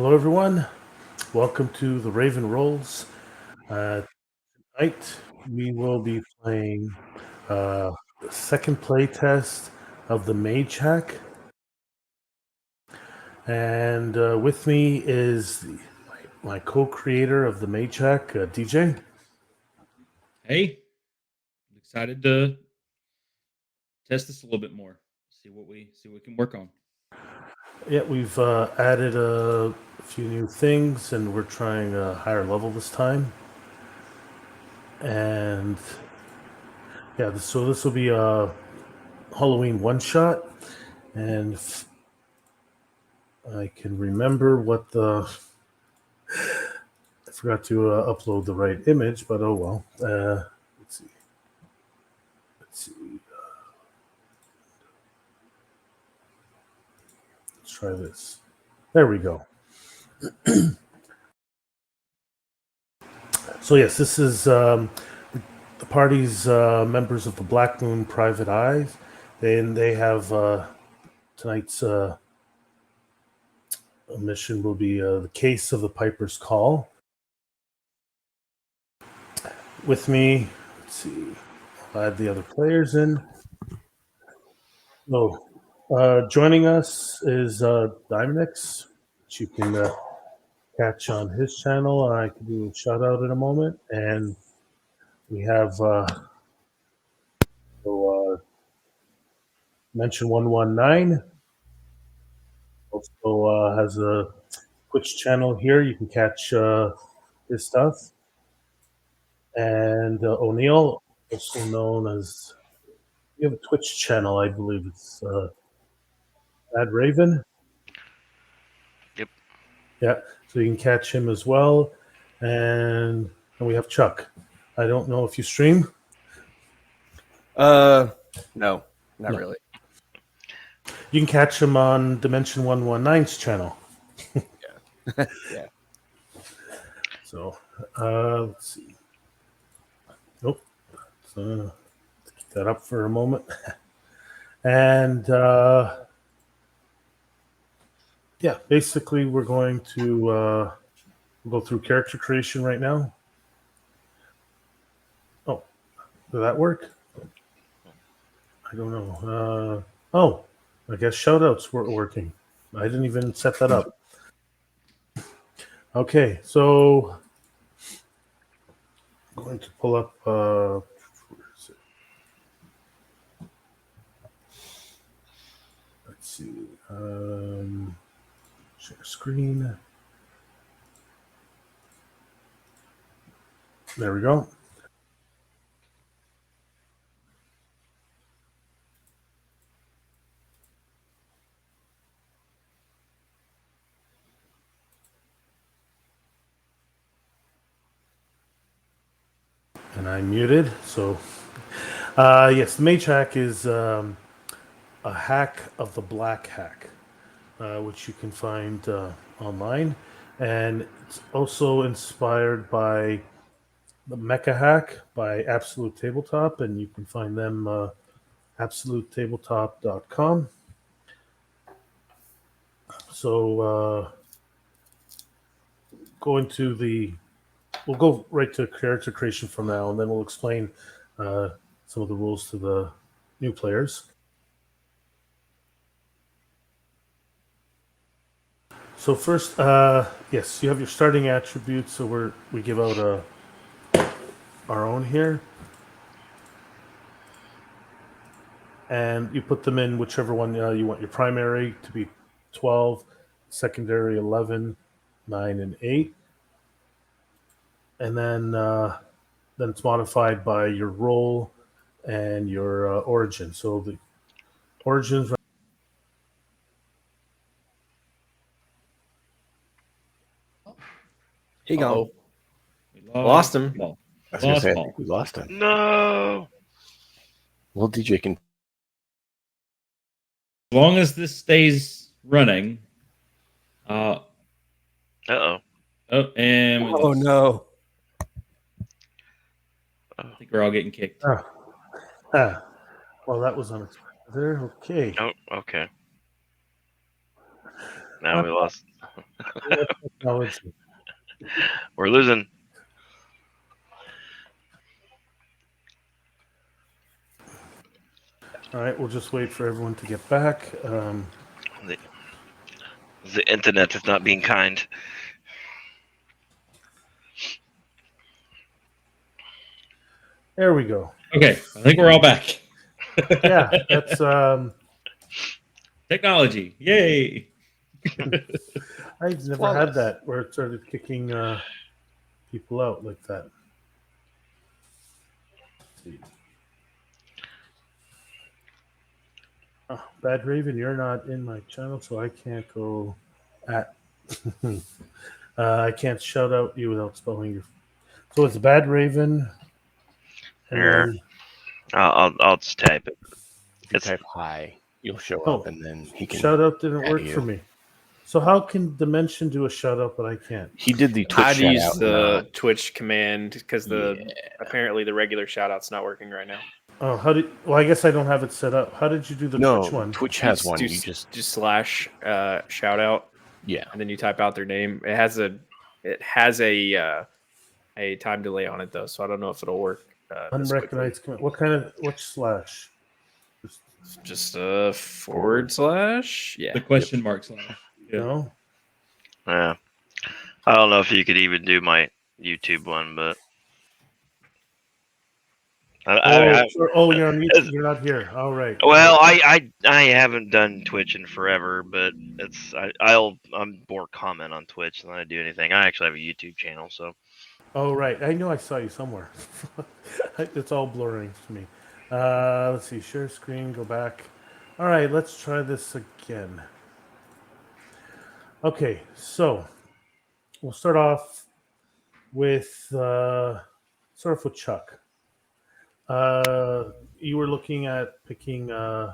Hello, everyone. Welcome to the Raven Rolls. Tonight, we will be playing the second playtest of the Mage Hack. And with me is my co-creator of the Mage Hack, DJ. Hey, I'm excited to test this a little bit more. See what we can work on. Yeah, we've added a few new things, and we're trying a higher level this time. And yeah, so this will be a Halloween one-shot. And I can remember what I forgot to upload the right image, but oh well. Let's see. Let's see. Let's try this. There we go. So yes, this is the party's members of the Black Moon Private Eyes. They have tonight's mission will be the case of the Piper's Call. With me, let's see. I'll add the other players in. Joining us is Diamondx, which you can catch on his channel. I can do a shout out in a moment. And we have Mention 119. Also has a Twitch channel here. You can catch his stuff. And O'Neill, also known as, you have a Twitch channel, I believe it's Bad Raven. Yep. Yeah, so you can catch him as well. And we have Chuck. I don't know if you stream. No, not really. You can catch him on Dimension 119's channel. Yeah. Yeah. So, let's see. Nope. So, let's keep that up for a moment. And, yeah, basically we're going to go through character creation right now. Oh, did that work? I don't know. I guess shoutouts were working. I didn't even set that up. Okay, so I'm going to pull up. Where is it? Let's see. Share screen. There we go. And I'm muted. So, yes, the Mage Hack is a hack of the Black Hack, which you can find online. And it's also inspired by the Mecha Hack by Absolute Tabletop, and you can find them absolutetabletop.com. So, we'll go right to character creation from now, and then we'll explain some of the rules to the new players. So first, yes, you have your starting attributes. So we give out our own here, and you put them in whichever one you want. Your primary to be 12, secondary 11, 9, and 8, and then it's modified by your role and your origin. So the origins. He gone. We Lost him. Paul. I was going to say, I Paul. think we lost him. No. Well, DJ can. As long as this stays running. Uh-oh. Oh, and we lost. No. I think we're all getting kicked. Well, that was unexpected there. Okay. Oh, okay. Now we lost. Technology. We're losing. All right, we'll just wait for everyone to get back. The internet is not being kind. There we go. Okay, I think we're all back. Yeah, that's Technology. Yay. I've never Flawless. had that where it started kicking people out like that. Let's see. Oh, Bad Raven, you're not in my channel, so I can't go at. I can't shout out you without spelling your. So it's Bad Raven. And Here. then, I'll just type it. If you It's type hi, you'll show Oh, up, and then he can. shout out didn't add work you. for me. So how can Dimension do a shout out, but I can't? He did the Twitch I'd shout use out. the Twitch command because Yeah. apparently the regular shout out's not working right now. Oh, how did? Well, I guess I don't have it set up. How did you do the No, Twitch one? Twitch has You one. do You just slash shout out, yeah. and then you type out their name. It has a time delay on it though, so I don't know if it'll work. This quickly. Unrecognized command. What kind of what slash? Just a forward slash. Yeah. The question mark slash. Yeah. No. yeah. I don't know if you could even do my YouTube one, but You're on YouTube. You're not here. All right. well, I haven't done Twitch in forever, but I'm more comment on Twitch than I do anything. I actually have a YouTube channel, so Oh, right. I know I saw you somewhere. It's all blurring to me. Let's see. Share screen. Go back. All right. Let's try this again. Okay. So we'll start off with Chuck. You were looking at picking. I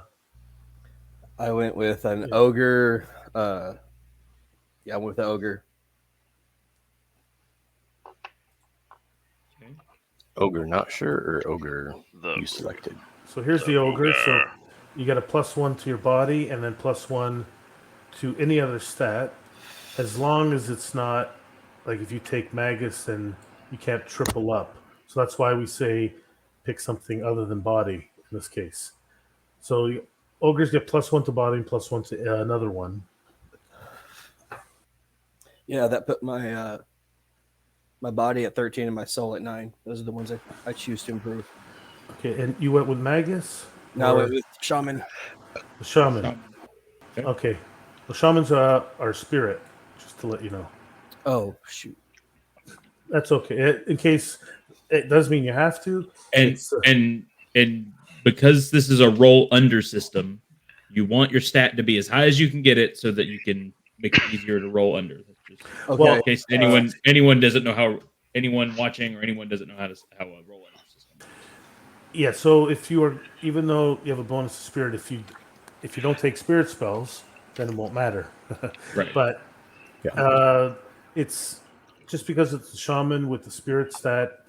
went with an Yeah. ogre. Yeah, I went with the ogre. Okay. Ogre, not sure, or ogre the you selected. So here's the ogre. So you get a +1 to your body, and then +1 to any other stat, as long as it's not like if you take Magus, then you can't triple up. So that's why we say pick something other than body in this case. So ogres get +1 to body and +1 to another one. Yeah, that put my my body at 13 and my soul at 9. Those are the ones I choose to improve. Okay, and you went with Magus? Now I Or went with shaman. the shaman. Shaman. Okay. Okay. The shamans are spirit, just to let you know. Oh shoot. That's okay. In case it does mean you have to. And It's, and because this is a roll under system, you want your stat to be as high as you can get it so that you can make it easier to roll under. That's just Okay. Well, in case anyone doesn't know how, anyone watching or anyone doesn't know how a roll under system works. Yeah, so if you are, even though you have a bonus to spirit, if you don't take spirit spells, then it won't matter. Right. But Yeah. it's just because it's a shaman with the spirit stat,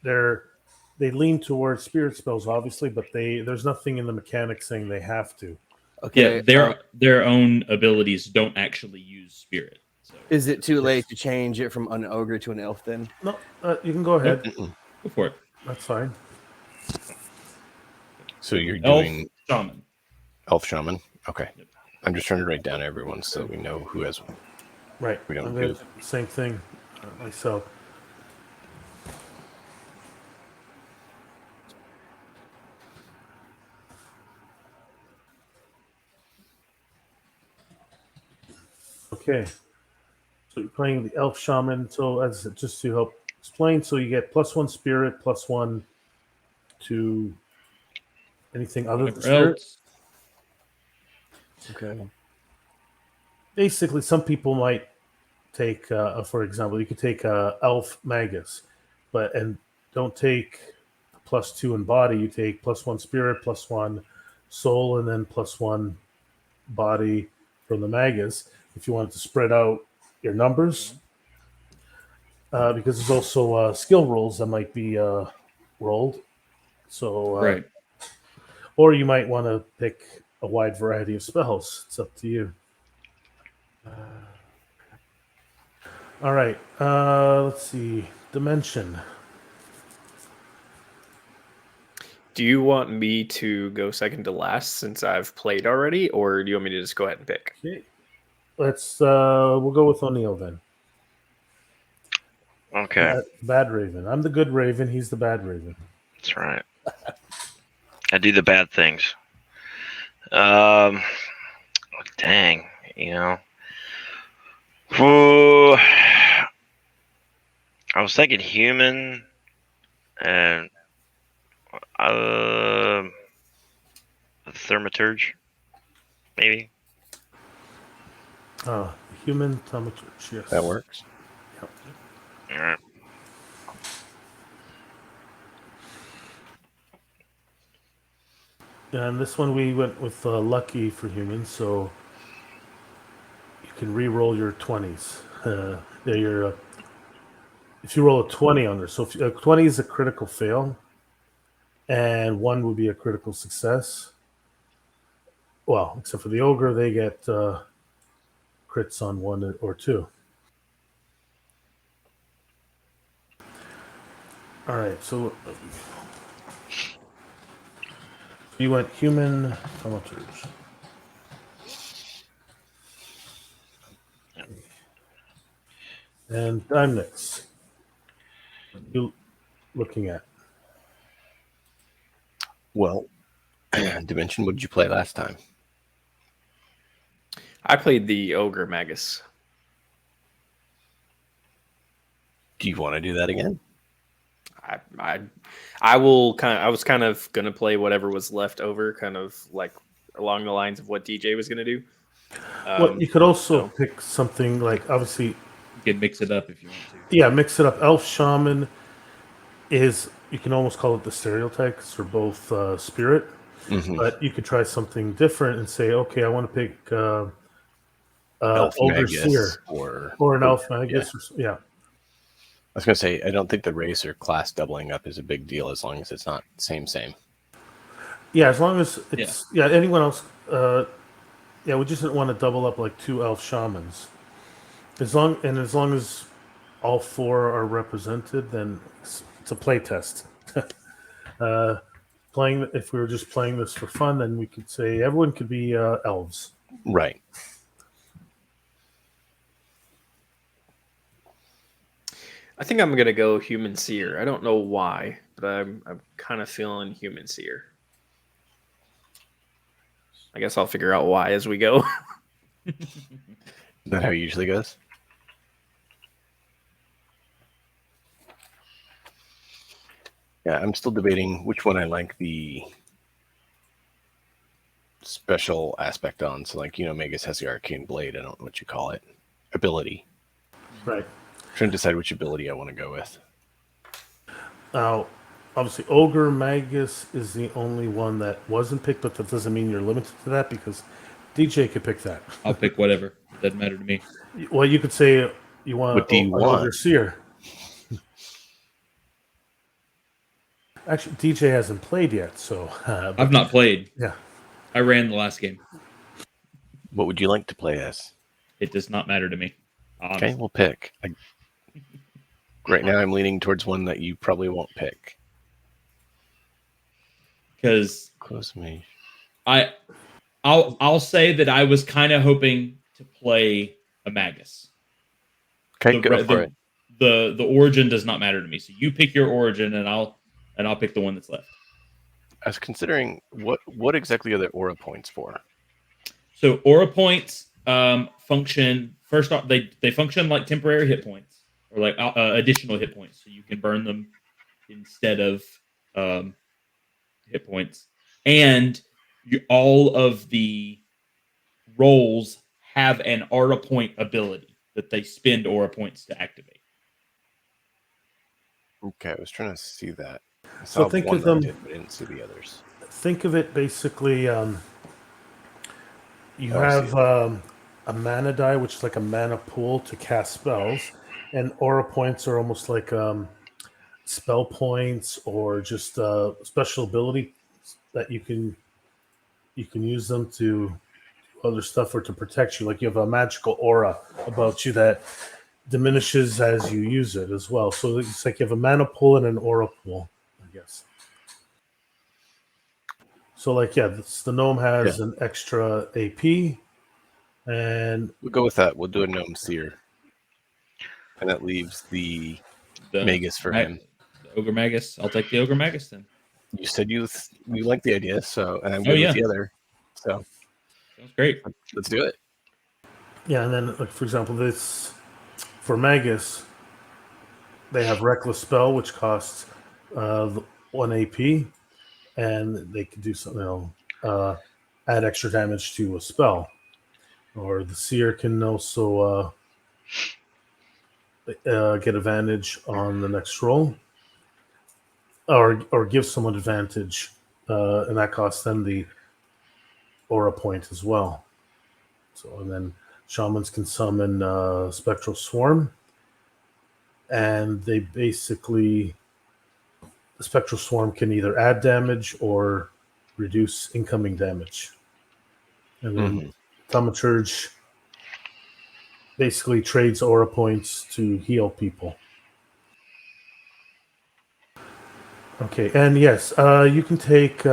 they lean towards spirit spells, obviously, but there's nothing in the mechanics saying they have to. Okay. Yeah, their own abilities don't actually use spirit. So Is it too late to change it from an ogre to an elf then? No, you can go ahead. Mm-mm. go for it. That's fine. So you're Elf doing shaman. elf shaman. Okay. Yep. I'm just trying to write down everyone so we know who has. Right. We don't I'm gonna do- do the same thing myself. Okay. So you're playing the elf shaman. So just to help explain, so you get +1 spirit, +1 to anything other than Whatever spirit. else. Okay. Basically, some people might take, for example, you could take elf magus, and don't take +2 in body. You take +1 spirit, +1 soul, and then +1 body from the magus. If you wanted to spread out your numbers, because there's also skill rolls that might be rolled. So, Right. or you might want to pick a wide variety of spells. It's up to you. All right. Let's see. Dimension. Do you want me to go second to last since I've played already, or do you want me to just go ahead and pick? Okay. Let's. We'll go with O'Neill then. Okay, Bad Raven. I'm the good Raven. He's the bad Raven. that's right. I do the bad things. Dang, you know. Whew. I was thinking human and thaumaturge, maybe. Human thaumaturge. Yes. That works. Yep. All right. And this one we went with lucky for humans, so you can re-roll your 20s. If you roll a 20 on there, so if a 20 is a critical fail, and 1 would be a critical success. Well, except for the ogre, they get crits on 1 or 2. All right, so you went human thaumaturge. And Dimnix. You looking at? Well, Dimension, what did you play last time? I played the Ogre Magus. Do you want to do that again? I will kind of. I was kind of gonna play whatever was left over, kind of like along the lines of what DJ was gonna do. Well, you could also so- pick something like, obviously, You can mix it up if you want to. yeah, mix it up. Elf Shaman is, you can almost call it the stereotype because they're both spirit, Mhm. but you could try something different and say, okay, I want to pick Elf Ogre Magus Seer or an Elf Magus. Yeah. I was gonna say I don't think the race or class doubling up is a big deal as long as it's not same. Yeah, as long as it's, anyone else, yeah, we just didn't want to double up like 2 Elf Shamans. As long as all 4 are represented, then it's a play test. Playing, if we were just playing this for fun, then we could say everyone could be elves. Right. I think I'm gonna go Human Seer. I don't know why, but I'm kind of feeling Human Seer. I guess I'll figure out why as we go. Is that how it usually goes? Yeah, I'm still debating which one I like the special aspect on. So, like, Magus has the Arcane Blade. I don't know what you call it. Ability. Right. Trying to decide which ability I want to go with. Now, obviously, Ogre Magus is the only one that wasn't picked, but that doesn't mean you're limited to that because DJ could pick that. I'll pick whatever. It doesn't matter to me. Well, you could say you want What do you an want? Ogre Seer. Actually, DJ hasn't played yet, so I've not played. yeah. I ran the last game. What would you like to play as? It does not matter to me. Okay, we'll pick. Right now, I'm leaning towards one that you probably won't pick. Because Close me. I'll say that I was kind of hoping to play a Magus. Okay, go for it. The origin does not matter to me. So you pick your origin, and I'll pick the one that's left. I was considering what exactly are the aura points for? So aura points function first off. They function like temporary hit points or like additional hit points, so you can burn them instead of hit points. And all of the roles have an aura point ability that they spend aura points to activate. Okay, I was trying to see that. I So saw think one of them. I did, but I didn't see the others. Think of it basically. You Oh, I have see. a mana die, which is like a mana pool to cast spells, and aura points are almost like spell points or just special ability that you can use them to other stuff or to protect you. Like you have a magical aura about you that diminishes as you use it as well. So it's like you have a mana pool and an aura pool, I guess. So like the gnome has an extra AP, and We'll go with that. We'll do a gnome seer, and that leaves the magus for him. The ogre magus. I'll take the ogre magus then. You said you like the idea, so and I'm Oh, good yeah. with the other. So Sounds great. let's do it. yeah, and then like for example, this for Magus, they have Reckless Spell, which costs 1 AP, and they can do something, add extra damage to a spell. Or the Seer can also get advantage on the next roll, or give someone advantage, and that costs them the aura point as well. So, and then shamans can summon Spectral Swarm, and they basically the Spectral Swarm can either add damage or reduce incoming damage. And then Thaumaturge basically trades aura points to heal people. Okay, and yes, you can take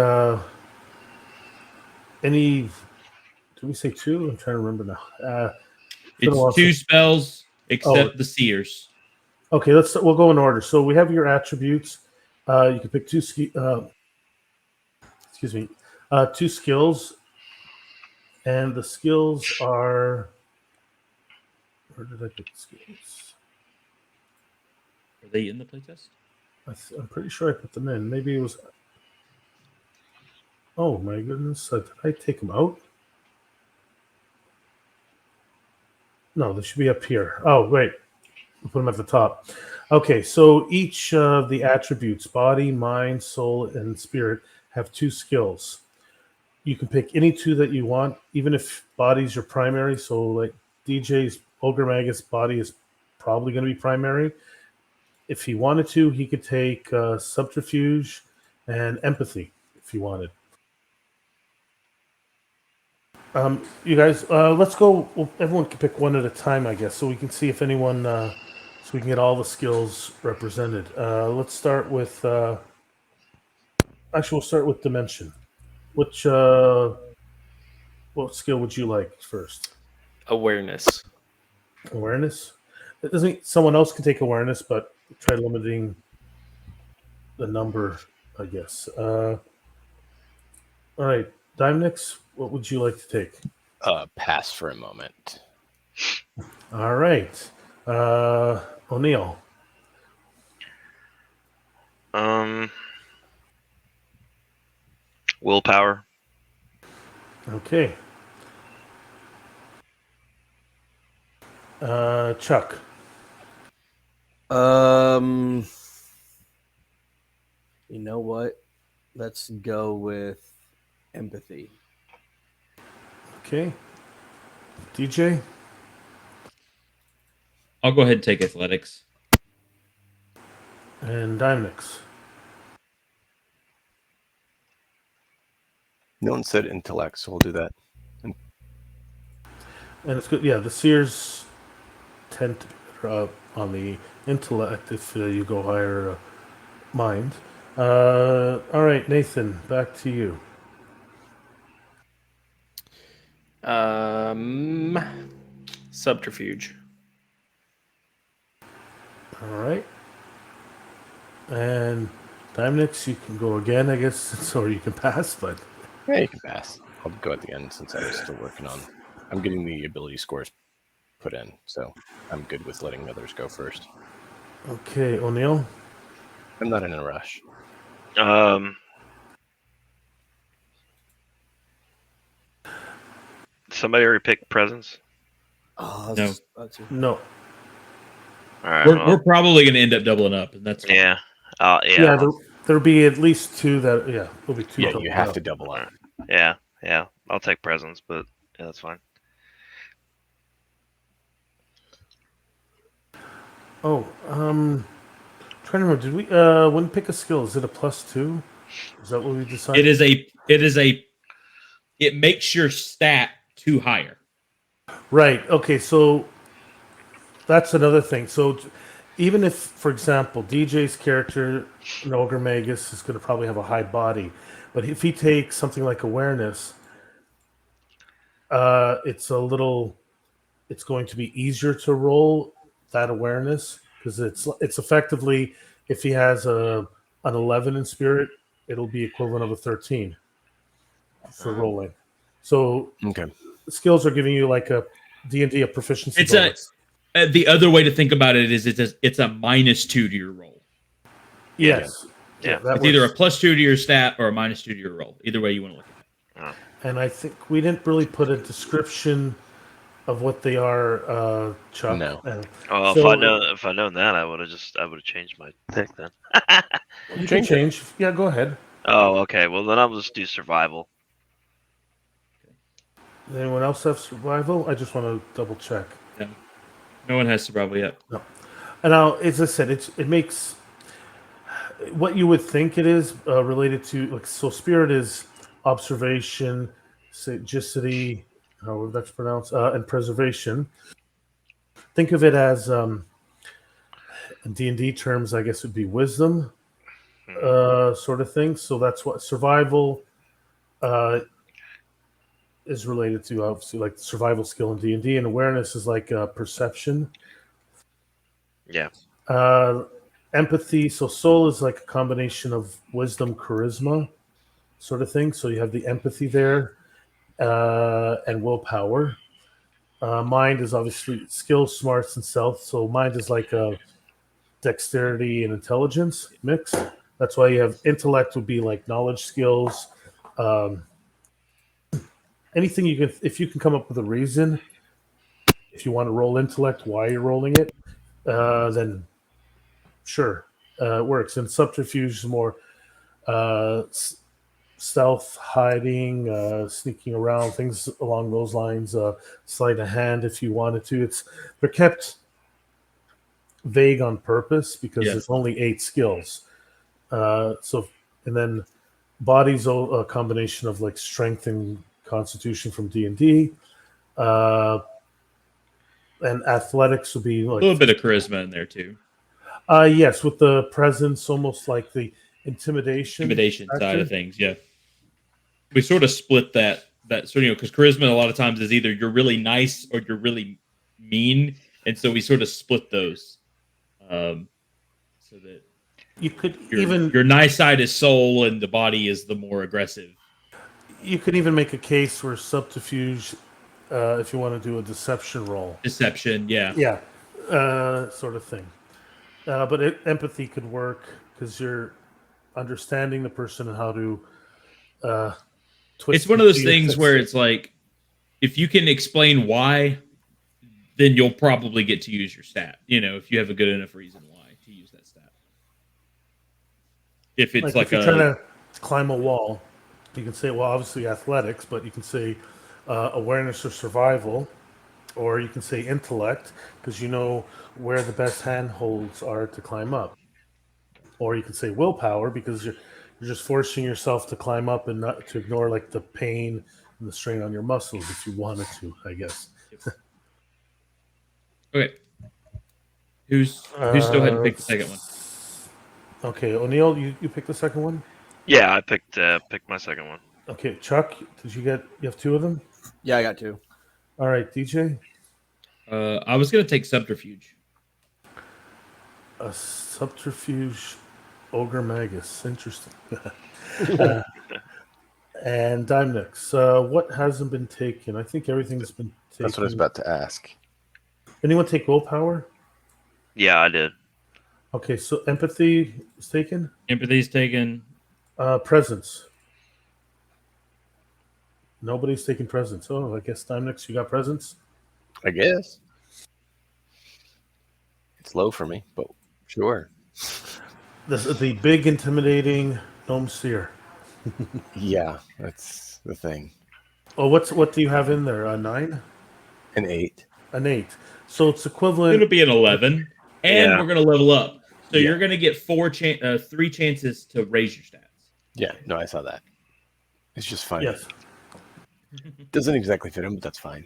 any. Did we say 2? I'm trying to remember now. It's 2 spells except the seers. Okay, we'll go in order. So we have your attributes. You can pick 2 2 skills, and the skills are. Where did I pick the skills? Are they in the playtest? I'm pretty sure I put them in. Maybe it was. Oh my goodness! Did I take them out? No, they should be up here. Oh wait, we'll put them at the top. Okay, so each of the attributes, body, mind, soul, and spirit, have 2 skills. You can pick any 2 that you want, even if body's your primary. So like DJ's Ogre Magus body is probably going to be primary. If he wanted to, he could take subterfuge and empathy if he wanted. You guys, let's go. Well, everyone can pick one at a time, I guess, so we can see if anyone, so we can get all the skills represented. Let's start with. Actually, we'll start with dimension. What skill would you like first? Awareness. Awareness. It doesn't mean someone else can take awareness, but try limiting the number, I guess. All right, Dimnix, what would you like to take? Pass for a moment. All right, O'Neill. Willpower. Okay. Chuck. You know what? Let's go with empathy. Okay. DJ. I'll go ahead and take athletics. And Dimnix. No one said intellect, so we'll do that. And it's good. Yeah, the seers tend to be better on the intellect if you go higher mind. All right, Nathan, back to you. Subterfuge. All right. And Dimnix, you can go again, I guess, or you can pass, but. Yeah, you can pass. I'll go at the end since I was still working on. I'm getting the ability scores put in, so I'm good with letting others go first. Okay, O'Neill. I'm not in a rush. Somebody already picked presence. Oh, No. No. All right. We're probably going to end up doubling up, and that's fine. Yeah. Yeah, there'll be at least 2 that. Yeah, there'll be 2. Yeah, you have to double up. Yeah. I'll take presence, but yeah, that's fine. Oh, trying to remember. Did we when pick a skill? Is it a +2? Is that what we decided? It makes your stat 2 higher. Right. Okay. So That's another thing. So even if, for example, DJ's character, an Ogre Magus, is going to probably have a high body, but if he takes something like awareness, it's a little, it's going to be easier to roll that awareness because it's effectively, if he has an 11 in spirit, it'll be equivalent of a 13 for rolling. So Okay. skills are giving you like a D&D a proficiency It's bonus. the other way to think about it is it's a -2 to your roll. Yes. Yeah. that It's either a works. +2 to your stat or a -2 to your roll. Either way you want to look at it. And I think we didn't really put a description of what they are, Chuck. No. Oh, So- if I known that, I would have changed my pick then. You can change. Yeah, go ahead. Oh, okay. Well, then I'll just do survival. Does anyone else have survival? I just want to double check. No one has survival yet. And now, as I said, it makes what you would think it is related to, like, so spirit is observation, sagacity, however that's pronounced, and preservation. Think of it as in D&D terms, I guess it would be wisdom, sort of thing. So that's what survival is related to, obviously, like survival skill in D&D, and awareness is like perception. Yeah. Empathy, so soul is like a combination of wisdom, charisma, sort of thing. So you have the empathy there, and willpower. Mind is obviously skill, smarts, and stealth. So mind is like a dexterity and intelligence mix. That's why you have intellect would be like knowledge, skills, anything you can. If you can come up with a reason, if you want to roll intellect, why you're rolling it, then sure, it works. And subterfuge is more stealth, hiding, sneaking around, things along those lines. Sleight of hand, if you wanted to. They're kept vague on purpose because there's only 8 skills. And then body's a combination of like strength and constitution from D&D. And athletics would be like A little bit of charisma in there too. Yes, with the presence, almost like the intimidation Side of things. Yeah, we sort of split that sort of, because charisma a lot of times is either you're really nice or you're really mean, and so we sort of split those, so that you could your nice side is soul and the body is the more aggressive. You could even make a case where subterfuge, if you want to do a deception roll. Deception, yeah. Yeah, sort of thing. But empathy could work because you're understanding the person and how to twist. It's one of those things where it's like, if you can explain why, then you'll probably get to use your stat. If you have a good enough reason why to use that stat. If it's like if you're trying to climb a wall, you can say, well, obviously athletics, but you can say awareness or survival, or you can say intellect because you know where the best handholds are to climb up, or you can say willpower because you're just forcing yourself to climb up and not to ignore like the pain and the strain on your muscles if you wanted to, I guess. Okay. Who's still hadn't picked the second one? Okay, O'Neill, you picked the second one? Yeah, I picked my second one. Okay, Chuck, you have 2 of them? Yeah, I got 2. All right, DJ? I was going to take subterfuge. A subterfuge ogre magus. Interesting. And Dimnix, what hasn't been taken? I think everything's been taken. That's what I was about to ask. Anyone take willpower? Yeah, I did. Okay, so empathy is taken. Empathy's taken. Presence. Nobody's taking presence. Oh, I guess Dimnix, you got presence? I guess. It's low for me, but sure. The big intimidating gnome seer. Yeah, that's the thing. Oh, what do you have in there? A 9? An 8. An 8. So it's equivalent. It'll be an 11, and Yeah. we're going to level up. So Yeah. you're going to get 3 chances to raise your stats. Yeah, no, I saw that. It's just fine. Yes. Doesn't exactly fit him, but that's fine.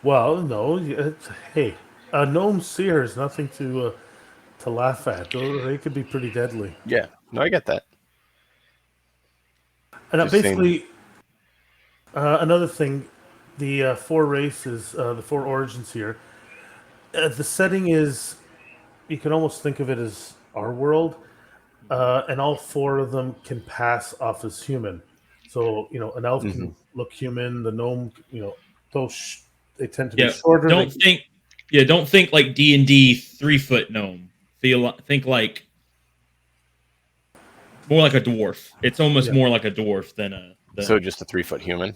Well, no. Hey, A gnome seer is nothing to laugh at. They could be pretty deadly. Yeah, no, I get that. And Just saying- basically, another thing, the 4 races, the 4 origins here, the setting is, you can almost think of it as our world, and all 4 of them can pass off as human. So, an elf can look human, the gnome, they tend to be shorter. Don't think like D&D 3-foot gnome. Think like more like a dwarf. It's almost more like a dwarf than a. So just a 3-foot human.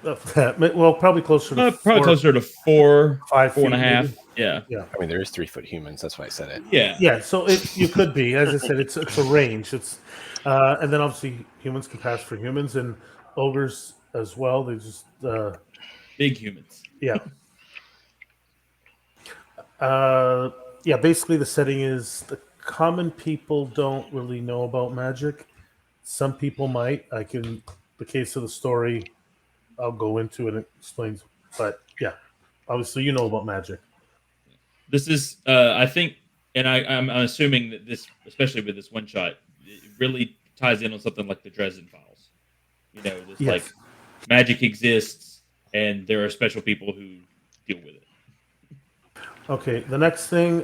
Well, probably closer to probably closer to 4, 5 feet, 4.5. maybe. Yeah. I mean, there is 3-foot humans. That's why I said it. Yeah. Yeah, so you could be, as I said, it's a range. It's and then obviously humans can pass for humans and ogres as well. They just Big humans. yeah. Basically the setting is the common people don't really know about magic. Some people might. The case of the story, I'll go into it and explain. But yeah, obviously you know about magic. This is, I think, and I'm assuming that this, especially with this one shot, it really ties in on something like the Dresden Files. Like magic exists, and there are special people who deal with it. Okay, the next thing,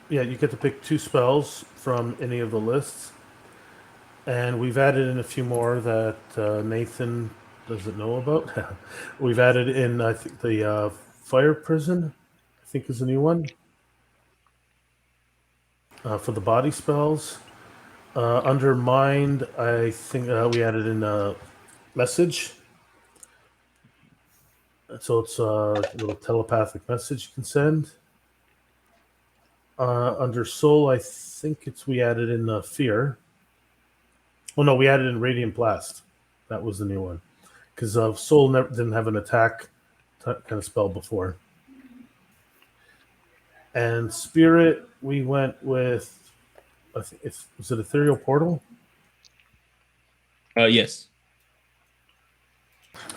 you get to pick 2 spells from any of the lists, and we've added in a few more that Nathan doesn't know about. We've added in, I think, the Fire Prison, I think is a new one. For the body spells. Under Mind, I think we added in Message. So it's a little telepathic message you can send. Under Soul, I think we added in Fear. Oh no, we added in Radiant Blast. That was the new one. Because Soul didn't have an attack kind of spell before. And Spirit, we went with, I think was it Ethereal Portal? Yes.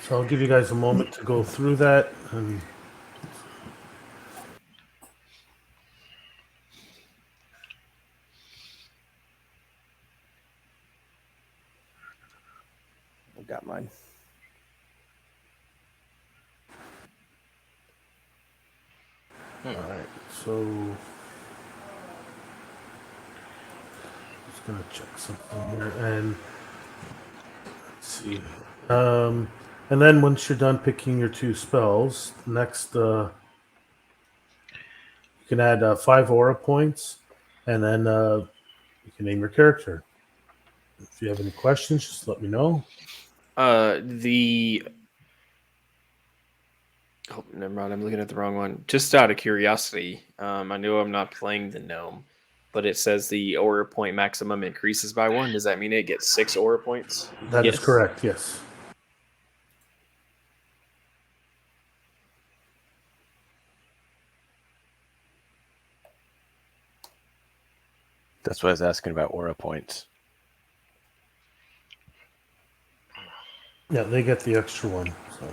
So I'll give you guys a moment to go through that. And I got mine. all right, so just gonna check something here, and let's see. And then once you're done picking your 2 spells, next you can add 5 aura points, and then you can name your character. If you have any questions, just let me know. Oh, never mind. I'm looking at the wrong one. Just out of curiosity, I know I'm not playing the gnome, but it says the aura point maximum increases by 1. Does that mean it gets 6 aura points? That is Yes. correct, yes. That's what I was asking about aura points. Yeah, they get the extra one. So.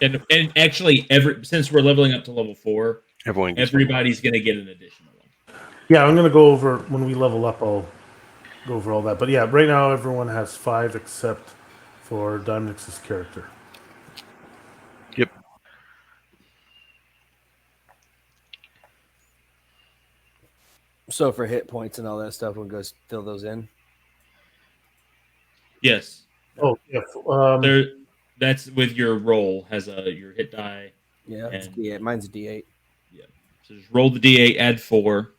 And actually, since we're leveling up to level 4, everybody's going to get an additional one. Yeah, I'm going to go over, when we level up, I'll go over all that. But yeah, right now everyone has 5 except for Dominic's character. Yep. So for hit points and all that stuff, we'll go fill those in. Yes. Oh, yeah. That's with your roll, has your hit die. Yeah, it's D8. Mine's a D8. Yeah. So just roll the D8, add 4,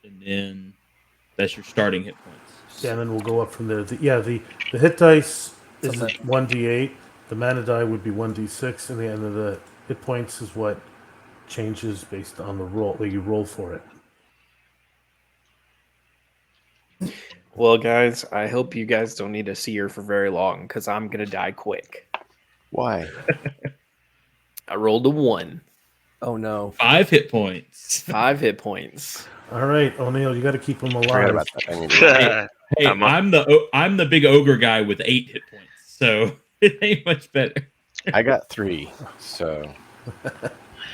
and then that's your starting hit points. Yeah, and then we'll go up from there. The hit dice is 1d8. The mana die would be 1d6, and the end of the hit points is what changes based on the roll, that you roll for it. Well, guys, I hope you guys don't need to see her for very long because I'm going to die quick. Why? I rolled a 1. Oh, no. 5 hit points. 5 hit points. All right, O'Neill, you got to keep them I forgot alive. about that. I need to- Hey, I'm the big ogre guy with 8 hit points, so it ain't much better. I got 3, so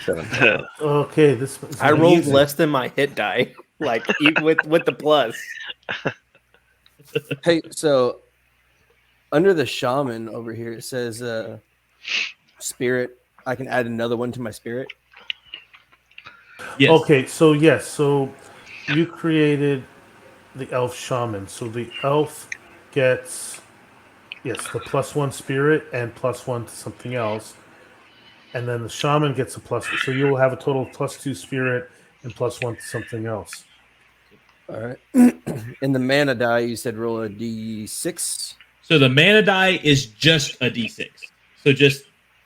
7. Okay, this is I gonna be rolled easy. less than my hit die, like even with the plus. Hey, so under the shaman over here, it says spirit. I can add another one to my spirit. Yes. Okay, so yes, so you created the elf shaman. So the elf gets yes the +1 spirit and +1 to something else, and then the shaman gets a plus. So you will have a total of +2 spirit and +1 to something else. All right. In the mana die, you said roll a d6. So the mana die is just a d6. So just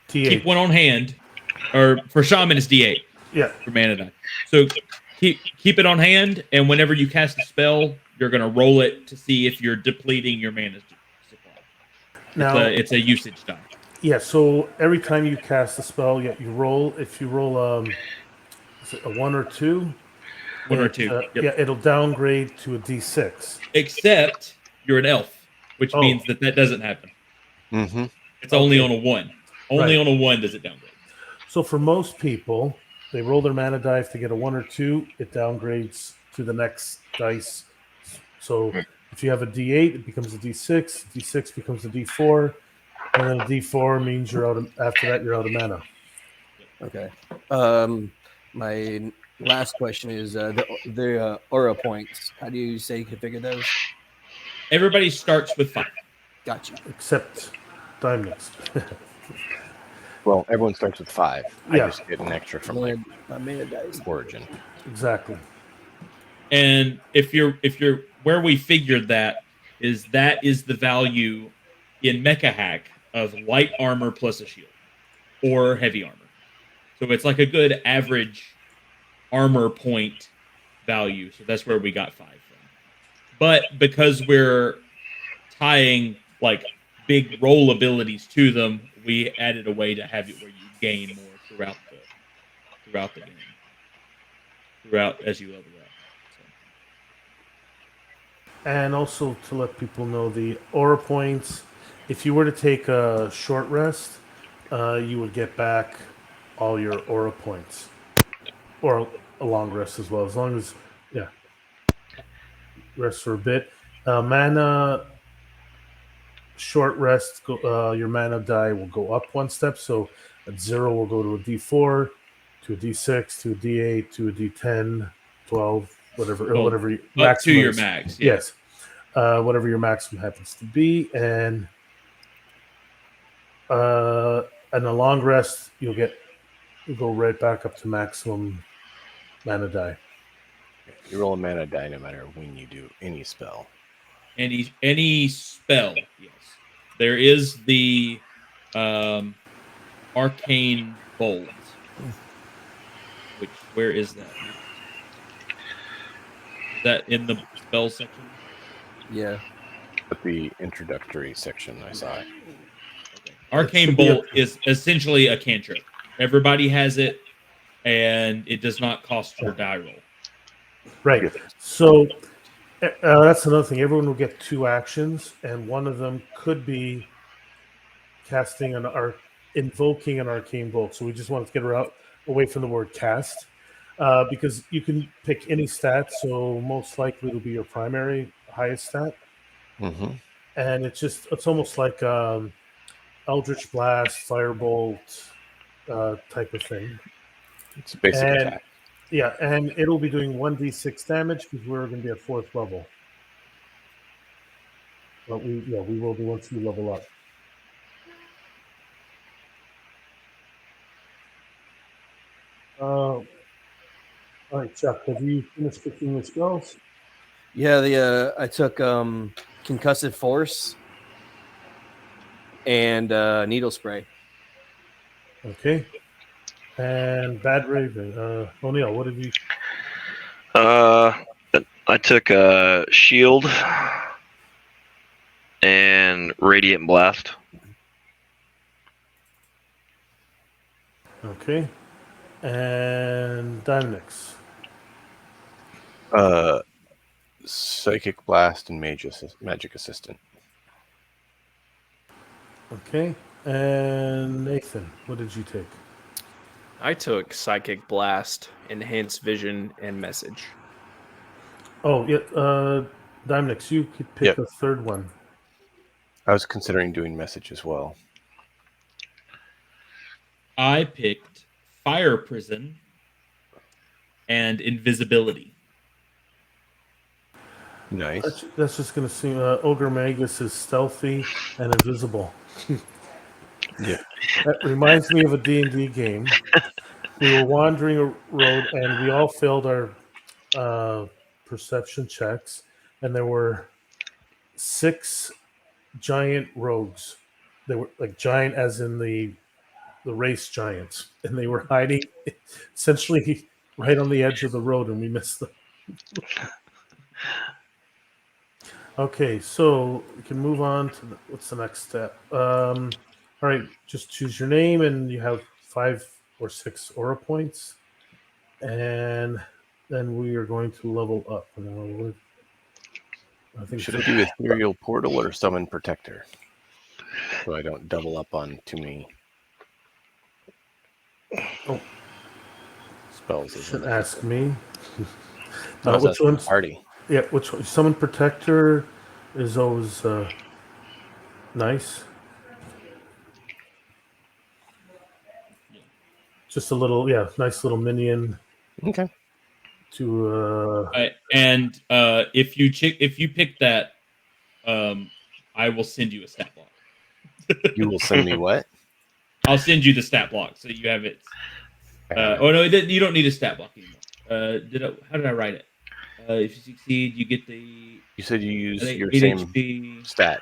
T8. keep one on hand, or for shaman it's d8 Yeah. for mana die. So keep it on hand, and whenever you cast a spell, you're gonna roll it to see if you're depleting your mana supply. Now, It's a usage die. yeah. So every time you cast a spell, yeah, you roll. If you roll is it a 1 or 2, One or two. Yep. yeah, it'll downgrade to a D6. Except you're an elf, which Oh. means that doesn't happen. Mm-hmm. It's only Okay. on a 1. Only Right. on a 1 does it downgrade. So for most people, they roll their mana die. If they get a 1 or 2, it downgrades to the next dice. So if you have a D8, it becomes a D6. D6 becomes a D4, and then a D4 means you're out. After that, you're out of mana. Okay. My last question is the aura points. How do you say you configure those? Everybody starts with 5. Gotcha. Except Dimenics. Well, everyone starts with 5. Yeah. I just get an extra from my My mana dice. origin. Exactly. And if you're where we figured that is the value in Mecha Hack of light armor plus a shield or heavy armor. So it's like a good average armor point value. So that's where we got 5 from. But because we're tying like big roll abilities to them, we added a way to have it where you gain more throughout the game. Throughout as you level up. So. And also to let people know the aura points, if you were to take a short rest, you would get back all your aura points. Or a long rest as well. As long as, yeah, rest for a bit. Mana, short rest, your mana die will go up 1 step. So at 0 will go to a D4, to a D6, to a D8, to a D10, 12, whatever, Well, whatever up maximum to your is. max. Yeah. Yes. Whatever your maximum happens to be, and a long rest, you'll go right back up to maximum mana die. You roll a mana die no matter when you do any spell. Any spell, yes. There is the arcane bolt. Where is that? Is that in the spell section? Yeah. But the introductory section, I saw it. Okay. Arcane should be bolt is essentially a cantrip. Everybody has it, and it does not cost your die roll. Right. Yes. So that's another thing. Everyone will get 2 actions, and one of them could be casting invoking an arcane bolt. So we just want to get away from the word cast, because you can pick any stat. So most likely it'll be your primary highest stat, Mm-hmm. and it's almost like Eldritch Blast, Firebolt type of thing. It's a basic And attack. yeah, and it'll be doing 1d6 damage because we're going to be at 4th level. But we will do once we level up. All right, Chuck, have you finished picking your spells? Yeah, I took concussive force and needle spray. Okay. And Bad Raven. O'Neill, what have you? I took a shield and radiant blast. Okay. And Dynamix. Psychic Blast and Magic Assistant. Okay. And Nathan, what did you take? I took Psychic Blast, Enhanced Vision, and Message. Oh, yeah. Dimex, you could pick Yep. a third one. I was considering doing message as well. I picked Fire Prison and Invisibility. Nice. That's just going to seem. Ogre Magus is stealthy and invisible. Yeah. That reminds me of a D&D game. We were wandering a road, and we all failed our perception checks, and there were 6 giant rogues. They were like giant, as in the race giants, and they were hiding essentially right on the edge of the road, and we missed them. Okay, so we can move on to what's the next step. All right, just choose your name, and you have 5 or 6 aura points, and then we are going to level up. I think Should I do Ethereal Portal or Summon Protector? So I don't double up on too many spells. Should ask me. Which one's party? Yeah, which one? Summon Protector is always nice. Just a little, nice little minion. Okay. To if you pick that, I will send you a stat block. You will send me what? I'll send you the stat block so you have it. Oh no, you don't need a stat block anymore. How did I write it? If you succeed, you get the. You said you use your 8 same HP. stats.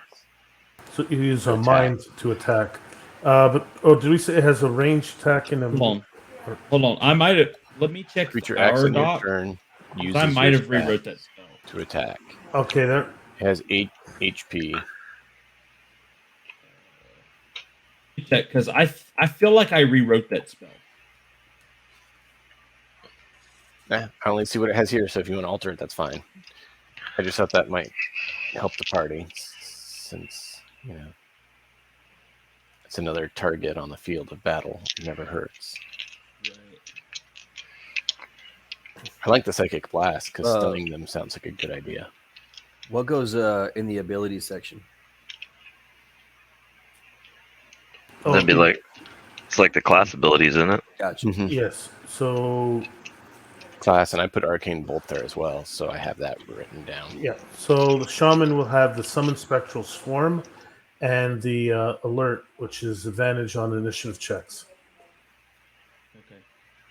So you use a mind to attack. Did we say it has a range attack in a? Hold on. I might have. Let me check. Creature acts on your turn. I might have rewrote that spell to attack. Okay, there. It has 8 HP. Check, because I feel like I rewrote that spell. I only see what it has here, so if you want to alter it, that's fine. I just thought that might help the party, since it's another target on the field of battle. It never hurts. Right. I like the Psychic Blast because stunning them sounds like a good idea. What goes in the abilities section? That'd be like, it's like the class abilities, isn't it? Gotcha. Mm-hmm. Yes. So class, and I put Arcane Bolt there as well, so I have that written down. Yeah. So the Shaman will have the Summon Spectral Swarm and the Alert, which is advantage on initiative checks. Okay.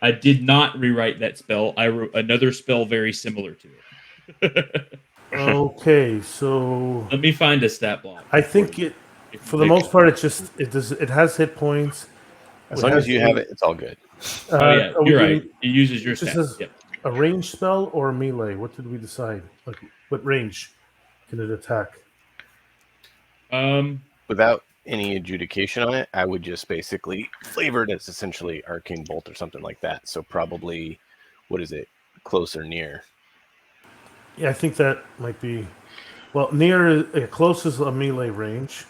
I did not rewrite that spell. I wrote another spell very similar to it. Okay, so let me find a stat block. I think it, for the most part, it has hit points. As long as you have it, it's all good. You're right. It uses your stats. Yep. A range spell or a melee? What did we decide? Like, what range can it attack? Without any adjudication on it, I would just basically flavor it as essentially Arcane Bolt or something like that. So probably, what is it? Close or near? Yeah, I think that might be. Well, near, close is a melee range.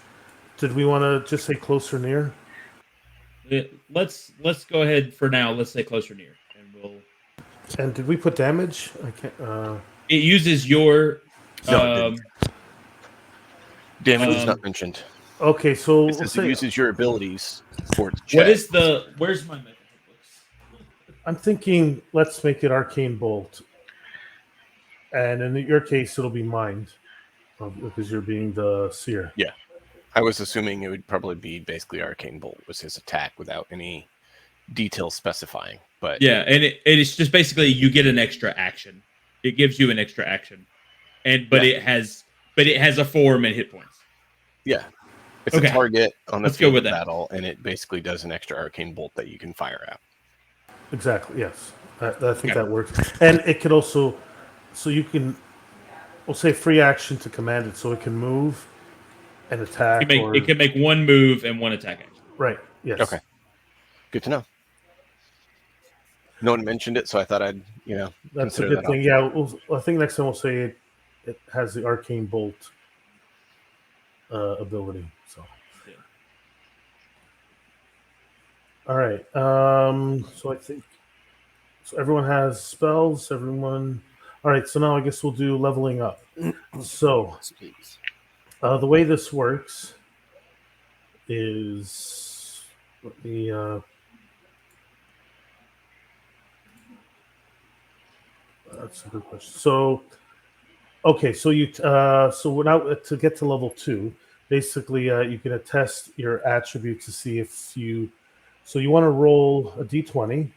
Did we want to just say close or near? Let's go ahead for now. Let's say close or near, and we'll. And did we put damage? I can't. It uses your. Damage is not mentioned. Okay, so it uses your abilities for its check. What is the? Where's my method? I'm thinking let's make it Arcane Bolt, and in your case, it'll be Mind, because you're being the seer. Yeah, I was assuming it would probably be basically Arcane Bolt was his attack without any details specifying. But yeah, and it's just basically you get an extra action. It gives you an extra action, but it has a form and hit points. Yeah, it's a target on the field of battle, and it basically does an extra Arcane Bolt that you can fire out. Exactly. Yes, I think that works, and it could also, so you can, we'll say free action to command it, so it can move and attack. It can make one move and one attack action. Right. Yes. Okay. Good to know. No one mentioned it, so I thought I'd that's a good thing. Yeah, I think next time we'll say it has the Arcane Bolt ability. So All right. So I think so. Everyone has spells. Everyone. All right. So now I guess we'll do leveling up. So Yes, please. the way this works is let me. That's a good question. So okay, so so now to get to level 2, basically you can test your attribute to see if you. So you want to roll a d20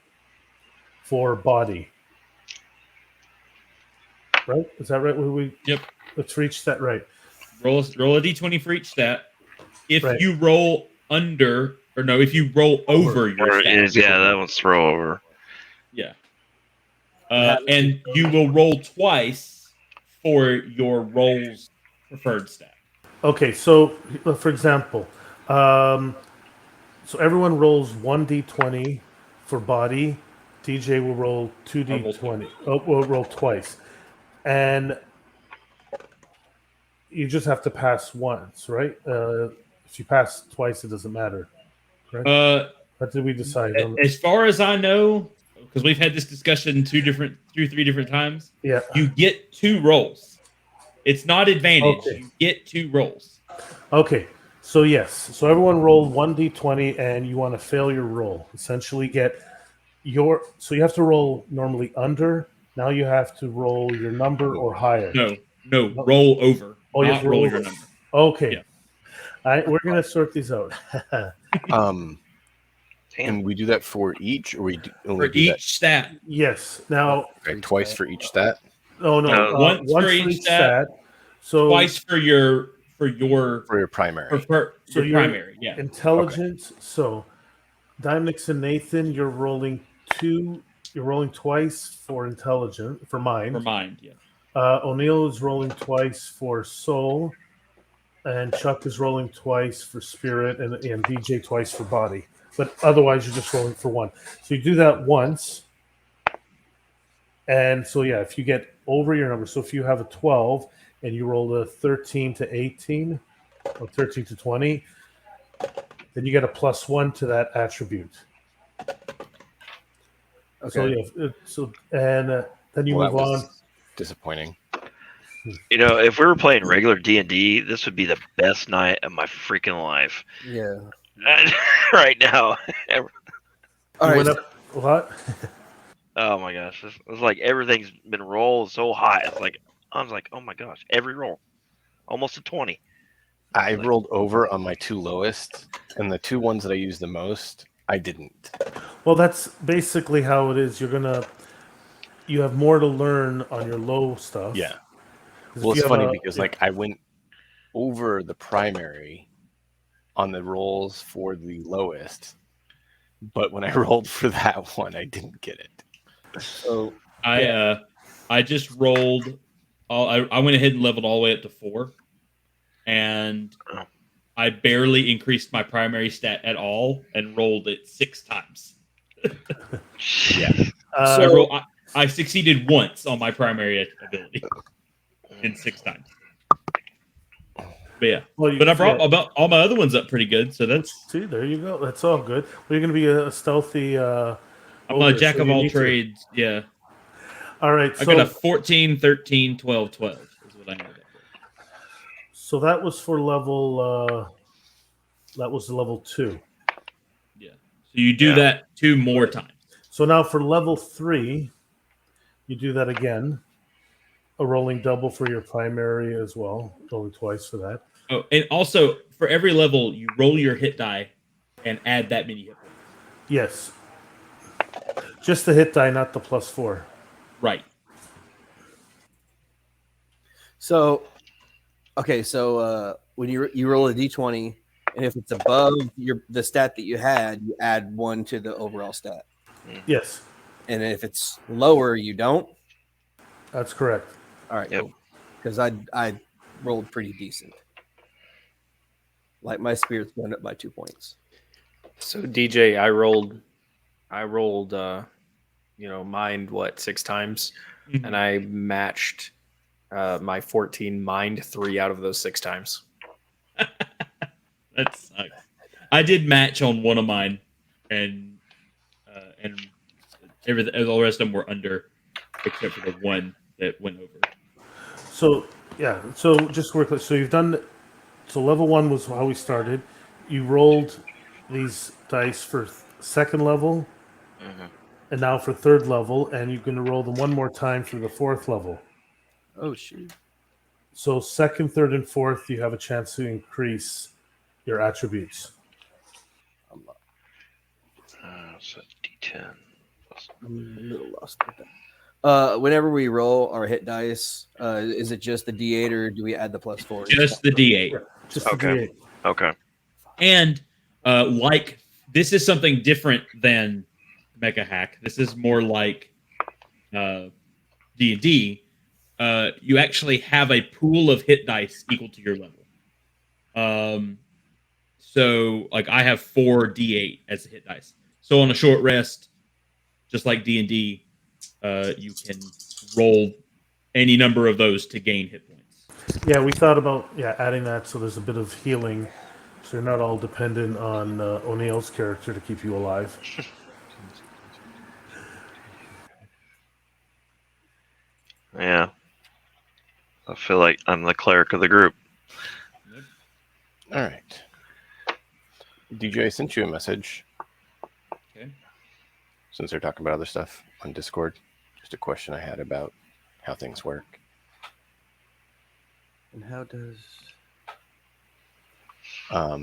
for body, right? Is that right? Yep. Let's reach that right. Roll a d20 for each stat. If Right. you roll under, or no, if you roll Over. over your Or stat, is yeah, that one's throw over. yeah, How does it and you will roll twice for your roll's preferred stat. Okay, so for example, um, so everyone rolls 1d20 for body. DJ will roll I'll roll 2d20. Oh, will roll twice. And you just have to pass once, right? If you pass twice, it doesn't matter, right? Uh, What did we decide on? as far as I know, because we've had this discussion three different times, Yeah. you get 2 rolls. It's not advantage. Okay. You get 2 rolls. Okay. So yes. So everyone roll 1d20, and you want to fail your roll. Essentially, get your. So you have to roll normally under. Now you have to roll your number or higher. No, roll over, Oh, you have not to roll roll your over. number. Okay. Yeah. We're gonna sort these out. Um, Damn. and we do that for each, or we only For do that each stat. Yes. Now, okay, twice for each stat? oh no, No, once for once for each each stat, stat. So twice for your For your primary. so your you're primary. Yeah. intelligence. So Dimix and Nathan, you're rolling two. You're rolling twice for intelligent for For mind. mind. Yeah. O'Neill is rolling twice for soul, and Chuck is rolling twice for spirit, and DJ twice for body. But otherwise, you're just rolling for one. So you do that once, and so yeah, if you get over your number, so if you have a 12 and you roll a 13 to 18 or 13 to 20, then you get a +1 to that attribute. So Okay. yeah, and then you Well, that move on. was disappointing. You know, if we were playing regular D&D, this would be the best night of my freaking life. Yeah. Right now. All You right. went up what? Oh my gosh. It's like everything's been rolled so high. It's like I was like, oh my gosh, every roll. Almost a 20. I Like- rolled over on my 2 lowest, and the 2 ones that I used the most, I didn't. Well, that's basically how it is. You have more to learn on your low stuff. Yeah. 'Cause Well, if it's you have funny a- because like I went over the primary on the rolls for the lowest, but when I rolled for that one, I didn't get it. So I just rolled. I went ahead and leveled all the way up to 4, and Oh. I barely increased my primary stat at all, and rolled it 6 times. Yeah. I succeeded once on my primary ability in 6 times. But yeah, well, but I brought about all my other ones up pretty good, so that's see, there you go. That's all good. Well, you're going to be a stealthy. I'm ogre, a jack so of you all need to- trades. Yeah, All right, I got a so 14, 13, 12, 12 is what I ended up with. so that was for level. That was level 2. Yeah, so you do Yeah. that 2 more times. So now for level 3, you do that again. A rolling double for your primary as well. Rolling twice for that. Oh, and also for every level, you roll your hit die and add that many hit points. Yes. Just the hit die, not the +4. Right. So, okay, so when you roll a d20, and if it's above the stat that you had, you add 1 to the overall stat, Yes, and if it's lower, you don't. that's correct. All right, Yep. cool. Because I rolled pretty decent. Like my spirit's going up by 2 points. So DJ, I rolled mind 6 times, Mhm. and I matched my 14 mind 3 out of those 6 times. That sucks. I did match on one of mine. and everything. All the rest of them were under, except for the one that went over. So yeah, so just quickly, so you've done. So level 1 was how we started. You rolled these dice for second level, and now for third level, and you're going to roll them one more time for the fourth level. Oh shoot. So second, third, and fourth, you have a chance to increase your attributes. So D10. I'm a little lost with that. Whenever we roll our hit dice, is it just the D8 or do we add the +4? Just the D8. Just Okay. the D8. Okay. And like this is something different than Mega Hack. This is more like D&D. You actually have a pool of hit dice equal to your level. So like I have 4 D8 as hit dice. So on a short rest, just like D&D, you can roll any number of those to gain hit points. Yeah, we thought about adding that so there's a bit of healing, so you're not all dependent on O'Neill's character to keep you alive. Yeah. I feel like I'm the cleric of the group. All right. DJ, I sent you a message. Okay. Since they're talking about other stuff on Discord, just a question I had about how things work. And how does? All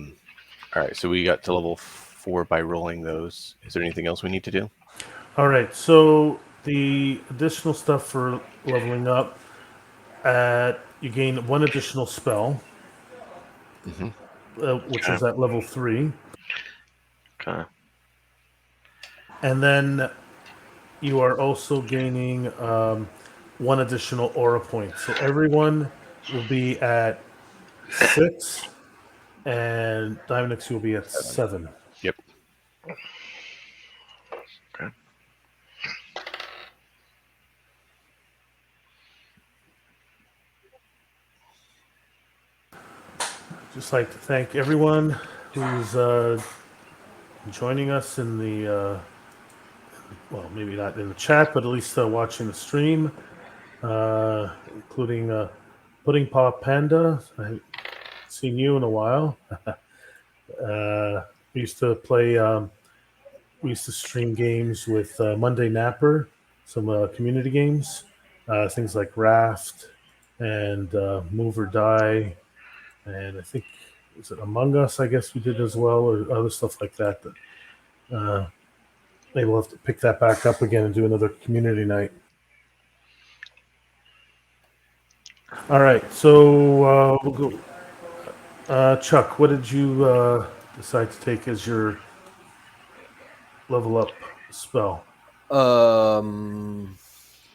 right, so we got to level 4 by rolling those. Is there anything else we need to do? All right, so the additional stuff for leveling up, you gain 1 additional spell, which is at level 3. Okay. And then you are also gaining 1 additional aura point. So everyone will be at 6, and Diamondix will be at 7. Yep. Okay. Just like to thank everyone who's joining us in the, well, maybe not in the chat, but at least watching the stream, including Pudding Pop Panda. I haven't seen you in a while. We used to play, we used to stream games with Monday Napper, some community games, things like Raft and Move or Die. And I think, was it Among Us, I guess we did as well, or other stuff like that. Maybe we'll have to pick that back up again and do another community night. All right, so we'll go. Chuck, what did you decide to take as your level up spell?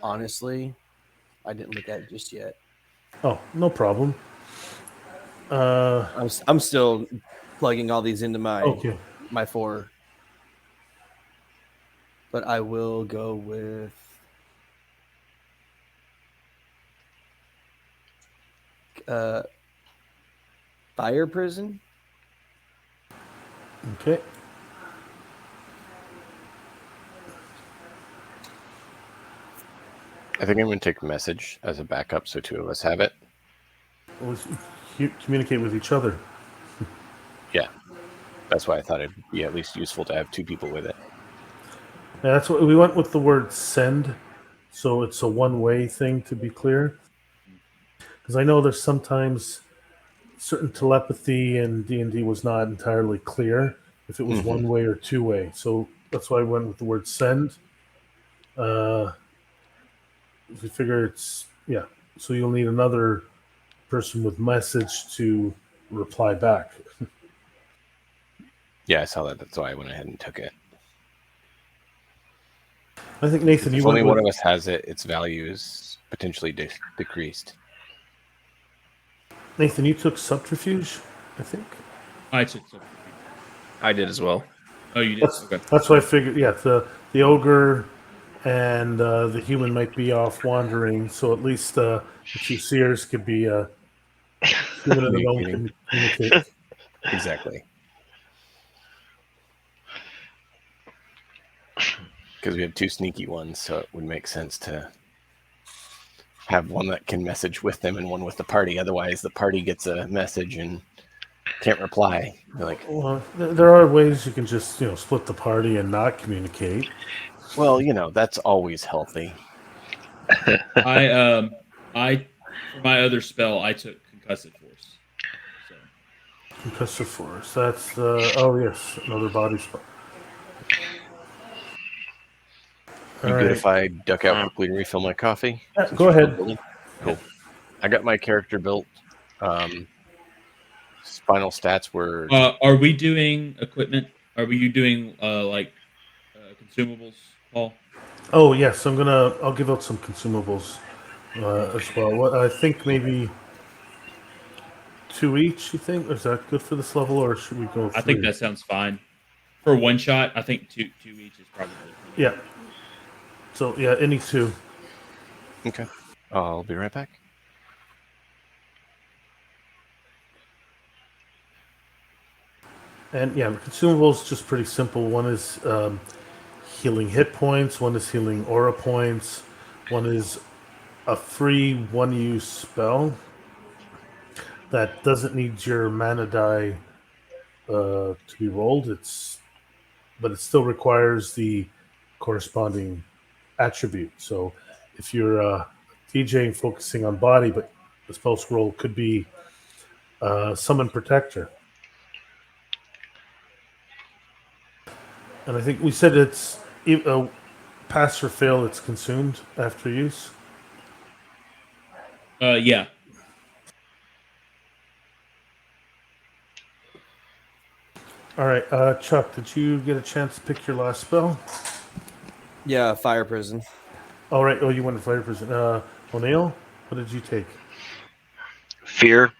Honestly, I didn't look at it just yet. Oh, no problem. I'm still plugging all these into Okay. my 4. But I will go with Fire Prison. Okay. I think I'm going to take Message as a backup so 2 of us have it. Let's communicate with each other. Yeah. That's why I thought it'd be at least useful to have 2 people with it. Yeah, that's what we went with, the word send, so it's a one-way thing, to be clear. Because I know there's sometimes certain telepathy in D&D was not entirely clear if it was one way or 2-way. So that's why I went with the word send. We figure it's, so you'll need another person with message to reply back. Yeah, I saw that. That's why I went ahead and took it. I think, Nathan, If only one of us has it, its value is potentially decreased. Nathan, you took subterfuge, I think. I took some. I did as well. Oh, you did? Okay. That's what I figured. Yeah, the ogre and the human might be off wandering, so at least the 2 seers could be human and the gnome can communicate. Exactly. because we have 2 sneaky ones, so it would make sense to have one that can message with them and one with the party. Otherwise, the party gets a message and can't reply. They're like, Well, there are ways you can just split the party and not communicate. well, that's always healthy. I for my other spell I took concussive force. So Concussive force. That's yes, another body spell. You All good right. if I duck out quickly to refill my coffee? Yeah, Since go you're still ahead. building? Cool. I got my character built. Final stats were are we doing equipment? Are we doing consumables, Paul? Oh yes, I'll give out some consumables as well. What I think maybe 2 each. You think is that good for this level, or should we go 3? I think that sounds fine. For one shot, I think two each is probably plenty. Yeah. So yeah, any 2. okay. I'll be right back. And yeah, the consumables just pretty simple. One is healing hit points. One is healing aura points. One is a free one-use spell that doesn't need your mana die to be rolled. But it still requires the corresponding attribute. So if you're DJing focusing on body, but the spell scroll could be summon protector. And I think we said it's pass or fail. It's consumed after use. Yeah. All right, Chuck. Did you get a chance to pick your last spell? Yeah, fire prison. All right. Oh, you went to fire prison. O'Neill, what did you take? Fear.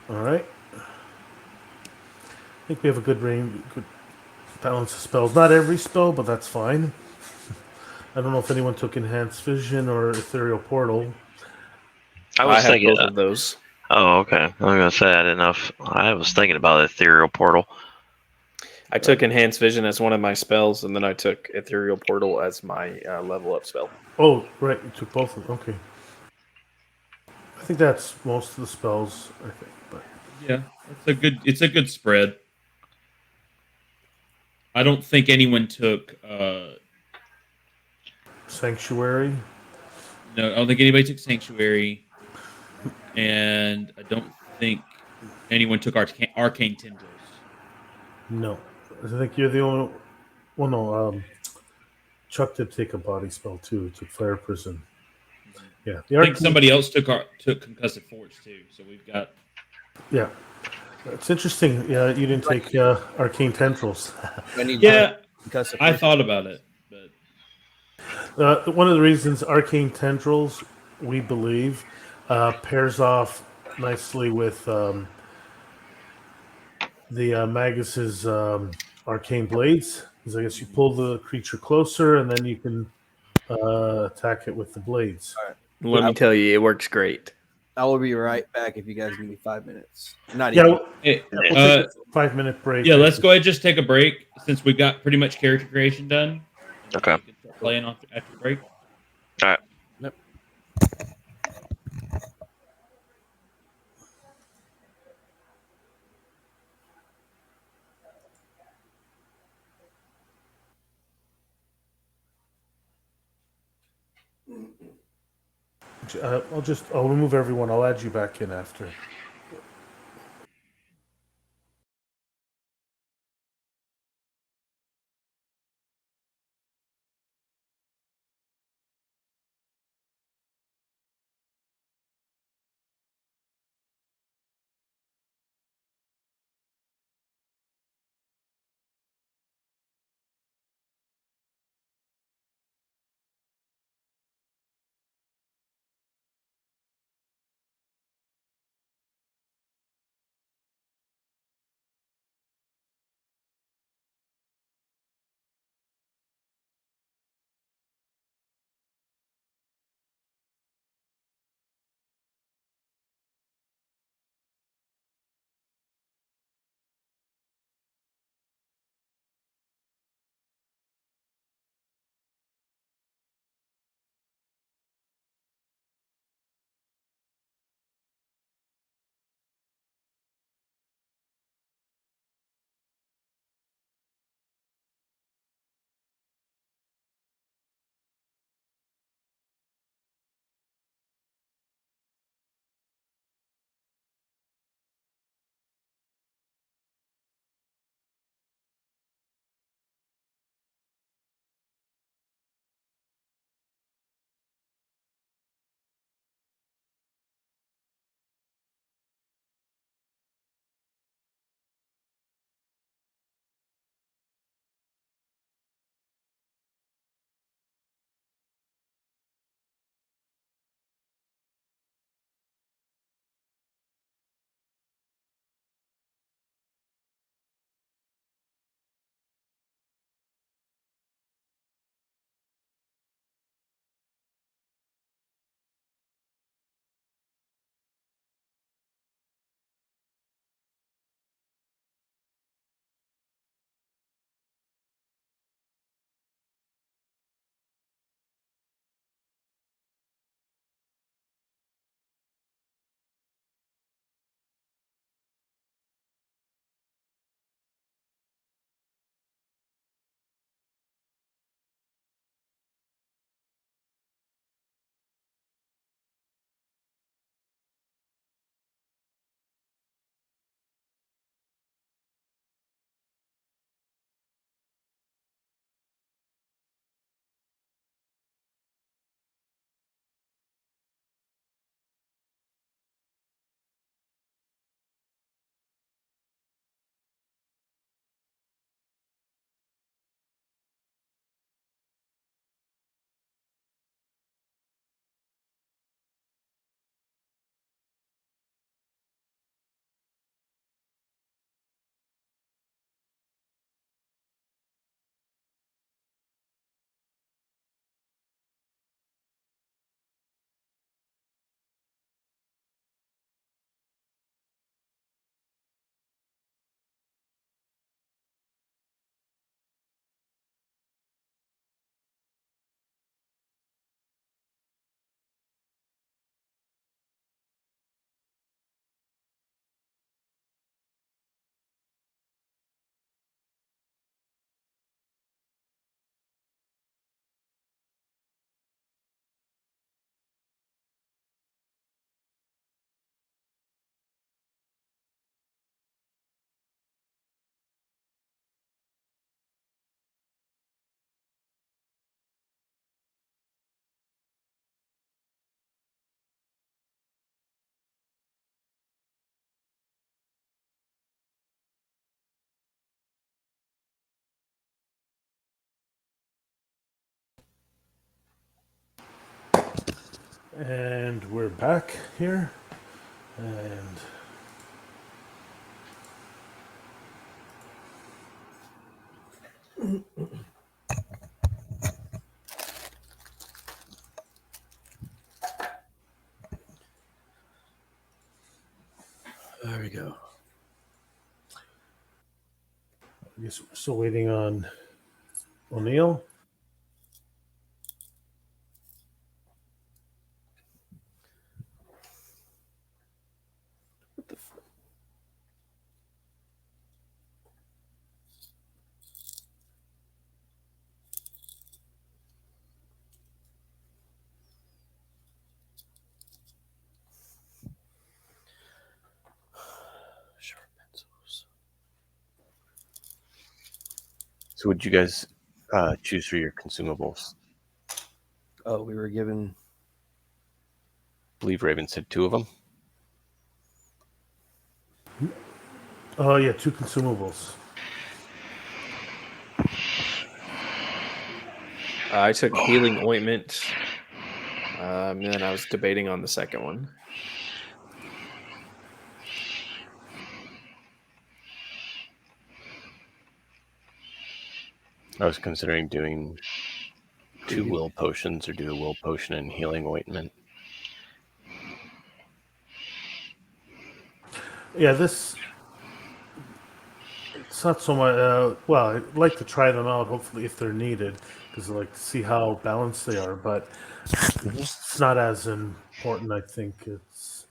All right. I think we have a good range, good balance of spells. Not every spell, but that's fine. I don't know if anyone took enhanced vision or ethereal portal. I I was have thinking. both of those. Oh, okay. I was gonna say I didn't know. I was thinking about ethereal portal. I took enhanced vision as one of my spells, and then I took ethereal portal as my level up spell. Oh, right. You took both of them. Okay. I think that's most of the spells. I think, but Yeah. It's a good spread. I don't think anyone took sanctuary. no, I don't think anybody took sanctuary, and I don't think anyone took arcane tendrils. No, I think you're the only. Well, no. Chuck did take a body spell too. He took fire prison. Yeah, the I think arcane. somebody else took concussive force too. So we've got Yeah, it's interesting. Yeah, you didn't take arcane tendrils. I need yeah. concussive I first. thought about it, but One of the reasons arcane tendrils, we believe, pairs off nicely with the Magus's arcane blades. Because I guess you pull the creature closer, and then you can attack it with the blades. Let me tell you, it works great. I will be right back if you guys give me 5 minutes. Not Yeah, even. hey, we'll take a 5-minute break. yeah, let's go ahead and just take a break since we've got pretty much character creation done. Okay. We can start playing off after the break. All right. I'll remove everyone. I'll add you back in after. And we're back here. And There we go. I guess we're still waiting on O'Neill. What the fuck? Sharp pencils. So, would you guys choose for your consumables? Oh, we were given. I believe Raven said 2 of them. Oh, yeah, 2 consumables. I took healing ointment. And then I was debating on the second one. I was considering doing 2 will potions or do a will potion and healing ointment. Yeah, this. It's not so much. Well, I'd like to try them out, hopefully, if they're needed, because I like to see how balanced they are. But it's not as important, I think. It's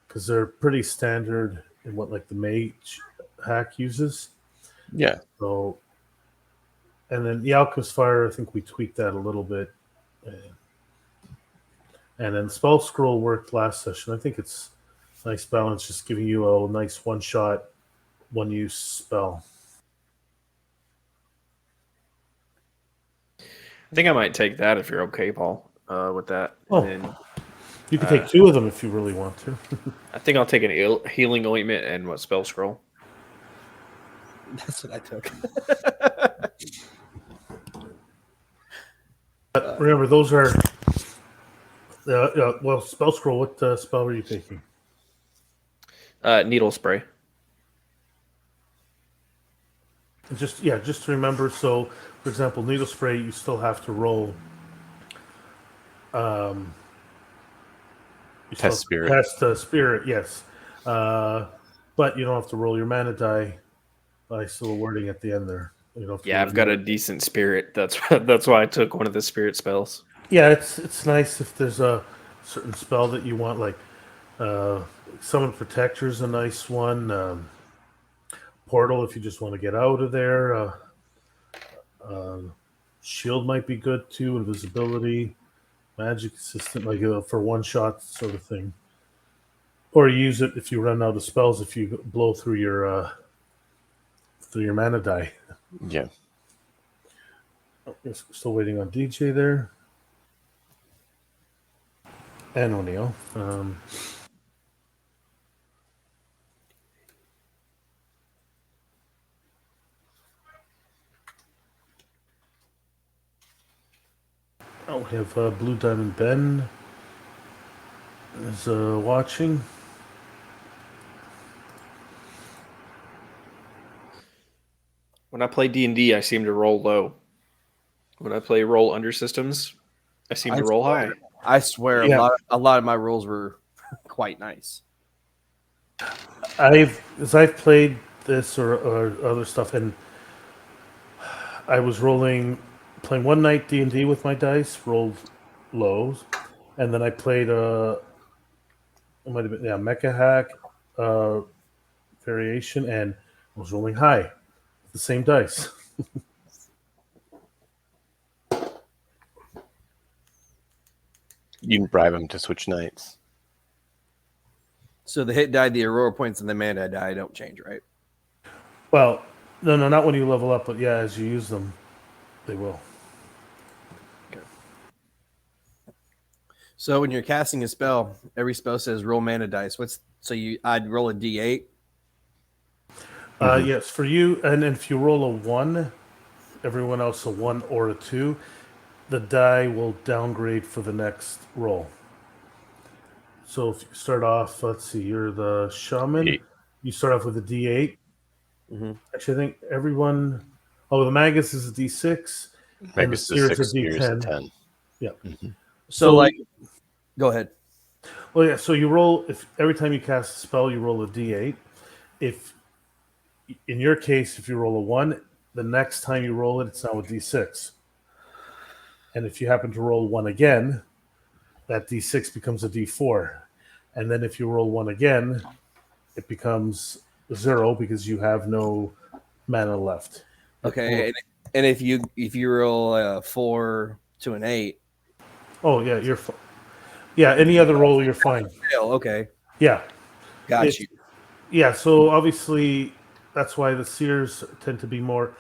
because they're pretty standard in what like the Mage Hack uses. Yeah. So, and then the Alchemist Fire, I think we tweaked that a little bit. And then Spell Scroll worked last session. I think it's nice balance, just giving you a nice one-shot, one-use spell. I think I might take that if you're okay, Paul, with that. Oh. And then You can take 2 of them if you really want to. I think I'll take an healing ointment and what spell scroll. That's what I took. But remember, those are. Well, Spell Scroll, what spell are you taking? Needle spray. Just to remember. So, for example, Needle Spray, you still have to roll. You Test still spirit. Test spirit, yes. But you don't have to roll your mana die. I still wording at the end there. You don't have to Yeah, roll I've got your- a decent spirit. That's why I took one of the spirit spells. Yeah, it's nice if there's a certain spell that you want, like Summon Protector's a nice one. Portal, if you just want to get out of there. Shield might be good too. Invisibility, magic assistant, like for one shot sort of thing. Or use it if you run out of spells. If you blow through your mana die. Yeah. Oh, yes, still waiting on DJ there. And O'Neill. We have Blue Diamond Ben is watching. When I play D&D, I seem to roll low. When I play roll under systems, I seem to roll high. I swear, Yeah. a lot of my rolls were quite nice. As I've played this or other stuff, and I was playing one night D&D with my dice, rolled lows, and then I played it might have been Mecha Hack variation, and I was rolling high with the same dice. You can bribe them to switch nights. So the hit die, the Aurora points, and the mana die don't change, right? Well, no, not when you level up, but yeah, as you use them, they will. So when you're casting a spell, every spell says roll mana dice. I'd roll a D8. Yes, for you, and if you roll a 1, everyone else a 1 or a 2, the die will downgrade for the next roll. So if you start off, let's see, you're the shaman. 8. You start off with a D8. Mm-hmm. Actually, I think everyone. Oh, the magus is a D6, and the Magus seer is is a 6, Seer is a D10. 10. Yeah. Mhm. So, like, go ahead. Well, yeah. So you roll if every time you cast a spell, you roll a D8. If in your case, if you roll a 1, the next time you roll it, it's now a D6. And if you happen to roll 1 again, that D6 becomes a D4. And then if you roll 1 again, it becomes 0 because you have no mana left. Okay, and if you roll a 4 to an 8, Oh yeah, you're fine. Yeah, any other roll, you're fine. fail. Okay, Yeah, got It- you. yeah. So obviously, that's why the seers tend to be more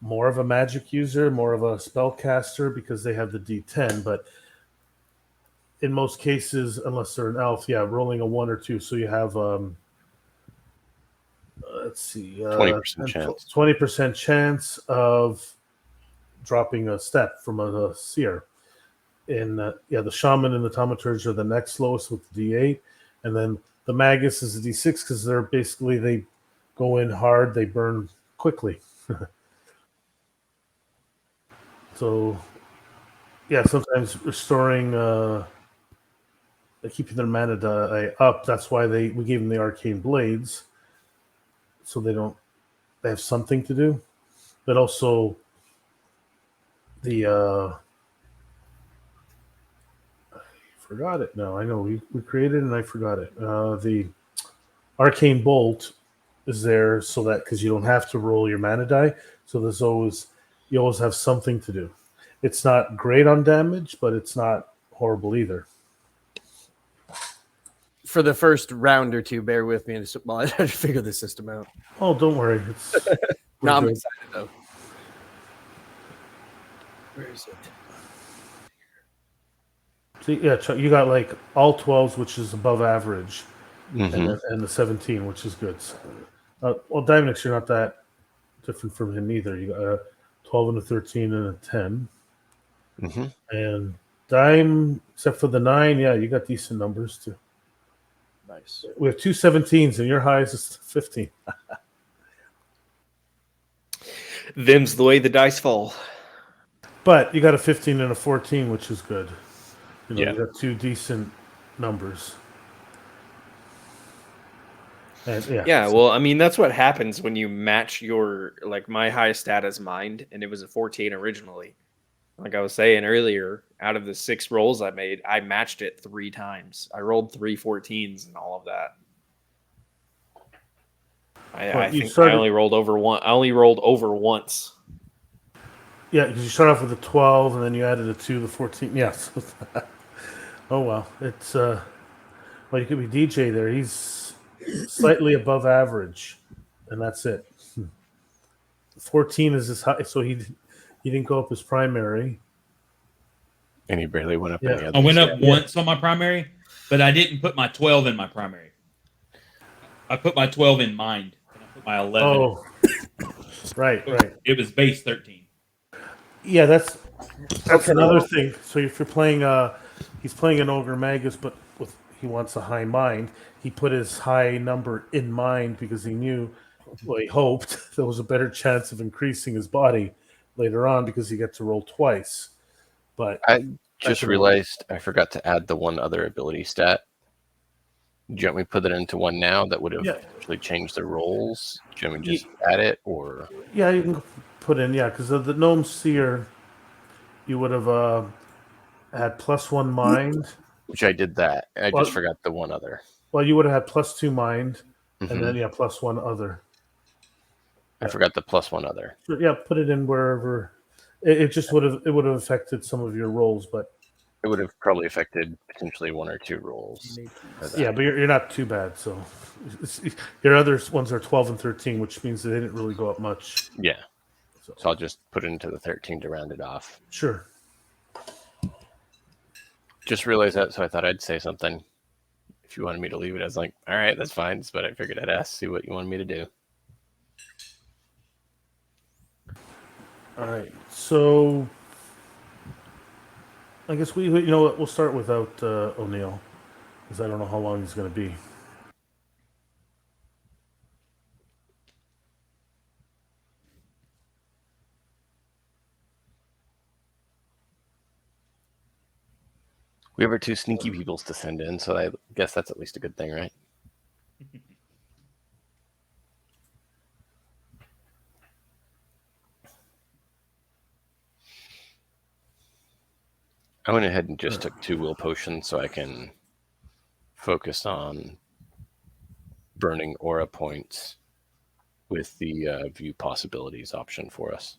of a magic user, more of a spellcaster because they have the D10. But in most cases, unless they're an elf, yeah, rolling a 1 or 2. So you have let's see, 20% chance. 20% chance of dropping a step from a seer. And the shaman and the thaumaturge are the next lowest with the D8, and then the magus is a D6 because they're basically they go in hard, they burn quickly. So yeah, sometimes restoring, keeping their mana die up. That's why we gave them the arcane blades, so they have something to do. But also the forgot it now. I know we created it and I forgot it. The arcane bolt is there so that because you don't have to roll your mana die, so you always have something to do. It's not great on damage, but it's not horrible either. For the first round or two, bear with me while I try to figure the system out. Oh, don't worry. No, I'm good. excited though. Where is it? See, yeah, Chuck, you got like all 12s, which is above average, Mhm. and the 17, which is good. Well, Diamondx, you're not that different from him either. You got a 12 and a 13 and a 10. Mhm. And Dime, except for the 9, yeah, you got decent numbers too. Nice. We have two 17s, and your highest is 15. Them's the way the dice fall. But you got a 15 and a 14, which is good. Yeah. You got two decent numbers. And Yeah, well, I mean, that's what happens when you match your, like, my highest stat is mind, and it was a 14 originally. Like I was saying earlier, out of the 6 rolls I made, I matched it 3 times. I rolled 3 14s and all of that. I think I only rolled over one. I only rolled over once. Yeah, because you start off with a 12, and then you added a 2, the 14. Yes. Oh, well. It's, well, you could be DJ there. He's slightly above average, and that's it. 14 is his high, so he didn't go up his primary. And he barely went up Yeah. any other. I went up once on my primary, but I didn't put my 12 in my primary. I put my 12 in mind, and I put my 11. Oh, right. It was base 13. Yeah, that's Okay. another thing. So if you're playing, he's playing an ogre magus, but he wants a high mind. He put his high number in mind because he knew, well, he hoped there was a better chance of increasing his body later on because he got to roll twice. But I just realized I forgot to add the one other ability stat. Do you want me to put it into one now that would have actually changed the rolls? Do you want me to just add it, or? Yeah, you can put in, because of the gnome seer, you would have had +1 mind. Which I did that. I just forgot the one other. Well, you would have had +2 mind, Mhm. and then +1 other. I forgot the +1 other. So, yeah, put it in wherever. It just would have affected some of your rolls, but It would have probably affected potentially 1 or 2 rolls. yeah, but you're not too bad. So your other ones are 12 and 13, which means they didn't really go up much. Yeah. So I'll just put it into the 13 to round it off. Sure. Just realized that, so I thought I'd say something. If you wanted me to leave it, I was like, all right, that's fine. But I figured I'd ask, see what you wanted me to do. All right. So I guess we'll start without O'Neill. because I don't know how long he's going to be. We have our 2 sneaky peoples to send in, so I guess that's at least a good thing, right? I went ahead and just took 2 will potions so I can focus on burning aura points with the view possibilities option for us.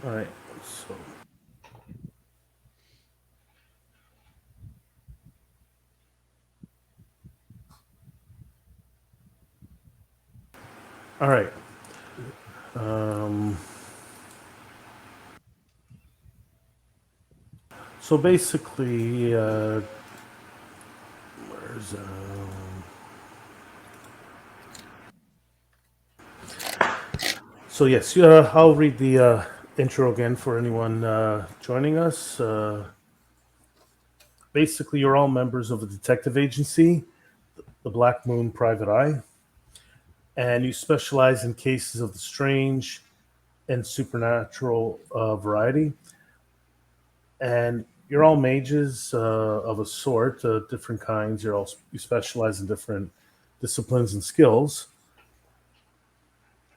All right. So. All right. So basically, where's So yes, I'll read the intro again for anyone joining us. Basically, you're all members of a detective agency, the Black Moon Private Eye, and you specialize in cases of the strange and supernatural variety. And you're all mages of a sort, different kinds. You specialize in different disciplines and skills.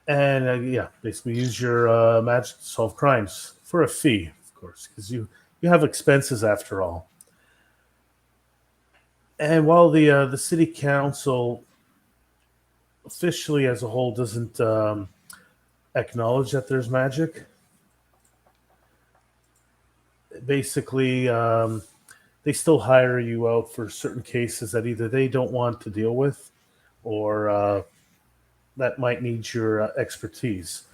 And yeah, basically use your magic to solve crimes for a fee, of course, because you have expenses after all. And while the city council officially as a whole doesn't acknowledge that there's magic, basically they still hire you out for certain cases that either they don't want to deal with or that might need your expertise.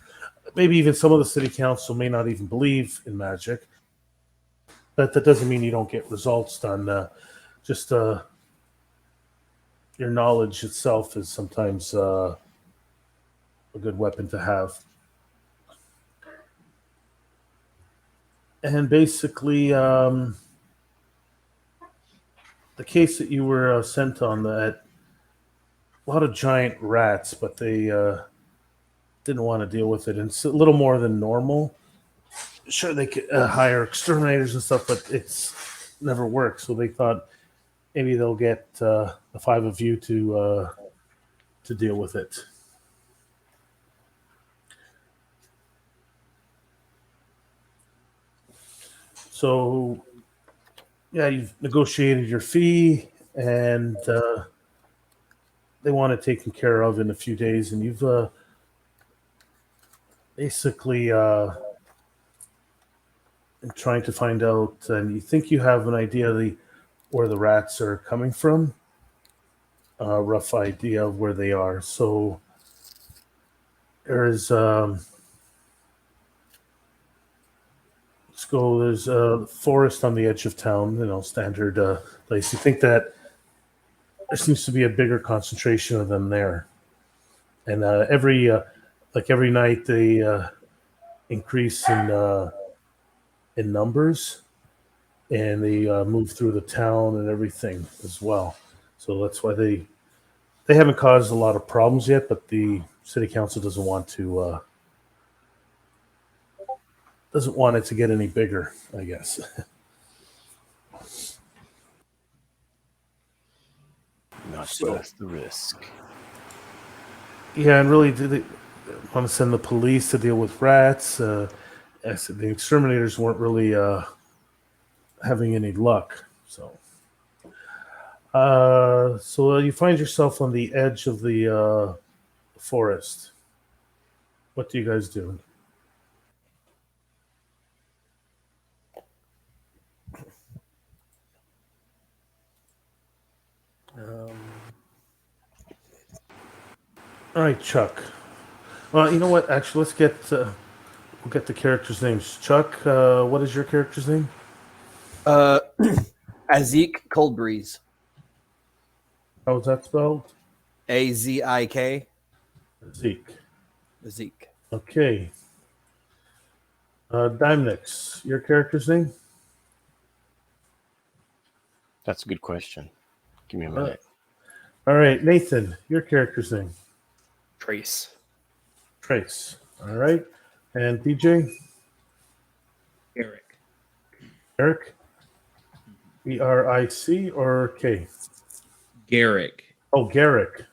Maybe even some of the city council may not even believe in magic, but that doesn't mean you don't get results done. Just your knowledge itself is sometimes a good weapon to have. And basically, the case that you were sent on, that a lot of giant rats, but they didn't want to deal with it. And it's a little more than normal. Sure, they could hire exterminators and stuff, but it's never worked. So they thought maybe they'll get the 5 of you to deal with it. So, yeah, you've negotiated your fee, and they want it taken care of in a few days, and you've basically trying to find out, and you think you have an idea where the rats are coming from, a rough idea of where they are. So there's let's go. There's a forest on the edge of town. Standard place. You think that there seems to be a bigger concentration of them there, and every night they increase in numbers, and they move through the town and everything as well. So that's why they haven't caused a lot of problems yet, but the city council doesn't want it to get any bigger, I guess. Not worth the risk. Yeah, and really, do they want to send the police to deal with rats? The exterminators weren't really having any luck. So you find yourself on the edge of the forest. What do you guys do? All right, Chuck. Well, you know what? Actually, we'll get the characters' names. Chuck, what is your character's name? Azik Coldbreeze. How is that spelled? Azik. Zeke. Zeke. Okay. Dimnix, your character's name? That's a good question. Give me a All right. minute. All right, Nathan, your character's name? Trace. Trace. All right. And DJ? Eric. Eric? ERIC or K? Garrick. Oh, Garrick.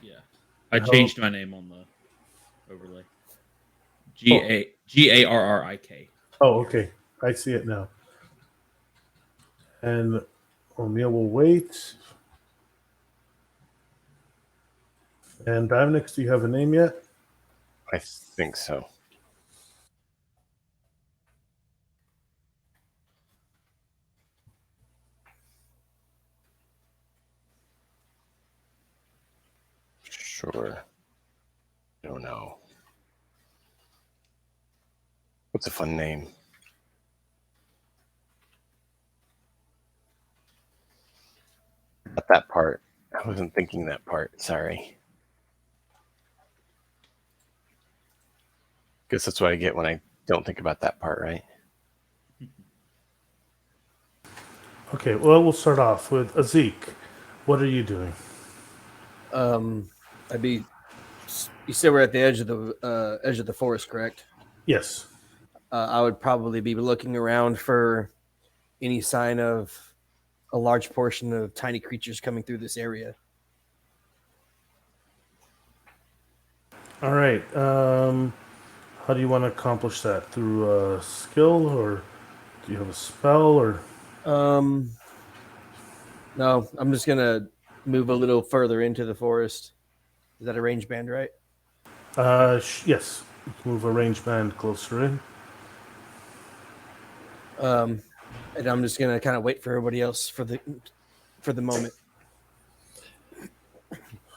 Yeah. I changed my name on the overlay. Garrik. Oh, okay. I see it now. And O'Neill will wait. And Dimnix, do you have a name yet? I think so. Sure. Don't know. What's a fun name? Not that part. I wasn't thinking that part. Sorry. Guess that's what I get when I don't think about that part, right? Okay, well, we'll start off with Azik. What are you doing? I'd be. You said we're at the edge of the forest, correct? Yes. I would probably be looking around for any sign of a large portion of tiny creatures coming through this area. All right. How do you want to accomplish that? Through a skill, or do you have a spell, or? No, I'm just gonna move a little further into the forest. Is that a range band, right? Yes. Move a range band closer in. And I'm just gonna kind of wait for everybody else for the moment.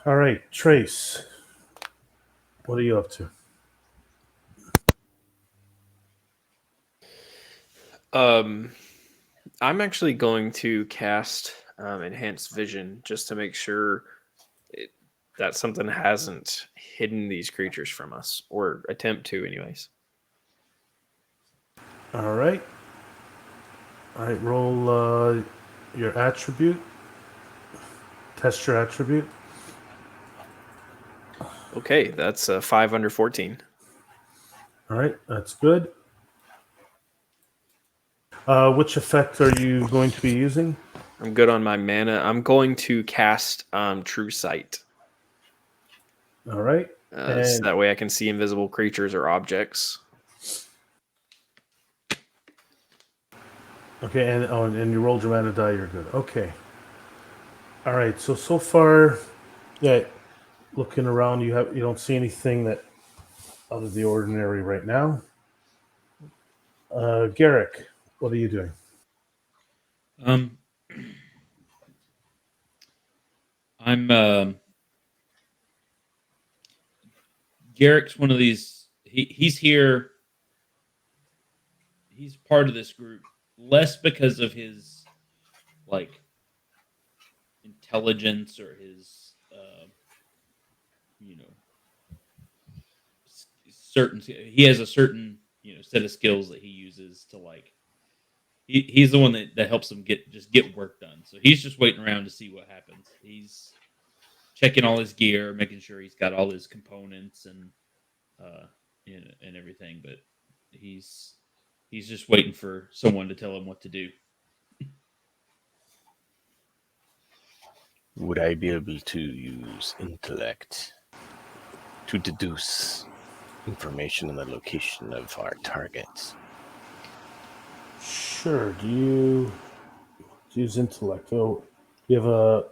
All right, Trace. What are you up to? I'm actually going to cast Enhanced Vision just to make sure that something hasn't hidden these creatures from us, or attempt to, anyways. All right. All right, roll your attribute. Test your attribute. Okay, that's 5 under 14. All right, that's good. Which effect are you going to be using? I'm good on my mana. I'm going to cast True Sight. All right. So that way I can see invisible creatures or objects. Okay, and you rolled your mana die. You're good. Okay. All right. So far, yeah. Looking around, you don't see anything that out of the ordinary right now. Garrick, what are you doing? I'm Garrick's one of these. He's here. He's part of this group less because of his like intelligence or his certain. He has a certain set of skills that he uses to like. He's the one that helps him get work done. So he's just waiting around to see what happens. He's checking all his gear, making sure he's got all his components and everything. But he's just waiting for someone to tell him what to do. Would I be able to use intellect to deduce information on the location of our targets? Sure. Do you use intellect? Oh, you have a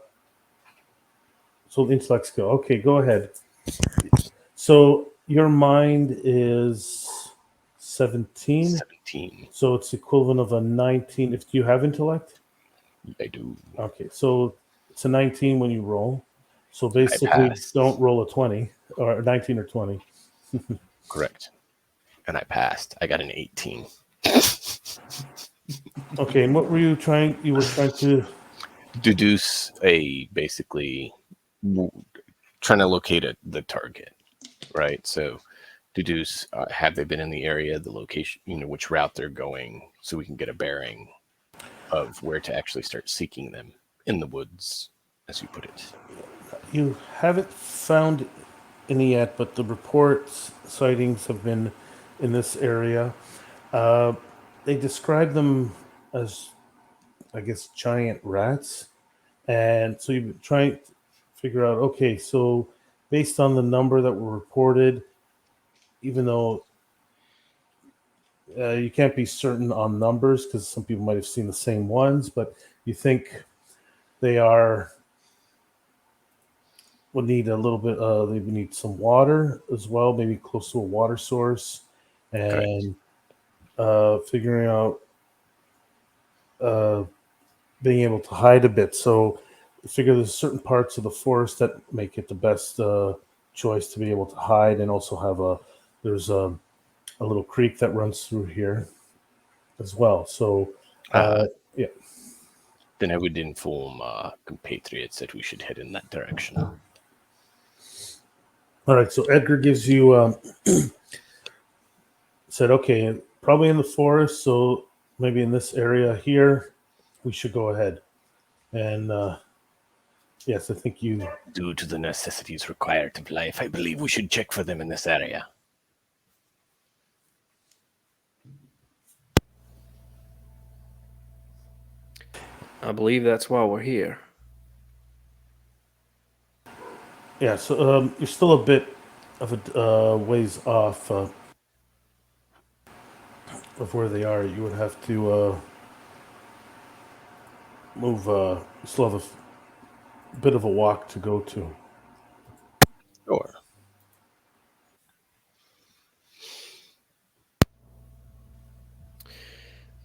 intellect skill. Okay, go ahead. So your mind is 17. 17. So it's equivalent of a 19. Do you have intellect? I do. Okay, so it's a 19 when you roll. So basically, don't roll a 20 or 19 or 20. Correct. And I passed. I got an 18. Okay, and what were you trying? You were trying to deduce basically trying to locate the target, right? So deduce have they been in the area, the location, which route they're going, so we can get a bearing of where to actually start seeking them in the woods, as you put it. You haven't found any yet, but the reports sightings have been in this area. They describe them as, I guess, giant rats, and so you've been trying to figure out. Okay, so based on the number that were reported, even though you can't be certain on numbers because some people might have seen the same ones, but you think they would need a little bit. They would need some water as well, maybe close to a water source, and figuring out being able to hide a bit. So, I figure there's certain parts of the forest that make it the best choice to be able to hide, and also have there's a little creek that runs through here as well. So, yeah. Then I would inform compatriots that we should head in that direction. All right. So Edgar gives you said, okay, probably in the forest. So maybe in this area here, we should go ahead. And yes, I think you. Due to the necessities required of life, I believe we should check for them in this area. I believe that's why we're here. Yeah. So you're still a bit of a ways off of where they are. You would have to move. You still have a bit of a walk to go to. Sure.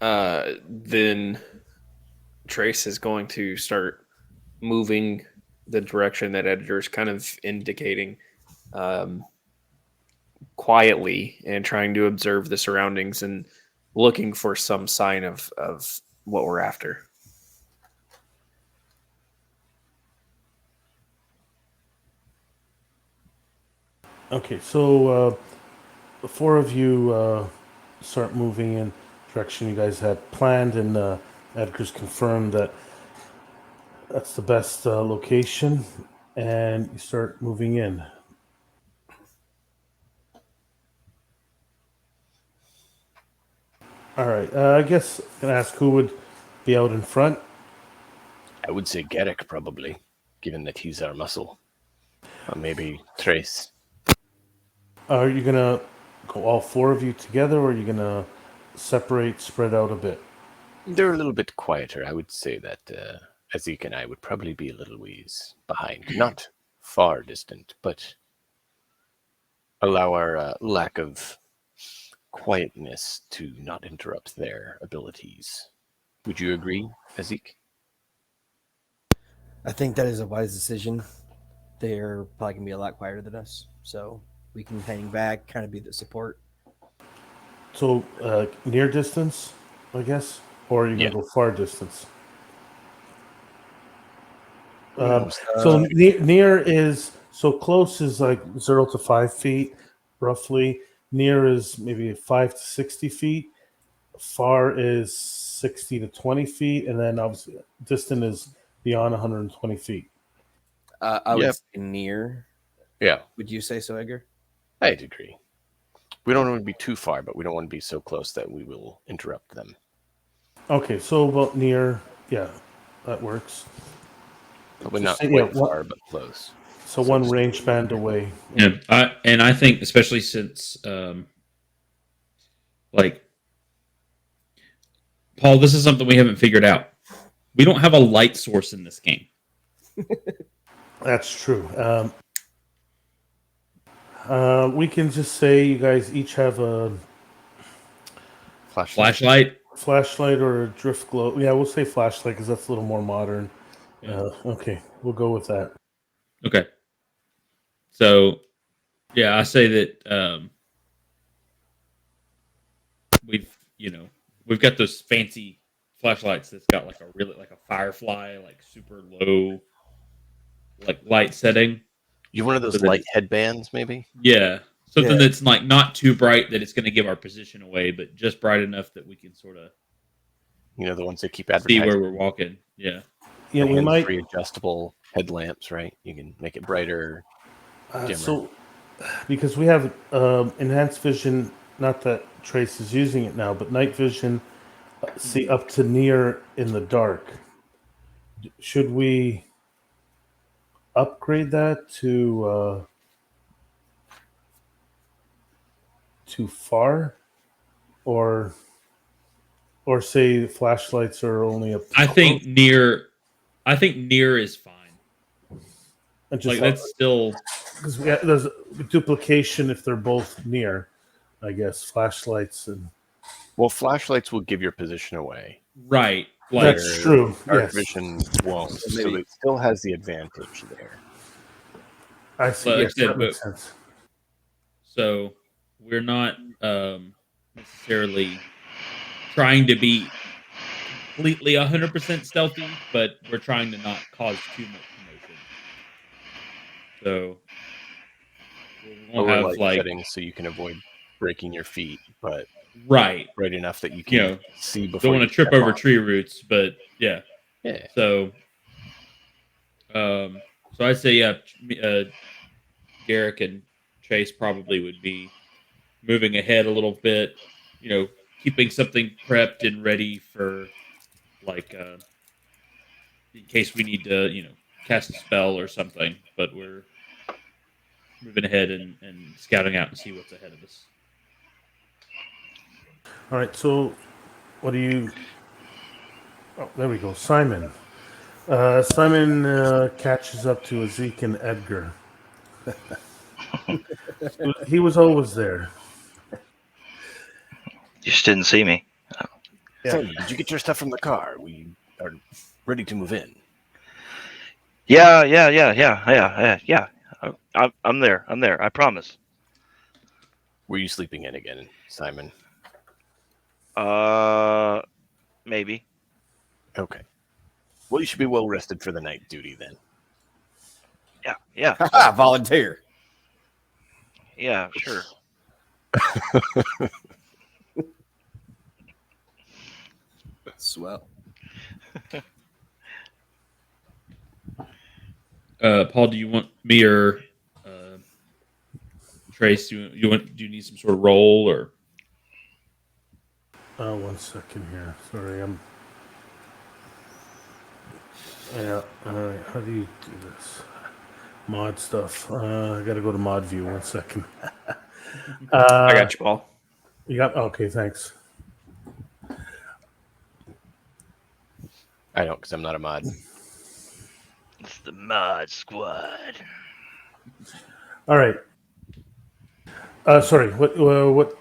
Then Trace is going to start moving the direction that Edgar's kind of indicating, quietly, and trying to observe the surroundings and looking for some sign of what we're after. Okay, so the four of you start moving in direction you guys had planned, and Edgar's confirmed that that's the best location, and you start moving in. All right, I guess I'm gonna ask who would be out in front. I would say Garrick, probably, given that he's our muscle. Or maybe Trace. Are you gonna go all four of you together, or are you gonna separate, spread out a bit? They're a little bit quieter. I would say that Azik and I would probably be a little ways behind. Not far distant, but allow our lack of quietness to not interrupt their abilities. Would you agree, Azik? I think that is a wise decision. They're probably gonna be a lot quieter than us, so we can hang back, kind of be the support. So near distance, I guess, or are you gonna go far distance? So near is so close is like 0 to 5 feet, roughly. Near is maybe 5 to 60 feet. Far is 60 to 20 feet, and then obviously distant is beyond 120 feet. I would say near. Yeah, Would you say so, Edgar? I'd agree. We don't want to be too far, but we don't want to be so close that we will interrupt them. Okay, so about near, yeah, that works. Probably So not say, quite yeah, far, but close. So one range band away. Yeah, I think especially since like Paul, this is something we haven't figured out. We don't have a light source in this game. That's true. We can just say you guys each have a Flashlight. flashlight or a drift glow. Yeah, we'll say flashlight because that's a little more modern. Yeah. Okay, we'll go with that. Okay. So, yeah, I say that we've got those fancy flashlights that's got like a firefly, like super low, like light setting. You one of those light headbands, maybe? Yeah. Something Yeah. that's like not too bright that it's going to give our position away, but just bright enough that we can sort of The ones that keep see advertising. where we're walking. Yeah. Yeah, we might. Hands-free adjustable headlamps, right? You can make it brighter. dimmer. So, because we have enhanced vision, not that Trace is using it now, but night vision, see up to near in the dark. Should we upgrade that to far, or say flashlights are only up to I think near is fine. and Like just that's still because there's duplication if they're both near. I guess flashlights and Well, flashlights will give your position away. right. Like that's true. Dark Yes, vision won't. So maybe- it still has the advantage there. I see. But like Yes, I said, that makes sense. so we're not necessarily trying to be completely 100% stealthy, but we're trying to not cause too much commotion. So we'll Lower have light like settings so you can avoid breaking your feet, but right. bright enough that you can see before. Don't want you to trip step over on. tree roots, but yeah. Yeah. So, so I'd say Garrick and Chase probably would be moving ahead a little bit. Keeping something prepped and ready for like in case we need to cast a spell or something. But we're moving ahead and scouting out and see what's ahead of us. All right. So, what do you? Oh, there we go. Simon. Simon catches up to Zeke and Edgar. He was always there. You just didn't see me. Yeah. Hey, did you get your stuff from the car? We are ready to move in. Yeah. I'm there. I promise. Were you sleeping in again, Simon? Maybe. Okay. Well, you should be well rested for the night duty then. Yeah. Volunteer. Yeah. Sure. Swell. Paul, do you want me or Trace? Do you need some sort of roll or? 1 second here. Sorry, I'm. Yeah. All right. How do you do this? Mod stuff. I got to go to mod view. 1 second. I got you, Paul. You got okay. Thanks. I don't, because I'm not a mod. It's the Mod Squad. All right. Sorry. What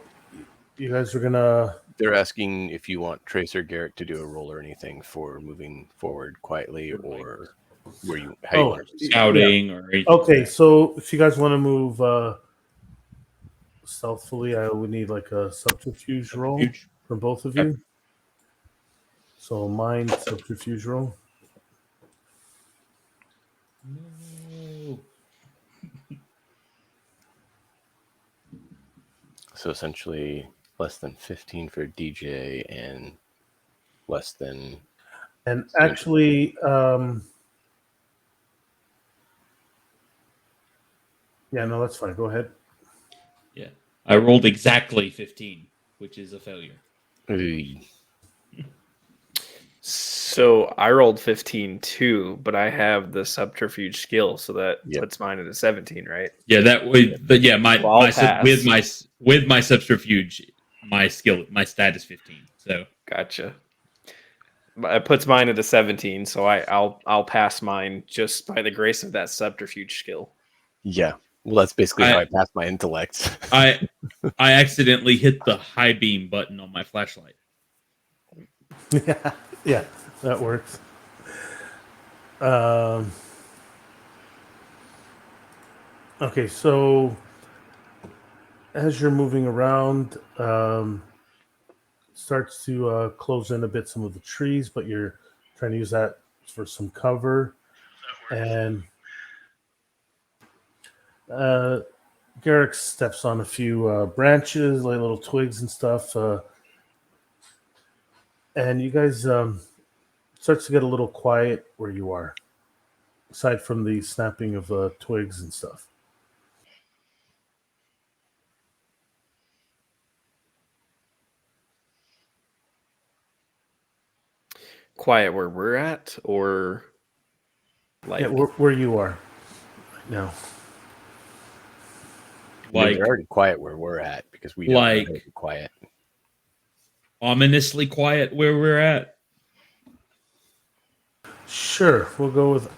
you guys are gonna? They're asking if you want Trace or Garrick to do a roll or anything for moving forward quietly, or how you want to Scouting or anything. Okay, so if you guys want to move stealthily, I would need like a subterfuge roll from both of you. So mind subterfuge roll. No. So essentially, less than 15 for DJ and less than. And actually, yeah, no, that's fine. Go ahead. Yeah, I rolled exactly 15, which is a failure. So I rolled 15 too, but I have the subterfuge skill, so that Yep. puts mine at a 17, right? Yeah, that would. But yeah, Well, I'll with my subterfuge, my stat is 15. So Gotcha. It puts mine at a 17, so I'll pass mine just by the grace of that subterfuge skill. Yeah. Well, that's basically how I passed my intellect. I accidentally hit the high beam button on my flashlight. Yeah, that works. Okay, so as you're moving around, starts to close in a bit some of the trees, but you're trying to use that for some cover. And Garrick steps on a few branches, like little twigs and stuff, and you guys starts to get a little quiet where you are, aside from the snapping of twigs and stuff. Quiet where we're at, or like Yeah, where you are right now. I mean, Like they're already quiet where we're at because we don't Like- know how to be quiet. ominously quiet where we're at. Sure, we'll go with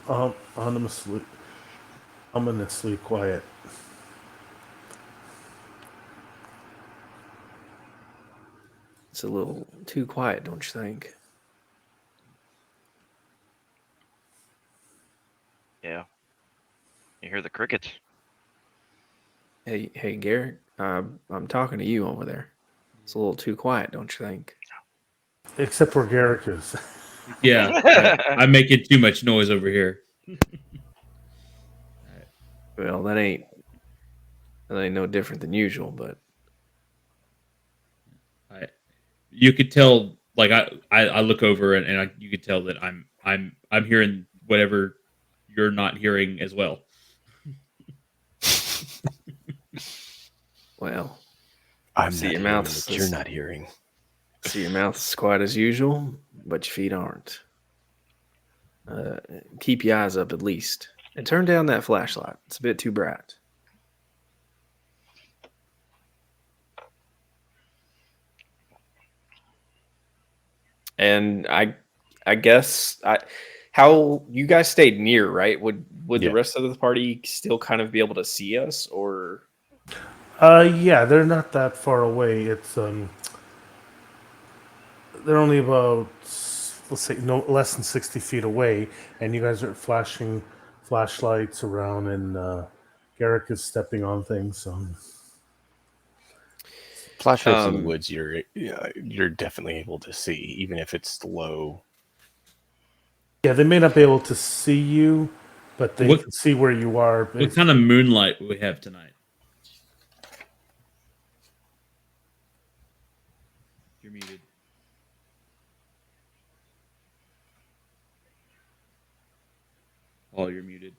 ominously quiet. it's a little too quiet, don't you think? Yeah. You hear the crickets? Hey, Garrett, I'm talking to you over there. It's a little too quiet, don't you think? Except where Garrick is. Yeah, I'm making too much noise over here. Well, that ain't no different than usual, but You could tell, like I look over and you could tell that I'm hearing whatever you're not hearing as well. well, I'm See not your hearing mouth. what you're not hearing. see your mouth's quiet as usual, but your feet aren't. Keep your eyes up at least, and turn down that flashlight. It's a bit too bright. And I guess how you guys stayed near, right? Would the Yeah. rest of the party still kind of be able to see us, or Yeah, they're not that far away. It's they're only about, let's say, no less than 60 feet away, and you guys are flashing flashlights around, and Garrick is stepping on things. So Flashlights in the Um, woods, you're definitely able to see, even if it's low. yeah, they may not be able to see you, but they What- can see where you are. What kind of moonlight we have tonight? You're muted. Oh, you're muted.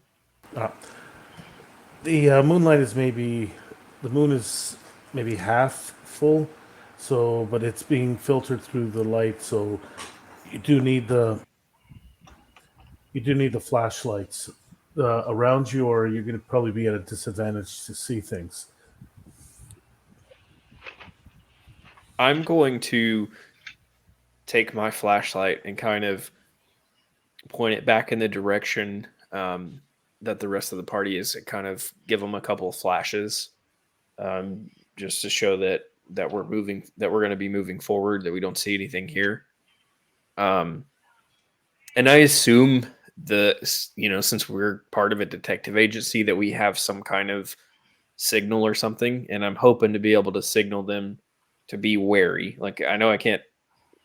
The moonlight is maybe, the moon is maybe half full, so but it's being filtered through the light. So you do need the flashlights around you, or you're going to probably be at a disadvantage to see things. I'm going to take my flashlight and kind of point it back in the direction that the rest of the party is, and kind of give them a couple of flashes, just to show that we're moving, that we're going to be moving forward, that we don't see anything here. And I assume since we're part of a detective agency, that we have some kind of signal or something, and I'm hoping to be able to signal them to be wary. Like, I know I can't.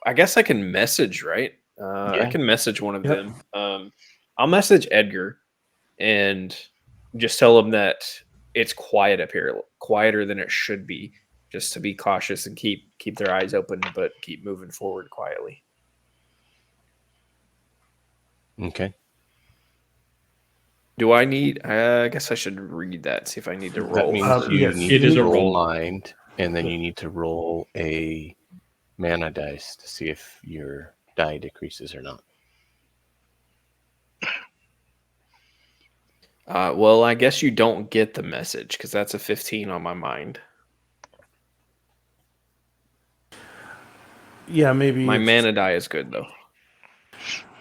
I guess I can message, right? I Yeah. can message one of Yep. them. I'll message Edgar and just tell him that it's quiet up here, quieter than it should be, just to be cautious and keep their eyes open, but keep moving forward quietly. Okay. Do I need? I guess I should read that. See if I need to That roll. means you Yes, need it to is a roll roll. mind, and then you need to roll a mana dice to see if your die decreases or not. Well, I guess you don't get the message because that's a 15 on my mind. Yeah, maybe My it's- mana die is good though.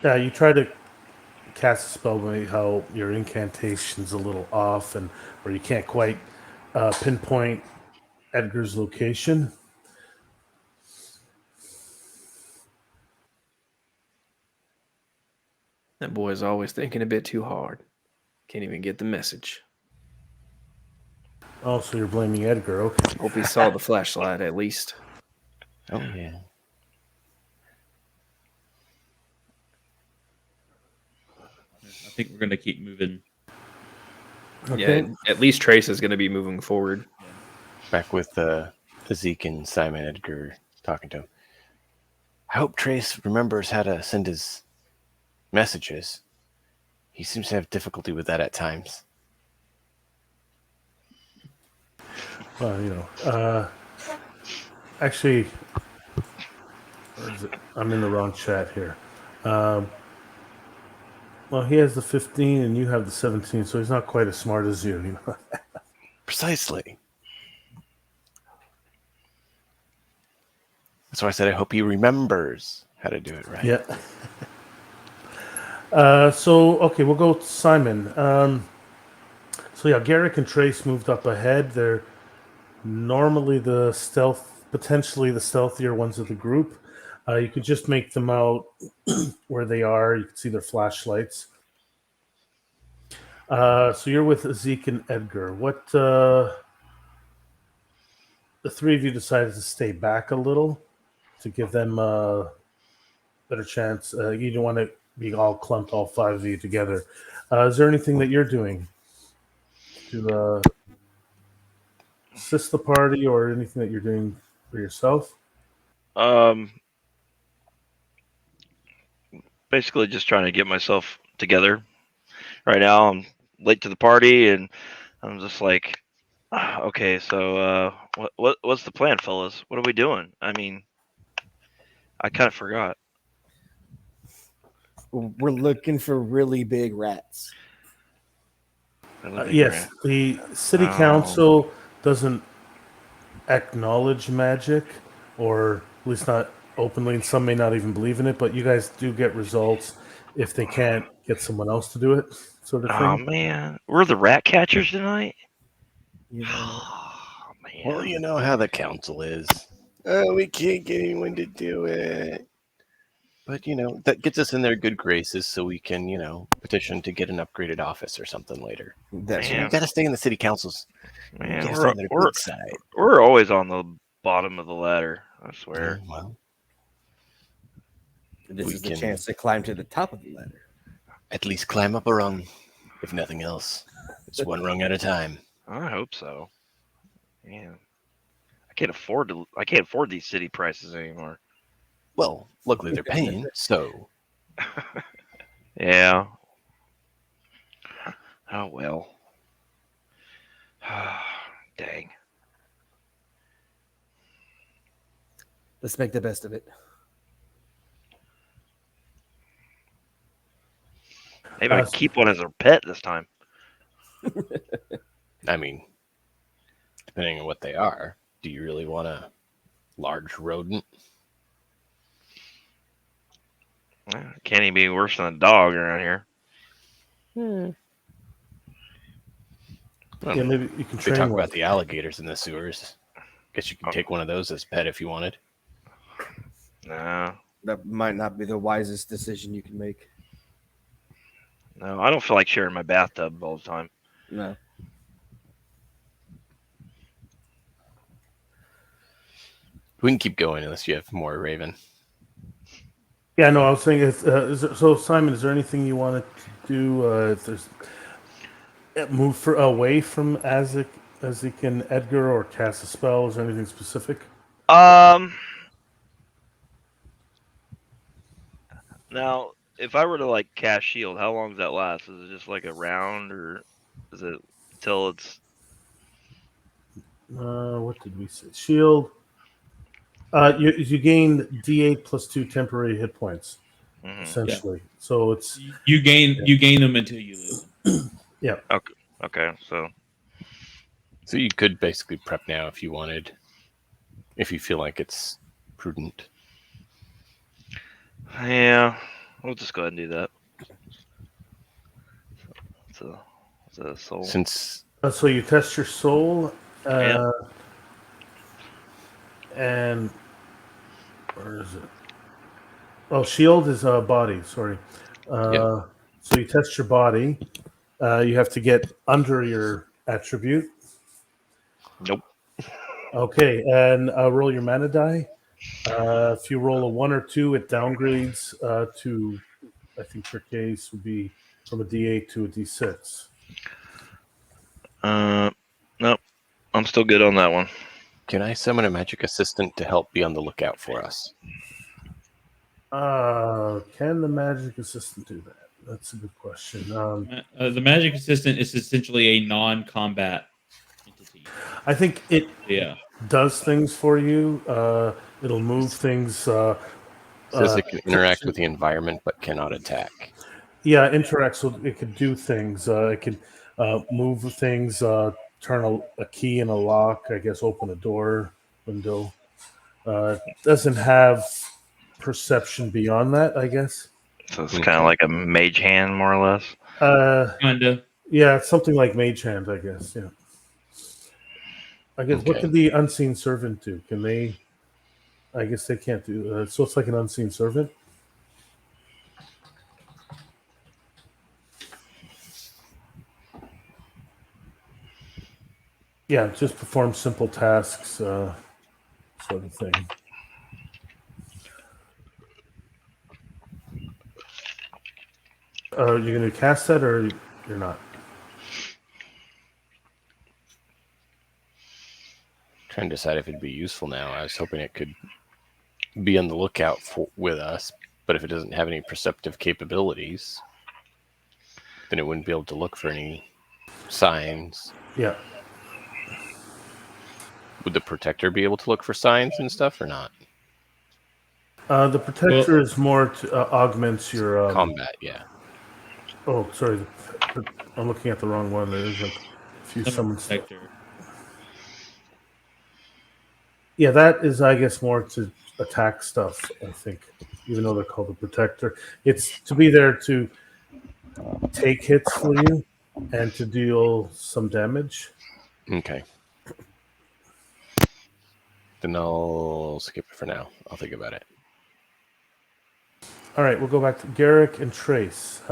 Yeah, you try to cast a spell, maybe how your incantation's a little off, and or you can't quite pinpoint Edgar's location. That boy is always thinking a bit too hard. Can't even get the message. Oh, so you're blaming Edgar? Okay. Hope he saw the flashlight at least. Oh yeah. I think we're gonna keep moving. Okay. Yeah, at least Trace is going to be moving forward. Back with Zeke and Simon Edgar talking to him. I hope Trace remembers how to send his messages. He seems to have difficulty with that at times. Well, actually, where is it? I'm in the wrong chat here. Well, he has the 15 and you have the 17, so he's not quite as smart as you. Precisely. That's why I said I hope he remembers how to do it right. Yeah. Okay, we'll go with Simon. Garrick and Trace moved up ahead. They're normally potentially the stealthier ones of the group. You could just make them out where they are. You can see their flashlights. So you're with Zeke and Edgar. What the three of you decided to stay back a little to give them a better chance. You don't want to be all clumped, all five of you together. Is there anything that you're doing to assist the party, or anything that you're doing for yourself? Basically just trying to get myself together. Right now, I'm late to the party, and I'm just like, okay, so what's the plan, fellas? What are we doing? I mean, I kind of forgot. We're looking for really big rats. Yes, the city Oh. council doesn't acknowledge magic, or at least not openly, and some may not even believe in it, but you guys do get results if they can't get someone else to do it, sort of Oh thing. man, we're the rat catchers tonight. Yeah. Oh man. Well, you know how the council is. We can't get anyone to do it. But, that gets us in their good graces so we can, petition to get an upgraded office or something later. That's Man. We got to stay in the city councils. We Man, got to stay on their good side. we're always on the bottom of the ladder. I swear. Yeah, well, This We is the can- chance to climb to the top of the ladder. at least climb up a rung, if nothing else. It's one rung at a time. I hope so. Man, I can't afford these city prices anymore. Well, luckily they're paying, so Yeah. Oh well. Dang. Let's make the best of it. Maybe I can keep one as a pet this time. I mean, depending on what they are, do you really want a large rodent? Can't even be worse than a dog around here. Well, Yeah, maybe you can they train talk one. about the alligators in the sewers. Guess you can take one of those as a pet if you wanted. No, That might not be the wisest decision you can make. no, I don't feel like sharing my bathtub all the time. No. We can keep going unless you have more Raven. Yeah, no, I was saying, so Simon, is there anything you wanted to do? If there's move away from Azik and Edgar, or cast a spell? Is there anything specific? Now, if I were to like cast shield, how long does that last? Is it just like a round, or is it till it's? What did we say? Shield. You gain D8 plus 2 temporary hit points, Mhm. essentially. So it's You gain them until you lose them. Okay, so So you could basically prep now if you wanted, if you feel like it's prudent. yeah, we'll just go ahead and do that. It's a soul. Since so you test your soul, Yeah. and where is it? Oh, shield is body. Sorry. Yeah. So you test your body. You have to get under your attribute. Nope. Okay, and roll your mana die. If you roll a 1 or 2, it downgrades to, I think your case would be from a D8 to a D6. Nope. I'm still good on that one. Can I summon a magic assistant to help be on the lookout for us? Can the magic assistant do that? That's a good question. The magic assistant is essentially a non-combat entity. I think it Yeah. does things for you. It'll move things. It says it can interact with the environment but cannot attack. Yeah, interact. So it could do things. It can move things. Turn a key in a lock. I guess open a door, window. Doesn't have perception beyond that. I guess. So it's kind of like a mage hand, more or less. Kinda. Yeah, it's something like Mage Hand. I guess. Yeah. I guess. What Okay. can the unseen servant do? Can they? I guess they can't do. So it's like an unseen servant. Yeah, just perform simple tasks, sort of thing. Are you going to cast that, or you're not? Trying to decide if it'd be useful now. I was hoping it could be on the lookout with us, but if it doesn't have any perceptive capabilities, then it wouldn't be able to look for any signs. Yeah. Would the protector be able to look for signs and stuff or not? The protector is more to augments your Combat, yeah. Oh, sorry, I'm looking at the wrong one. There is a few summons. Protector. Yeah, that is, I guess, more to attack stuff. I think, even though they're called the protector, it's to be there to take hits for you and to deal some damage. Okay. Then I'll skip it for now. I'll think about it. All right, we'll go back to Garrick and Trace.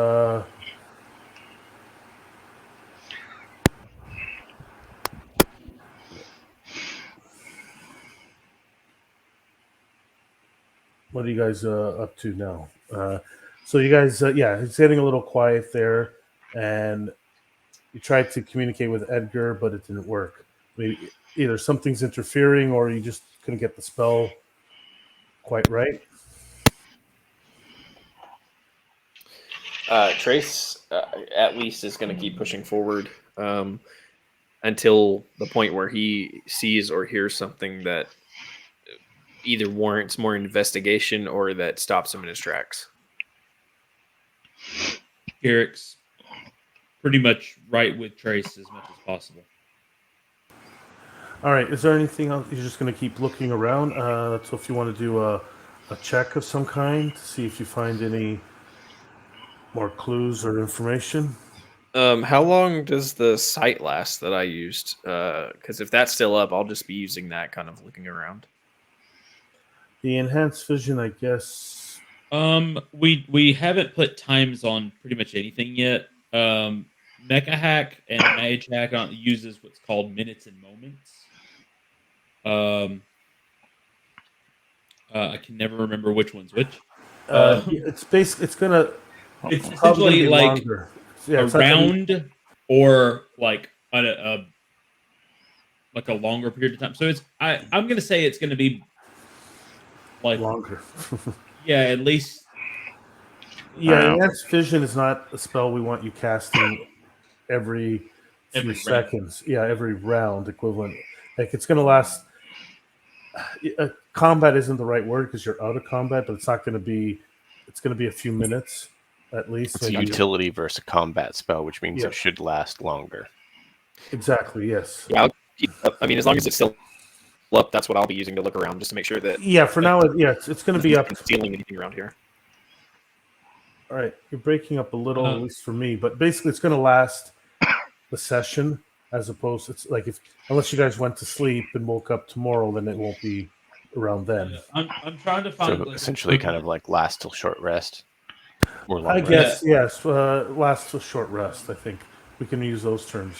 What are you guys up to now? So you guys, yeah, it's getting a little quiet there, and you tried to communicate with Edgar, but it didn't work. Maybe either something's interfering, or you just couldn't get the spell quite right. Trace, at least, is going to keep pushing forward until the point where he sees or hears something that either warrants more investigation or that stops him in his tracks. Eric's pretty much right with Trace as much as possible. All right, is there anything else? You're just going to keep looking around. So if you want to do a check of some kind to see if you find any more clues or information. How long does the sight last that I used? Because if that's still up, I'll just be using that, kind of looking around. The enhanced vision, I guess. We haven't put times on pretty much anything yet. Mage Hack and Mage Hack uses what's called minutes and moments. I can never remember which one's which. It's basically it's gonna. It's probably essentially be like longer. Yeah, a it's not gonna be- round or like a like a longer period of time. So I'm gonna say it's gonna be like longer. yeah, at least Yeah, enhanced vision is not a spell we want you casting every few Every seconds. Yeah, every round equivalent. Like it's going to last. Combat isn't the right word because you're out of combat, but it's not going to be. It's going to be a few minutes at least. It's a maybe. utility versus a combat spell, which means Yeah. it should last longer. Exactly. Yes. Yeah, I'll keep up. I mean, as long as it's still up, that's what I'll be using to look around, just to make sure that Yeah. For now, it's going to be up. concealing anything around here. All right, you're breaking up a little, at least for me, but basically, it's going to last the session as opposed. It's like unless you guys went to sleep and woke up tomorrow, then it won't be around then. I'm trying to find So like, essentially, kind of like last till short rest. Or long I rest. guess yes. Last a short rest. I think we can use those terms.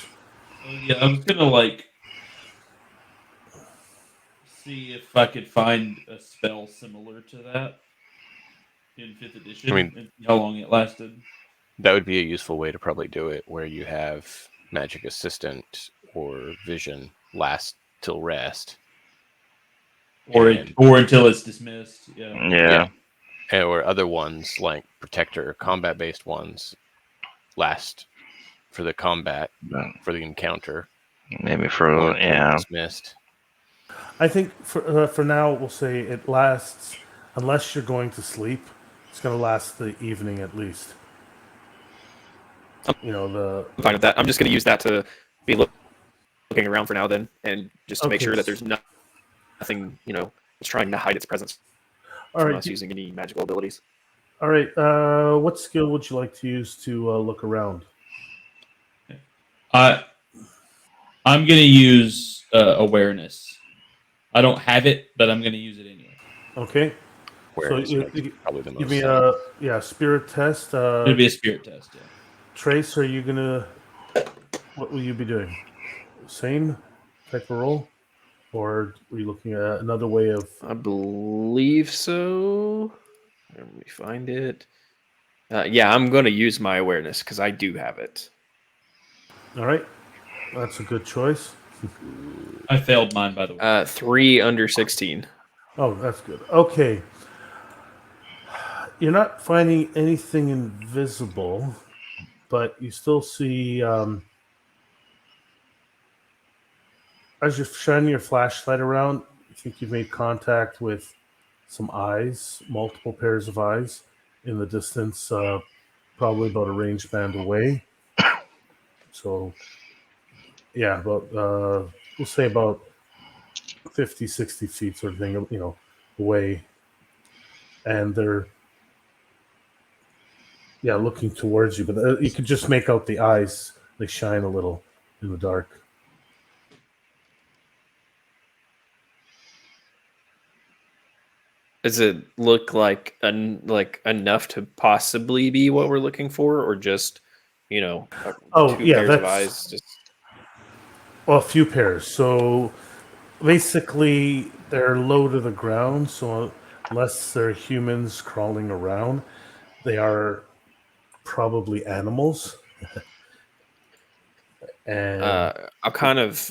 yeah, I was gonna like see if I could find a spell similar to that in 5th edition I mean- and see how long it lasted. That would be a useful way to probably do it, where you have magic assistant or vision last till rest, or and- or until it's dismissed. Yeah. Yeah. or other ones like protector, combat-based ones last for the combat for the encounter. Maybe Or for until yeah. dismissed. I think for now we'll say it lasts unless you're going to sleep. It's going to last the evening at least. You know the I'm fine with that. I'm just going to use that to be looking around for now, then, and just to make Okay. sure that there's nothing, it's trying to hide its presence all from right. us using any magical abilities. All right. What skill would you like to use to look around? I'm gonna use awareness. I don't have it, but I'm gonna use it anyway. Okay. Awareness so makes probably the give most me sense. a spirit test. It'll be a spirit test. Yeah. Trace, are you gonna? What will you be doing? Same type of roll, or are you looking at another way of? I believe so. Let me find it. Yeah, I'm going to use my awareness because I do have it. All right, that's a good choice. I failed mine, by the way. 3 under 16. Oh, that's good. Okay, you're not finding anything invisible, but you still see. As you're shining your flashlight around, you think you've made contact with some eyes, multiple pairs of eyes in the distance, probably about a range band away. So, yeah, about, we'll say about 50, 60 feet sort of thing, away. And they're, looking towards you, but you could just make out the eyes. They shine a little in the dark. Does it look like enough to possibly be what we're looking for, or just two pairs of eyes? Just Well, a few pairs. So basically, they're low to the ground. So unless they're humans crawling around, they are probably animals. And I'll kind of.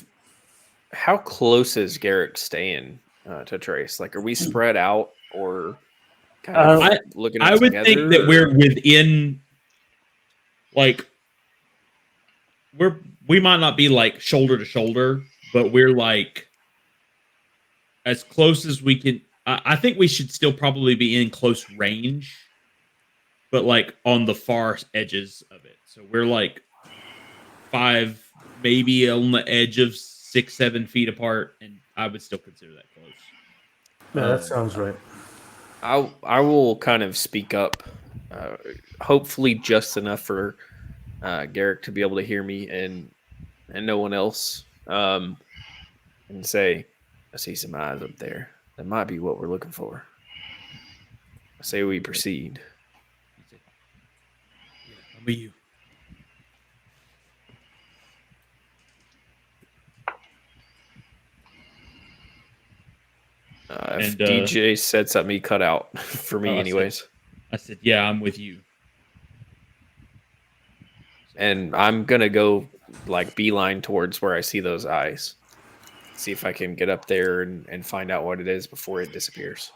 How close is Garrick staying to Trace? Like, are we spread out or kind of looking at I would together? think that we're within, like, we might not be like shoulder to shoulder, but we're like as close as we can. I think we should still probably be in close range, but like on the far edges of it. So we're like 5, maybe on the edge of 6, 7 feet apart, and I would still consider that close. yeah, that sounds right. I will kind of speak up, hopefully just enough for Garrick to be able to hear me and no one else, and say, I see some eyes up there. That might be what we're looking for. I say we proceed. Yeah, I'm with you. If DJ said something, he cut out for me, anyways. I said, yeah, I'm with you. And I'm gonna go like beeline towards where I see those eyes. See if I can get up there and find out what it is before it disappears.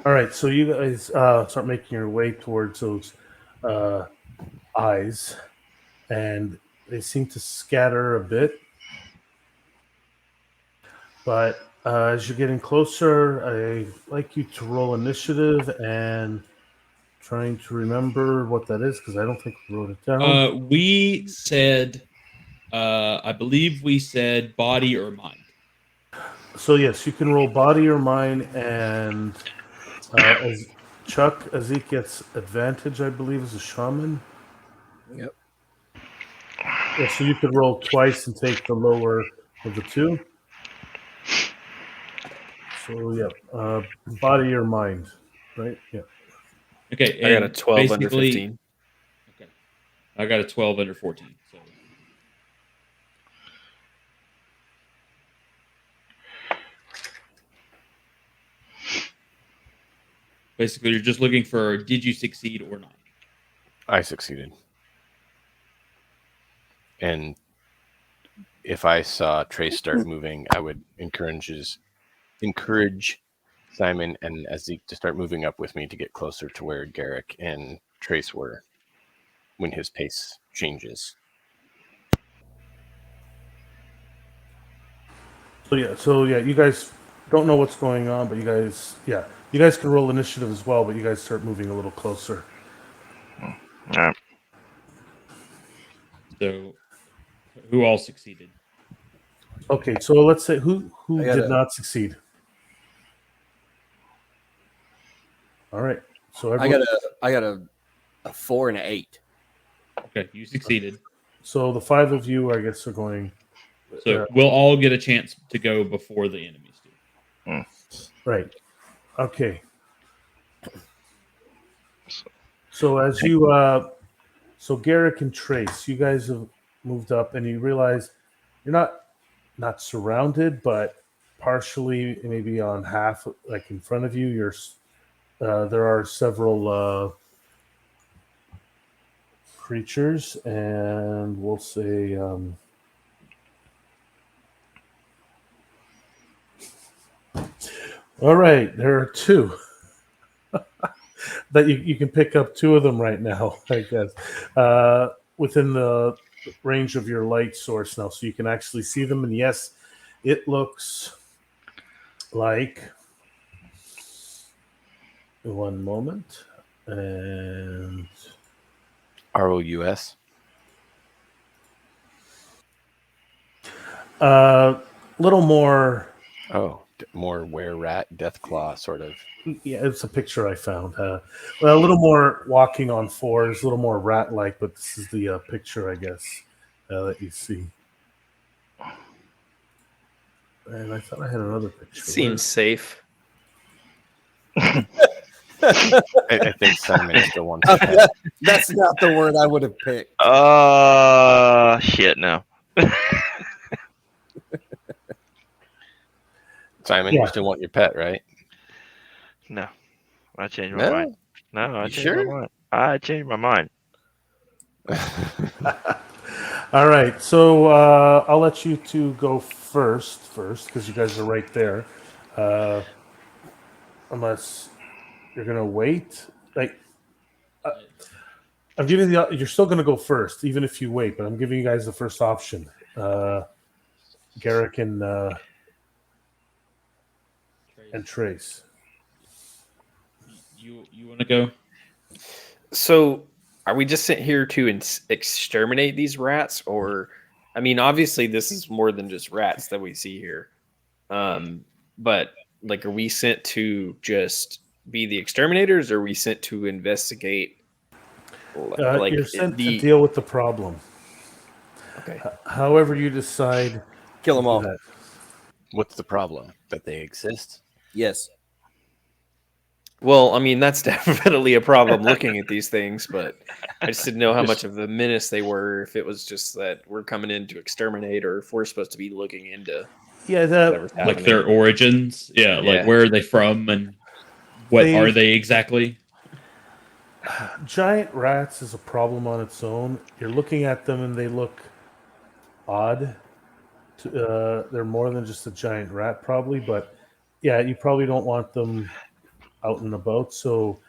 All right, so you guys start making your way towards those eyes, and they seem to scatter a bit. But as you're getting closer, I'd like you to roll initiative and trying to remember what that is because I don't think we wrote it down. We said, I believe we said body or mind. So yes, you can roll body or mind, and as Chuck, as he gets advantage, I believe, as a shaman. Yep. Yeah, so you could roll twice and take the lower of the two. So yeah, body or mind, right? Yeah. Okay, I got a and 12 under basically- 15. Okay, I got a 12 under 14. So basically, you're just looking for did you succeed or not. I succeeded. And if I saw Trace start moving, I would encourage Simon and Ezek to start moving up with me to get closer to where Garrick and Trace were when his pace changes. So yeah, you guys don't know what's going on, but you guys can roll initiative as well, but you guys start moving a little closer. All right. So, who all succeeded? Okay, so let's say who I did gotta- not succeed. All right, so I got a 4 and an 8. Okay, you succeeded. So the 5 of you, I guess, are going. So we'll all get a chance to go before the enemies do. Right. Okay. So as you, so Garrick and Trace, you guys have moved up, and you realize you're not surrounded, but partially, maybe on half, like in front of you. There are several creatures, and we'll say. All right, there are 2 that you can pick up 2 of them right now, I guess, within the range of your light source now, so you can actually see them. And yes, it looks like. One moment, and ROUS. little more. Oh, more were rat, death claw sort of. Yeah, it's a picture I found. Well, a little more walking on 4s, a little more rat-like, but this is the picture, I guess, that you see. And I thought I had another picture. Seems safe. I think Simon still wants to pet. That's not the word I would have picked. Shit, no. Simon, Yeah. you still want your pet, right? No. I changed my No? mind. No, I You changed sure? my mind. I changed my mind. All right, so I'll let you 2 go first, because you guys are right there. Unless you're gonna wait, like. I'm giving you're still going to go first, even if you wait. But I'm giving you guys the first option. Garrick and Trace. You want to go? So, are we just sitting here to exterminate these rats, or, I mean, obviously this is more than just rats that we see here. But like, are we sent to just be the exterminators, or are we sent to investigate? Like You're sent the to deal with the problem. okay. However, you decide. Kill them all. that. What's the problem? That they exist? Yes. Well, I mean, that's definitely a problem looking at these things, but I just didn't know how much of a menace they were. If it was just that we're coming in to exterminate, or if we're supposed to be looking into Yeah, whatever's Like happening. their origins? Yeah, like Yeah. where are they from and what are they exactly? giant rats is a problem on its own. You're looking at them and they look odd. They're more than just a giant rat, probably, but yeah, you probably don't want them out and about. So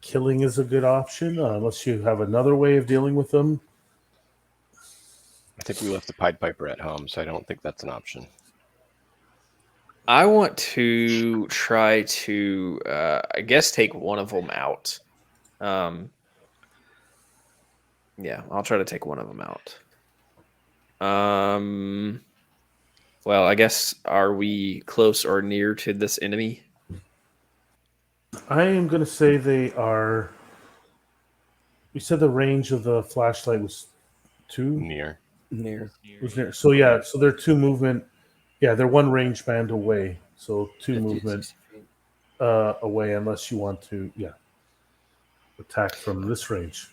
killing is a good option, unless you have another way of dealing with them. I think we left the Pied Piper at home, so I don't think that's an option. I want to try to, I guess, take one of them out. Yeah, I'll try to take one of them out. Well, I guess, are we close or near to this enemy? I am going to say they are. You said the range of the flashlight was 2. Near. Near. Was near. So yeah, so they're 2 movement. Yeah, they're 1 range band away. So 2 50, movement 60 feet. away, unless you want to, attack from this range.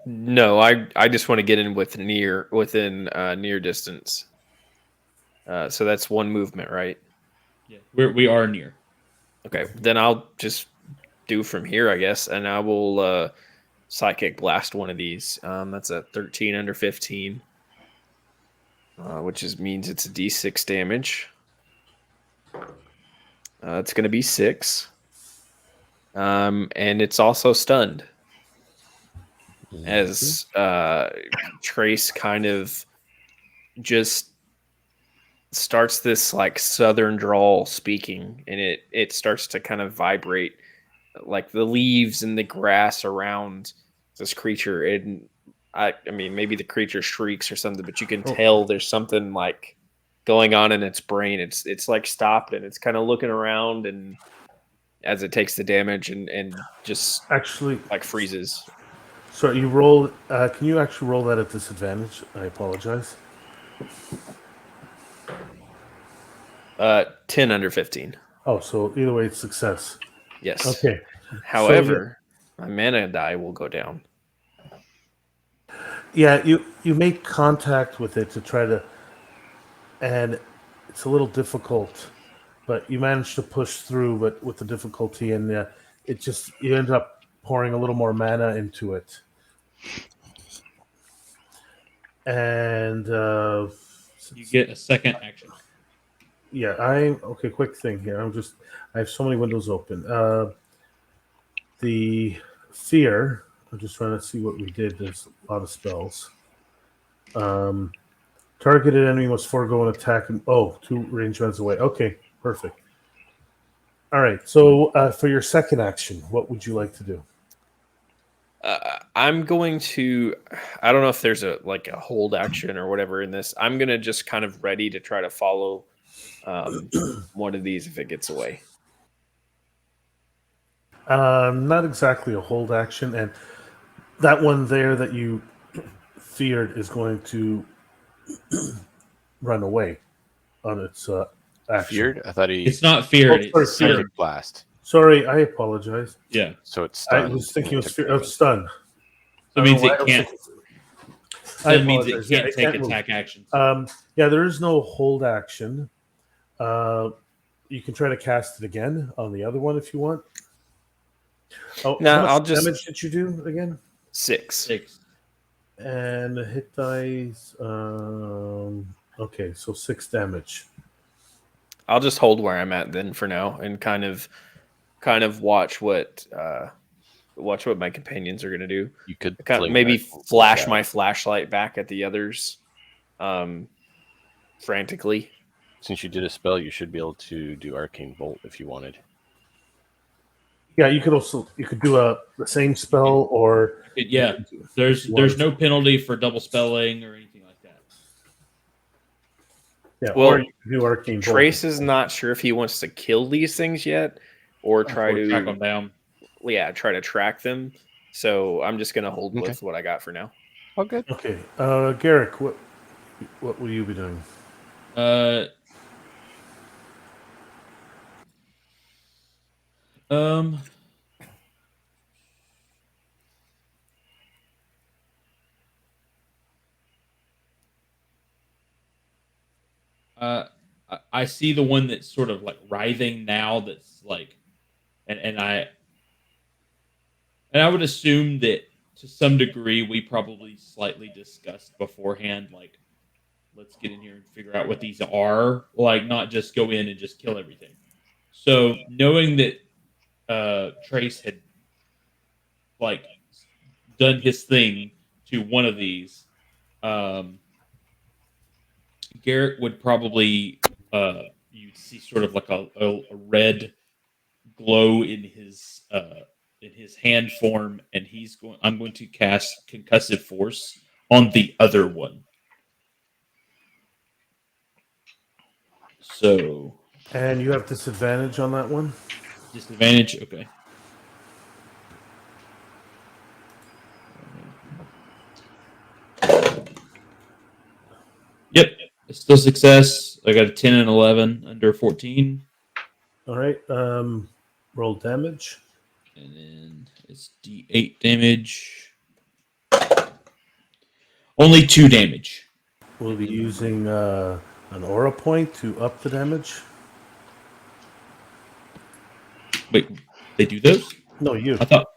No, I just want to get in within near distance. So that's 1 movement, right? Yeah, we are near. Okay, then I'll just do from here, I guess. And I will psychic blast one of these. That's a 13 under 15, which means it's a d6 damage. It's going to be 6. And it's also stunned. As Trace kind of just starts this like southern drawl speaking, and it starts to kind of vibrate like the leaves and the grass around this creature. And I mean, maybe the creature shrieks or something, but you can tell there's something like going on in its brain. It's like stopped, and it's kind of looking around, and as it takes the damage and just Actually, like freezes. so you roll. Can you actually roll that at disadvantage? I apologize. 10 under 15. Oh, so either way, it's success. Yes. Okay. However, my mana die will go down. Yeah, you make contact with it to try to, and it's a little difficult, but you manage to push through. But with the difficulty, and it just you end up pouring a little more mana into it, and You get a second action. yeah, okay. Quick thing here. I have so many windows open. The fear. I'm just trying to see what we did. There's a lot of spells. Targeted enemy must forego an attack. And, 2 range runs away. Okay, perfect. All right. So for your second action, what would you like to do? I'm going to. I don't know if there's a hold action or whatever in this. I'm gonna just kind of ready to try to follow one of these if it gets away. Not exactly a hold action, and that one there that you feared is going to run away on its action. Feared? I thought It's not feared. Oh, It's sorry, feared. psychic blast. Sorry, I apologize. Yeah. So it's I stunned. was thinking of stun. So it means it can't. I That means it apologize. Yeah, can't it take can't move. attack actions. Yeah, there is no hold action. You can try to cast it again on the other one if you want. Oh, No, how much I'll just- damage did you do again? 6. 6. And the hit dice. Okay, so 6 damage. I'll just hold where I'm at then for now, and kind of watch what my companions are gonna do. You could Kind of fling maybe that flash out. my flashlight back at the others, frantically. Since you did a spell, you should be able to do Arcane Bolt if you wanted. Yeah, you could do the same spell or Yeah. There's no penalty for double spelling or anything like that. yeah, Well, or you can do arcane. Bolt. Trace is not sure if he wants to kill these things yet, or try Or track them to down. try to track them. So I'm just gonna hold Okay. with what I got for now. Oh, good. Okay, Garrick, what will you be doing? Um. I see the one that's sort of like writhing now. That's like, and I would assume that to some degree we probably slightly discussed beforehand. Like, let's get in here and figure out what these are. Like, not just go in and just kill everything. So knowing that Trace had like done his thing to one of these, Garrett would probably you'd see sort of like a red glow in his hand form, and I'm going to cast Concussive Force on the other one. So And you have disadvantage on that one? disadvantage, okay. Yep, it's still success. I got a 10 and 11 under 14. All right. Roll damage. And then it's D8 damage. Only 2 damage. We'll be using an aura point to up the damage. Wait, they do those? No, you. I thought.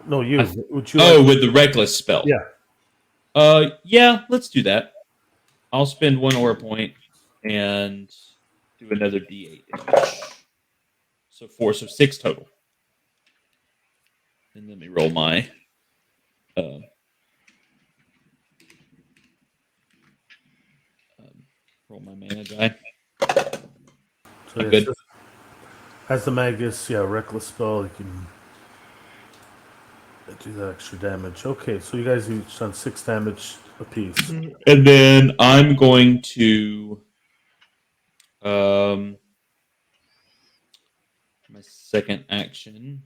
No, you. I- Would you Oh, like? with the reckless spell. Yeah. Yeah. Let's do that. I'll spend 1 aura point and do another D8 damage. So 4, so 6 total. And let me roll my. Um, roll my mana die. So I'm yes, good. as the Magus, reckless spell, you can do that extra damage. Okay, so you guys each done 6 damage apiece. And then I'm going to my second action.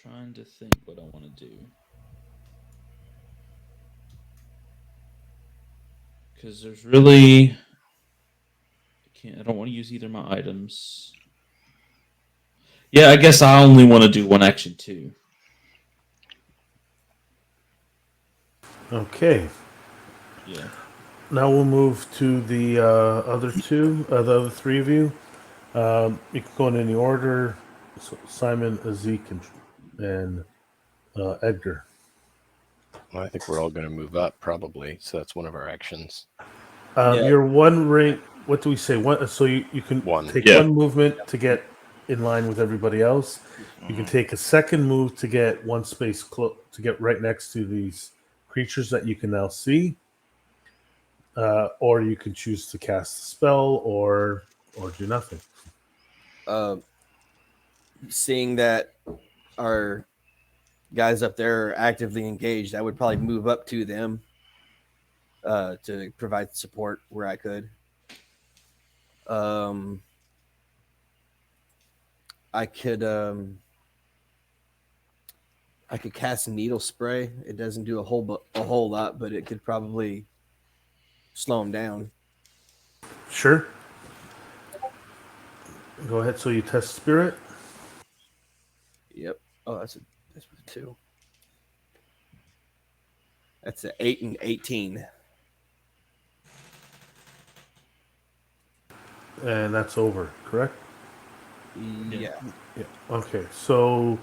Trying to think what I want to do. Because there's really I don't want to use either of my items. Yeah, I guess I only want to do one action too. Okay. Yeah. Now we'll move to the other two, the other 3 of you. You can go in any order. So Simon, Zeke, and Edgar. Well, I think we're all going to move up probably, so that's one of our actions. Yeah. You're 1 ring. What do we say? One. So you can One. take Yeah. 1 movement to get in line with everybody else. You can take a second move to get 1 space to get right next to these creatures that you can now see. Or you can choose to cast a spell or do nothing. Seeing that our guys up there are actively engaged, I would probably move up to them to provide support where I could. I could cast needle spray. It doesn't do a whole lot, but it could probably slow them down. Sure. Go ahead. So you test spirit. Yep. Oh, that's a 2. That's an 8 and 18. And that's over, correct? Yeah. Yeah. Okay. So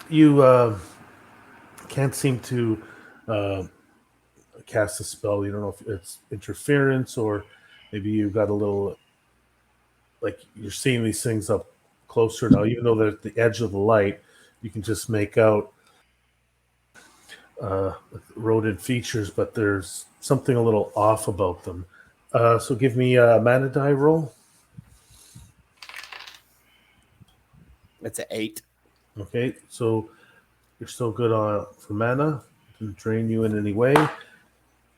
you can't seem to cast a spell. You don't know if it's interference or maybe you got a little like you're seeing these things up closer now. Even though they're at the edge of the light, you can just make out rodent features, but there's something a little off about them. So give me a mana die roll. That's an 8. Okay, so you're still good for mana. Didn't drain you in any way.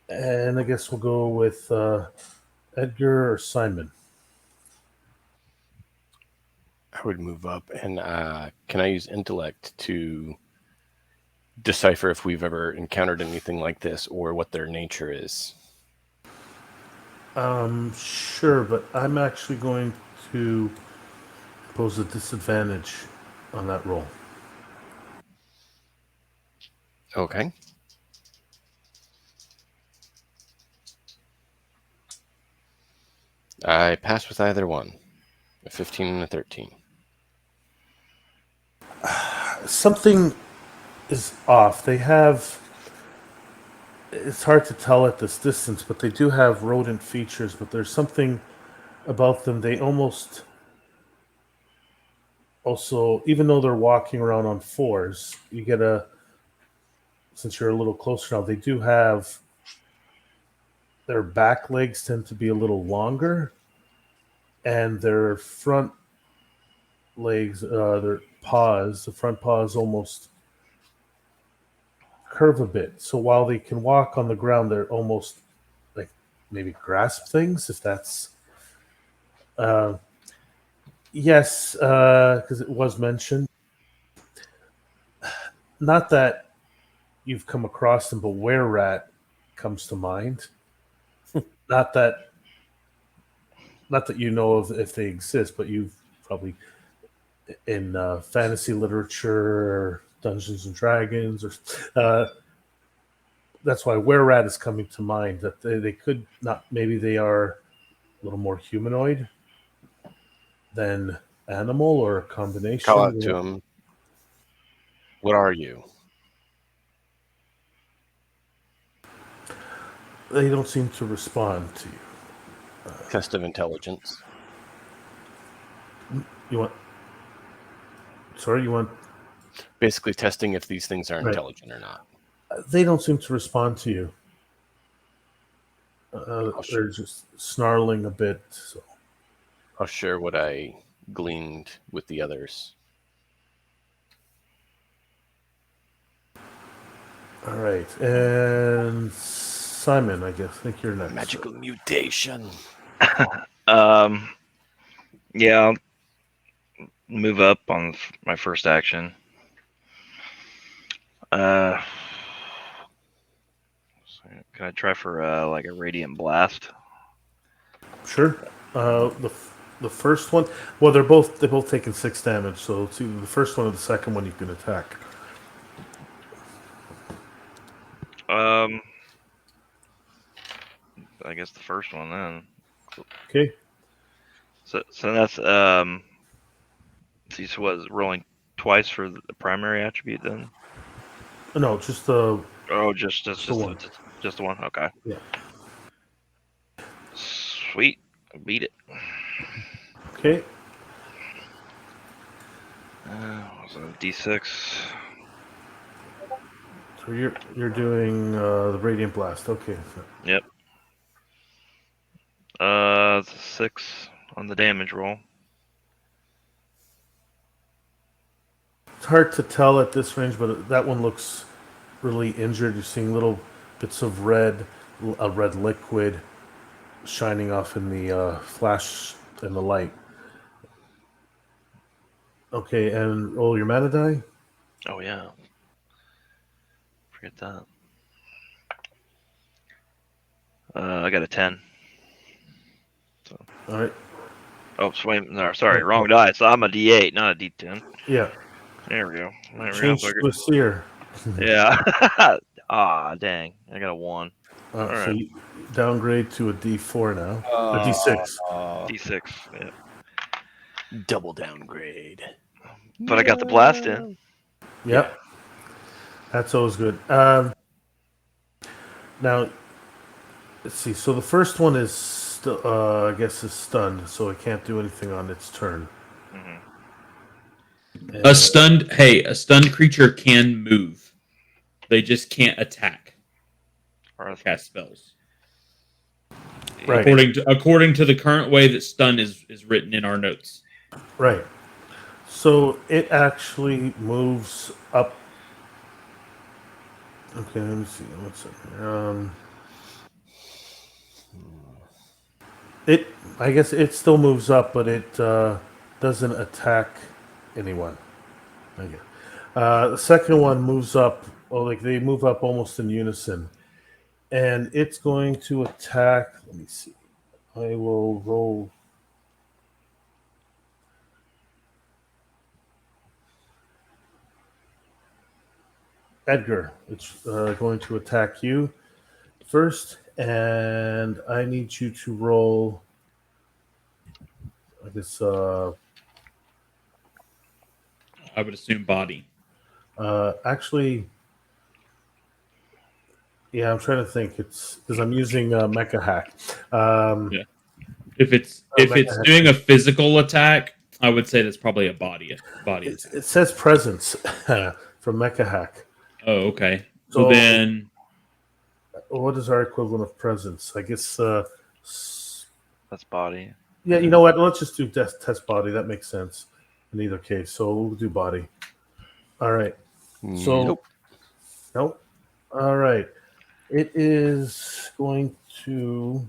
And I guess we'll go with Edgar or Simon. I would move up, and can I use intellect to decipher if we've ever encountered anything like this or what their nature is? Sure, but I'm actually going to pose a disadvantage on that roll. Okay. I passed with either one, a 15 and a 13. Something is off. They have. It's hard to tell at this distance, but they do have rodent features. But there's something about them. They almost. Also, even though they're walking around on 4s, you get a. Since you're a little closer now, they do have. Their back legs tend to be a little longer, and their front legs, their paws, the front paws almost curve a bit. So while they can walk on the ground, they're almost like maybe grasp things, if that's. Yes, because it was mentioned. Not that you've come across them, but were rat comes to mind. not that, not that you know of if they exist, but you've probably in fantasy literature, Dungeons and Dragons, or that's why were rat is coming to mind. That they could not. Maybe they are a little more humanoid than animal, or a combination. Call out to him. What are you? They don't seem to respond to you. Test of intelligence. You want? Sorry, you want? Basically testing if these things are Right. intelligent or not. They don't seem to respond to you. sure. They're just snarling a bit. So. I'll share what I gleaned with the others. All right, and Simon, I guess. I think you're next. Magical mutation. Yeah, I'll move up on my first action. Can I try for like a radiant blast? Sure. The first one. Well, they're both taking 6 damage. So it's either the first one or the second one you can attack. I guess the first one then. Okay. So that's see, so was rolling twice for the primary attribute then? No, just the. Oh, just the one. just the one. Okay. Yeah. Sweet, I beat it. Okay. Was it a D6? So you're doing the radiant blast. Okay. Yep. It's a 6 on the damage roll. It's hard to tell at this range, but that one looks really injured. You're seeing little bits of red liquid shining off in the flash and the light. Okay, and roll your mana die. Oh yeah. Forget that. I got a 10. So. All right. Oh, no, sorry, wrong die. So I'm a D8, not a D10. Yeah. There we go. Change to a seer. Yeah. Ah, dang. I got a 1. So right. you downgrade to a D4 now. A D6. D6. Yeah. Double downgrade. But I got the blast in. Yep. That's always good. Now, let's see. So the first one is still, I guess, is stunned, so it can't do anything on its turn. Mm-hmm. And, A stunned creature can move. They just can't attack or cast spells. Right. According to the current way that stun is written in our notes. Right. So it actually moves up. Okay, let me see. What's it? I guess it still moves up, but it doesn't attack anyone. Okay. The second one moves up. Well, like they move up almost in unison, and it's going to attack. Let me see. I will roll. Edgar, it's going to attack you first, and I need you to roll. I guess. I would assume body. Actually, yeah, I'm trying to think. It's because I'm using Mecha Hack. Yeah. If it's Mecha doing a physical attack, I would say that's probably a body attack. It says presence from Mecha Hack. Oh, okay. So- Well, then What is our equivalent of presence? I guess. That's body. Yeah, you know what? Let's just do test body. That makes sense in either case. So we'll do body. All right. So, nope. All right. It is going to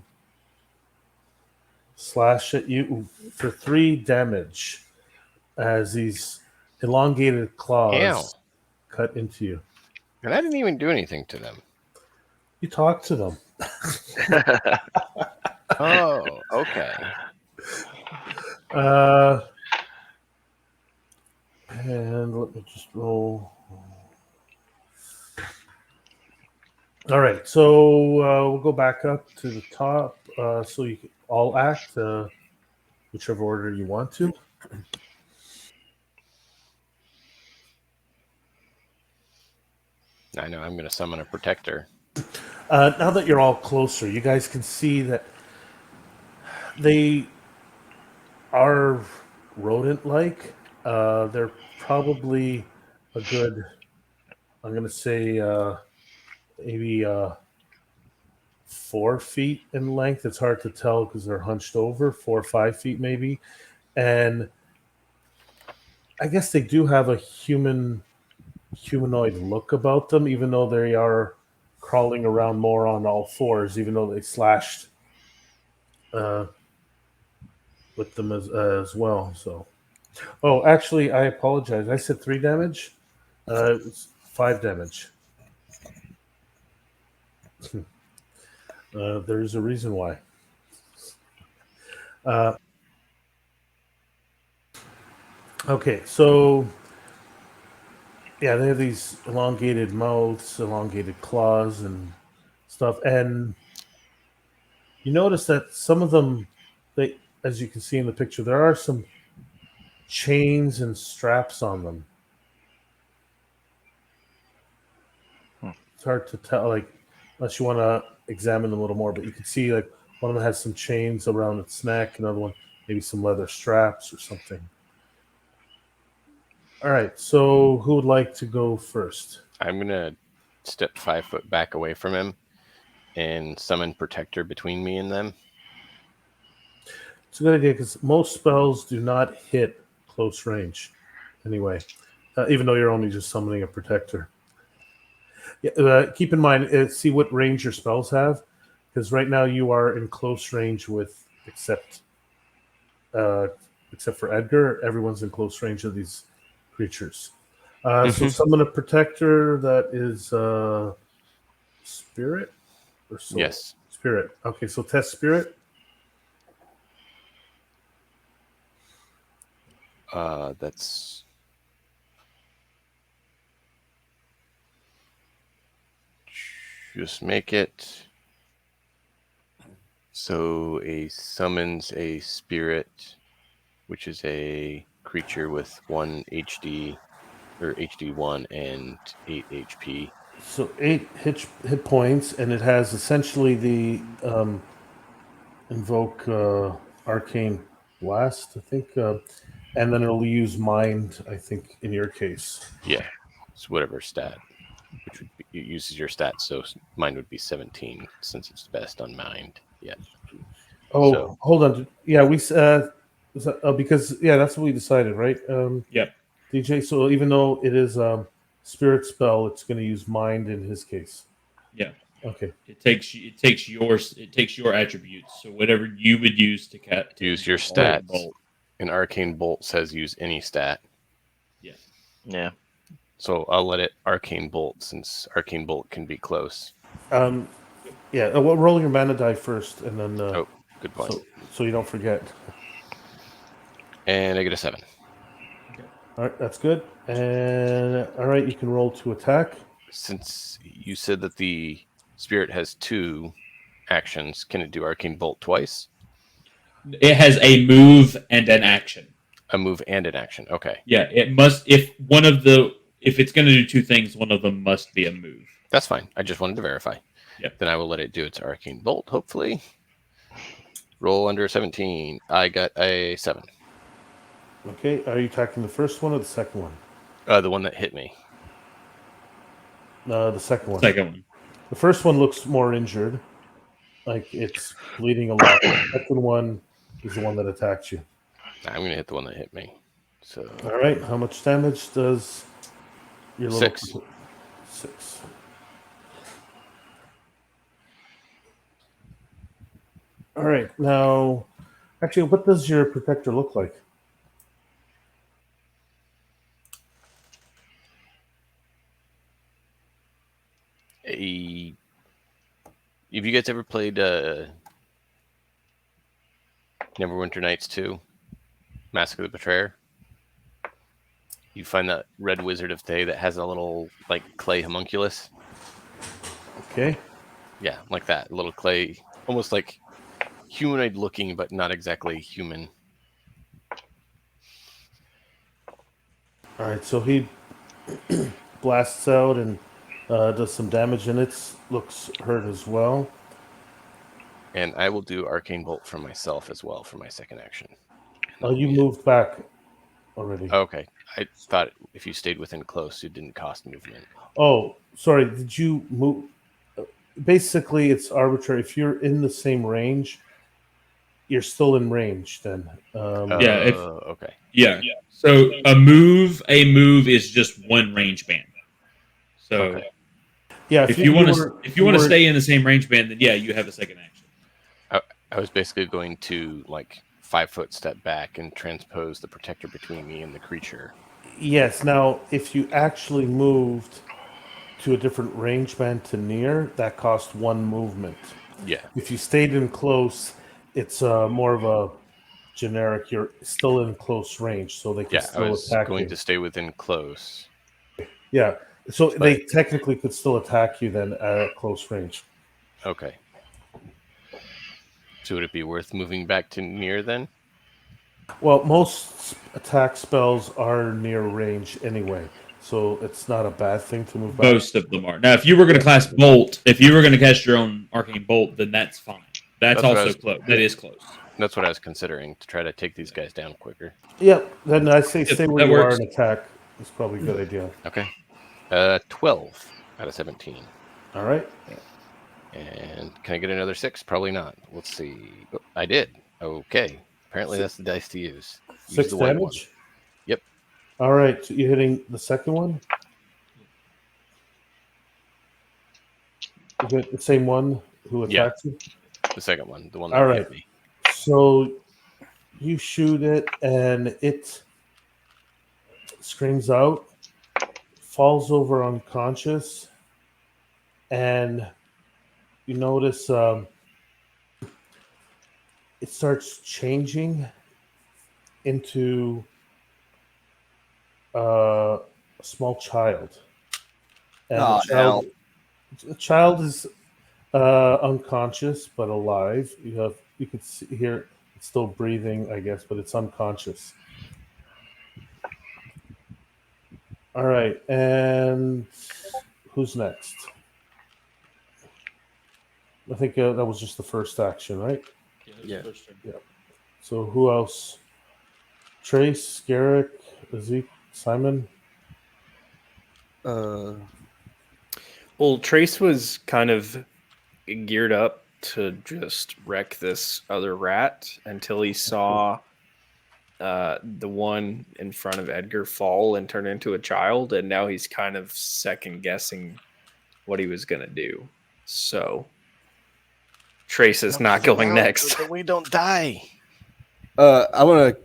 slash at you for 3 damage as these elongated claws cut into you. And I didn't even do anything to them. You talk to them. Oh, okay. And let me just roll. All right, so we'll go back up to the top. So you can all act, whichever order you want to. I know I'm going to summon a protector. Now that you're all closer, you guys can see that they are rodent-like. They're probably a good, I'm going to say, maybe 4 feet in length. It's hard to tell because they're hunched over, 4 or 5 feet maybe. And I guess they do have a humanoid look about them, even though they are crawling around more on all fours, even though they slashed uh, with them as well. So, oh, actually, I apologize. I said 3 damage. It's 5 damage. There's a reason why. Okay, so yeah, they have these elongated mouths, elongated claws, and stuff. And you notice that some of them, they, as you can see in the picture, there are some chains and straps on them. It's hard to tell, like, unless you want to examine them a little more. But you can see, like, one of them has some chains around its neck, another one maybe some leather straps or something. All right, so who would like to go first? I'm going to step 5 foot back away from him and summon protector between me and them. It's a good idea because most spells do not hit close range anyway, even though you're only just summoning a protector. Yeah, keep in mind, see what range your spells have, because right now you are in close range with, except for Edgar, everyone's in close range of these creatures. So summon a protector that is spirit or soul? Yes. Spirit. Okay, so test spirit. That's just make it so a summons a spirit, which is a creature with 1 HD or HD1 and 8 HP. So 8 hit points, and it has essentially the invoke arcane blast, I think, and then it'll use mind, I think, in your case. Yeah, it's whatever stat, which would be, it uses your stats. So mine would be 17 since it's best on mind. Yeah. Oh, So- hold on. Yeah, because that's what we decided, right? Yep. DJ. So even though it is spirit spell, it's going to use mind in his case. Yeah. Okay. It takes your attributes. So whatever you would use to use your invoke stats. bolt. An arcane bolt says use any stat. Yeah. Yeah. So I'll let it arcane bolt since arcane bolt can be close. Yeah. Well, roll your mana die first, and then. Oh, good point. So you don't forget. And I get a 7. All right, that's good. And all right, you can roll to attack. Since you said that the spirit has 2 actions, can it do arcane bolt twice? It has a move and an action. A move and an action. Okay. Yeah, it must. If it's going to do 2 things, one of them must be a move. That's fine. I just wanted to verify. Yep. Then I will let it do its arcane bolt, hopefully. Roll under 17. I got a 7. Okay, are you attacking the first one or the second one? The one that hit me. The second one. Second one. The first one looks more injured, like it's bleeding a lot. The second one is the one that attacked you. I'm going to hit the one that hit me. So All right, how much damage does your little 6. 6. All right, now, actually, what does your protector look like? Have you guys ever played Neverwinter Nights 2? Mask of the Betrayer? You find that red wizard of Thay that has a little like clay homunculus. Okay. Yeah, like that. A little clay, almost like humanoid looking, but not exactly human. All right. So he blasts out and does some damage, and it looks hurt as well. And I will do Arcane Bolt for myself as well for my second action. Oh, you moved back already. Okay. I thought if you stayed within close, it didn't cost movement. Oh, sorry. Did you move? Basically, it's arbitrary. If you're in the same range, you're still in range. Then, Yeah, if- okay. Yeah. So a move is just one range band. So Okay. yeah. if you want to stay in the same range band, then yeah, you have a second action. I was basically going to like 5-foot step back and transpose the protector between me and the creature. Yes. Now, if you actually moved to a different range band to near, that cost 1 movement. Yeah. If you stayed in close, it's more of a generic. You're still in close range, so they can Yeah, I still was attack going you. to stay within close. Yeah. So But- they technically could still attack you then at close range. Okay. So would it be worth moving back to near then? Well, most attack spells are near range anyway, so it's not a bad thing to move back. Most of them are. Now, if you were going to cast Bolt, if you were going to cast your own Arcane Bolt, then that's fine. That's That's what I also was- close. That is close. That's what I was considering, to try to take these guys down quicker. Yeah, then I say Yeah, stay where that you works. are and attack. It's probably a good idea. Okay. 12 out of 17. All right. And can I get another 6? Probably not. Let's see. Oh, I did. Okay. Apparently that's the dice to use. Use 6 the white damage? one. Yep. All right, so you're hitting the second one? Is it the same one who Yeah. attacks you? The second one. The one that All hit right. me. So you shoot it and it screams out, falls over unconscious, and you notice it starts changing into a small child. And Oh, the child is unconscious but alive. You can see here it's still breathing, I guess, but it's unconscious. All right, and who's next? I think that was just the first action, right? Yeah. So who else? Trace, Garrick, Zeke, Simon. Uh, Well, Trace was kind of geared up to just wreck this other rat until he saw the one in front of Edgar fall and turn into a child, and now he's kind of second guessing what he was gonna do. So Trace is not going next. But we don't die. I want to.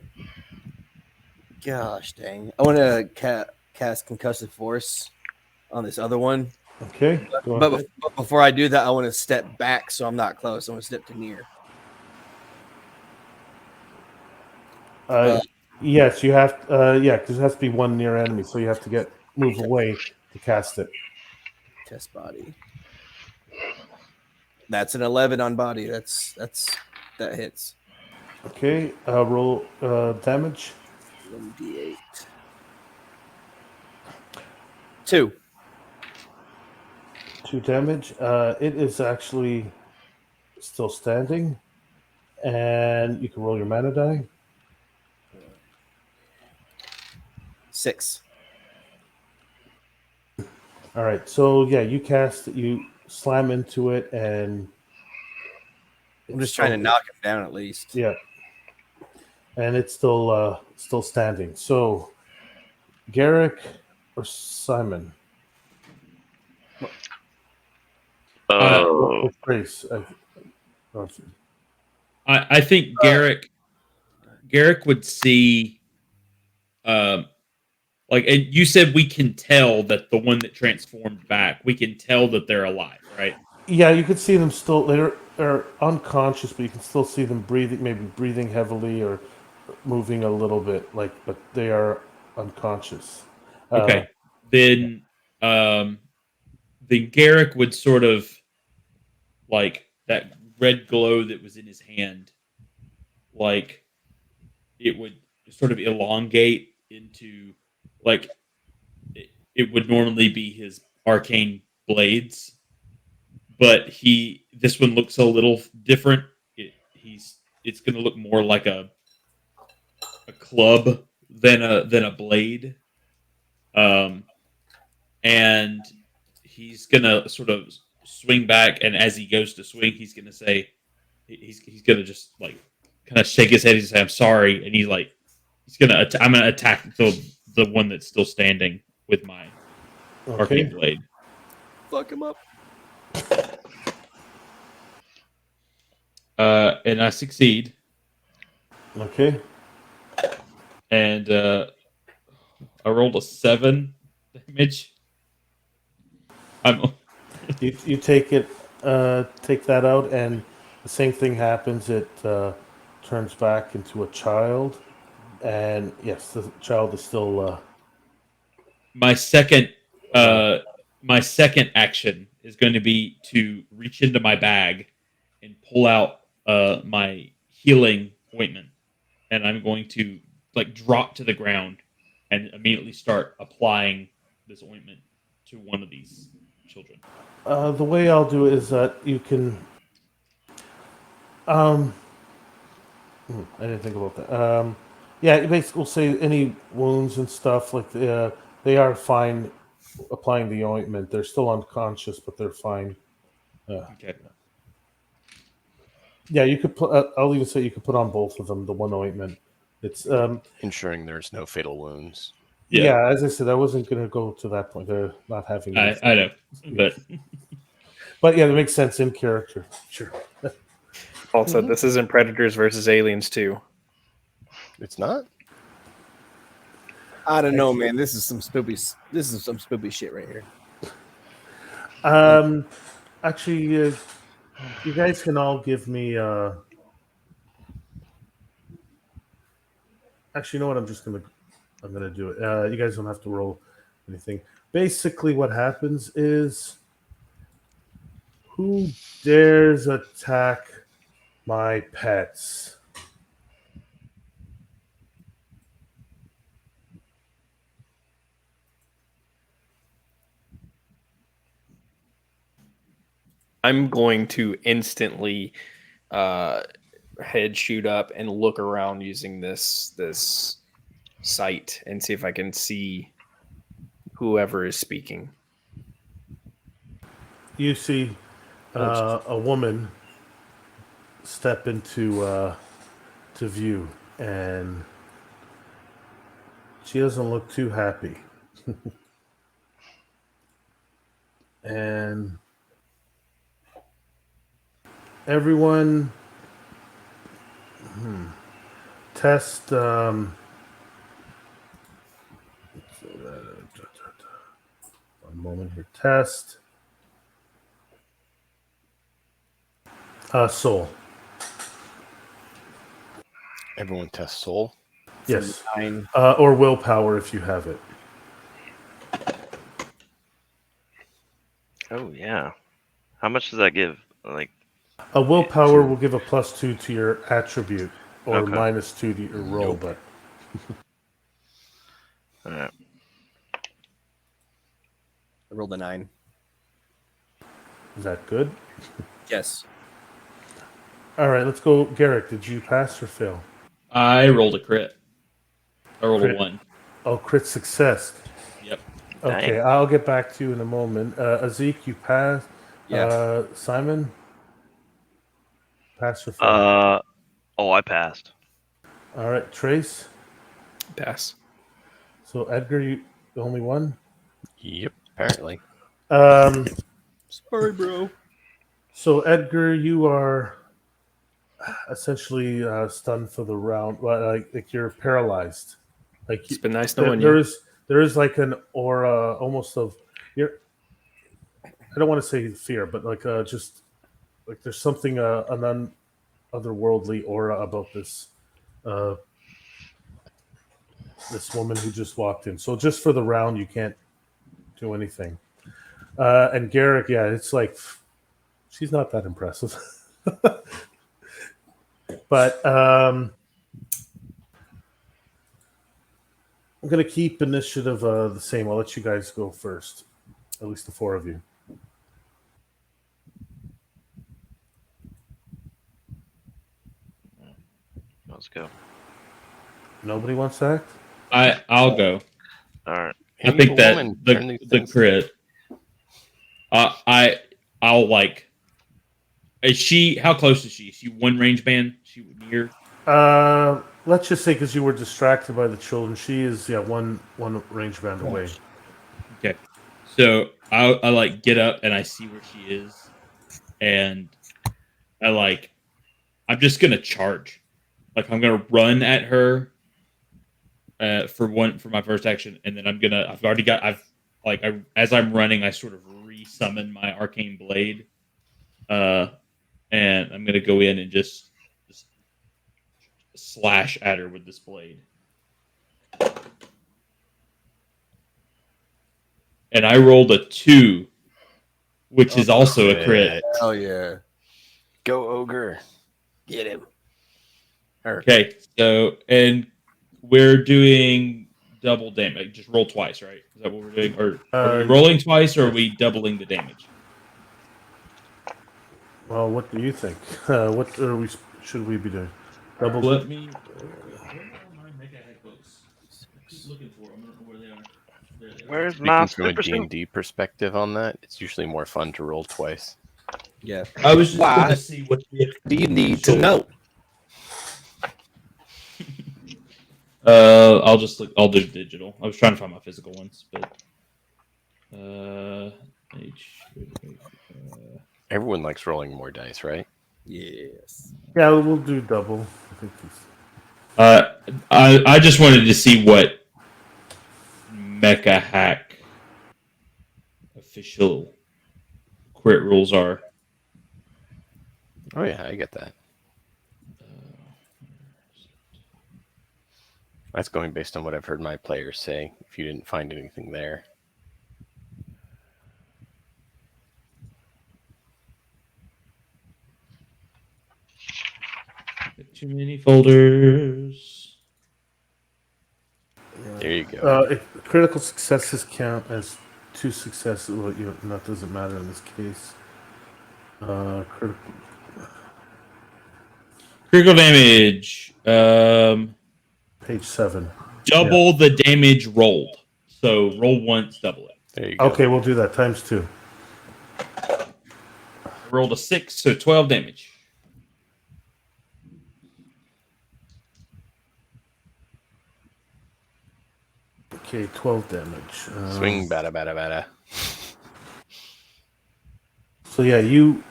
Gosh dang! I want to cast concussive force on this other one. Okay. Go But, ahead. but before I do that, I want to step back so I'm not close. I want to step to near. Yes, you have. Yeah, because it has to be one near enemy, so you have to move away to cast it. Test body. That's an 11 on body. That hits. Okay. Roll damage. 1d8. 2. 2 damage. It is actually still standing, and you can roll your mana die. 6. All right. So yeah, you cast it. You slam into it, and I'm just trying to knock him down at least. Yeah. And it's still standing. So, Garrick or Simon? Oh, With Grace. I think Garrick would see like, and you said we can tell that the one that transformed back, we can tell that they're alive, right? Yeah, you can see them still. They're unconscious, but you can still see them breathing, maybe breathing heavily or moving a little bit. But they are unconscious. Okay. Then Garrick would sort of like that red glow that was in his hand, like it would sort of elongate into like it would normally be his arcane blades, but this one looks a little different. It's going to look more like a club than a blade. And he's gonna sort of swing back, and as he goes to swing, he's gonna say, he's gonna just like kind of shake his head. He's say, "I'm sorry," and I'm gonna attack the one that's still standing with my arcane blade. Fuck him up. And I succeed, Okay. and I rolled a 7 damage. You take that out, and the same thing happens. It turns back into a child, and yes, the child is still. My second action is going to be to reach into my bag and pull out my healing ointment, and I'm going to like drop to the ground and immediately start applying this ointment to one of these children. The way I'll do it is that you can. I didn't think about that. Yeah, basically, we'll say any wounds and stuff like they are fine. Applying the ointment, they're still unconscious, but they're fine. Okay. Yeah, you could put. I'll even say you could put on both of them the one ointment. It's ensuring there's no fatal wounds. yeah. As I said, I wasn't going to go to that point. They're not having. I know, but yeah, that makes sense in character. Sure. Also, this isn't Predators versus Aliens 2. It's not. I don't know, man. This is some spoopy shit right here. Actually, you guys can all give me. Actually, you know what? I'm gonna do it. You guys don't have to roll anything. Basically, what happens is, who dares attack my pets? I'm going to instantly head shoot up and look around using this sight and see if I can see whoever is speaking. You see a woman step into to view, and she doesn't look too happy. And everyone test one moment here. Test soul. Everyone tests soul. Yes. 9. Or willpower if you have it. Oh yeah. How much does that give? Like A willpower will give a +2 to your attribute, or Okay. -2 to your roll. Nope. But all right. I rolled a 9. is that good? Yes. All right, let's go. Garrick, did you pass or fail? I rolled a crit. I rolled Crit. a 1. Oh, crit success. Yep. Okay, Dang. I'll get back to you in a moment. Azik, you passed. Yeah. Simon, pass or fail? Oh, I passed. All right, Trace. Pass. So Edgar, you the only one. Yep. Apparently. Sorry, bro. So Edgar, you are essentially stunned for the round. Like you're paralyzed. Like It's been nice there, knowing there you. is there is like an aura almost of you're. I don't want to say fear, but like just like there's something otherworldly aura about this this woman who just walked in. So just for the round, you can't do anything. And Garrick, yeah, it's like she's not that impressive. But I'm going to keep initiative the same. I'll let you guys go first, at least the four of you. Let's go. Nobody wants to act? I'll go. All right. I Hey, think the that woman, turn these the things. crit. I'll like. Is she? How close is she? Is she one range band? She near? Let's just say because you were distracted by the children, she is one range band away. Okay. So I like get up and I see where she is, and I'm just gonna charge. Like I'm gonna run at her for my first action, and then as I'm running, I sort of resummon my arcane blade, and I'm gonna go in and just slash at her with this blade. And I rolled a 2, which is also a crit. Hell yeah. Go ogre. Get him. Okay, so and we're doing double damage. Just roll twice, right? Is that what we're doing? Or are we rolling twice, or are we doubling the damage? Well, what do you think? What should we be doing? Double. Let me. Where are my Mega Hack books? I keep looking for them. I don't know where they are. There they are. Where's my Speaking from a super suit? D&D perspective on that, it's usually more fun to roll twice. Yeah. I was just Why? going to see what Do you need to know? I'll just look. I'll do digital. I was trying to find my physical ones, but Everyone likes rolling more dice, right? Yes. Yeah, we'll do double. I think I just wanted to see what Mecha Hack official crit rules are. Oh yeah, I get that. That's going based on what I've heard my players say. If you didn't find anything there. Too many folders. There you go. if critical successes count as 2 successes, well, that doesn't matter in this case. Critical damage. Page 7. Double the damage rolled. So roll once, double it. There you go. Okay, we'll do that times 2. I rolled a 6, so 12 damage. Okay, 12 damage. Swing, bada, bada, bada. So yeah, you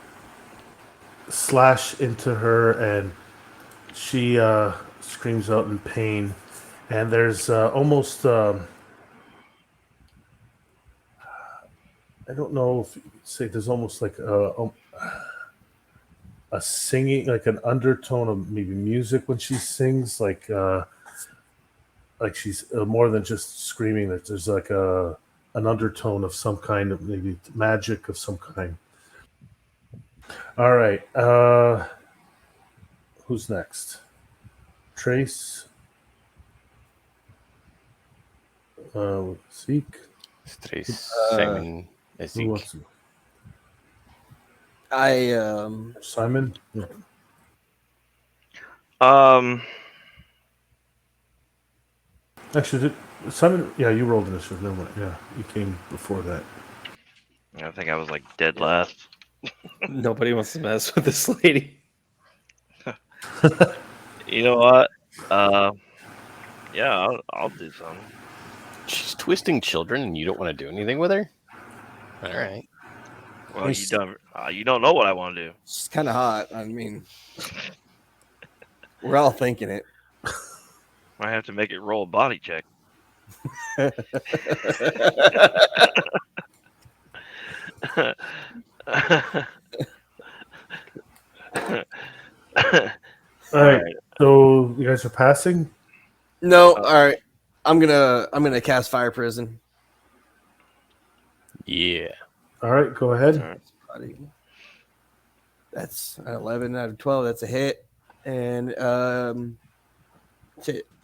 slash into her, and she screams out in pain. And there's almost I don't know if you could say there's almost like a singing, like an undertone of maybe music when she sings, like she's more than just screaming. That there's like an undertone of some kind of maybe magic of some kind. All right, who's next? Trace. Zeke. Trace, Uh, Simon, Who Zeke. wants to? Simon. Yeah. Actually, Simon? Yeah, you rolled initiative. Never mind. Yeah, you came before that. I think I was like dead last. Nobody wants to mess with this lady. You know what? Yeah, I'll do something. She's twisting children, and you don't want to do anything with her. All right. Well, you don't know what I want to do. It's kind of hot. I mean, we're all thinking it. I have to make it roll a body check. All right. So you guys are passing. No, all right. I'm gonna cast Fire Prison. Yeah. All right, go ahead. All right. That's an 11 out of 12. That's a hit. And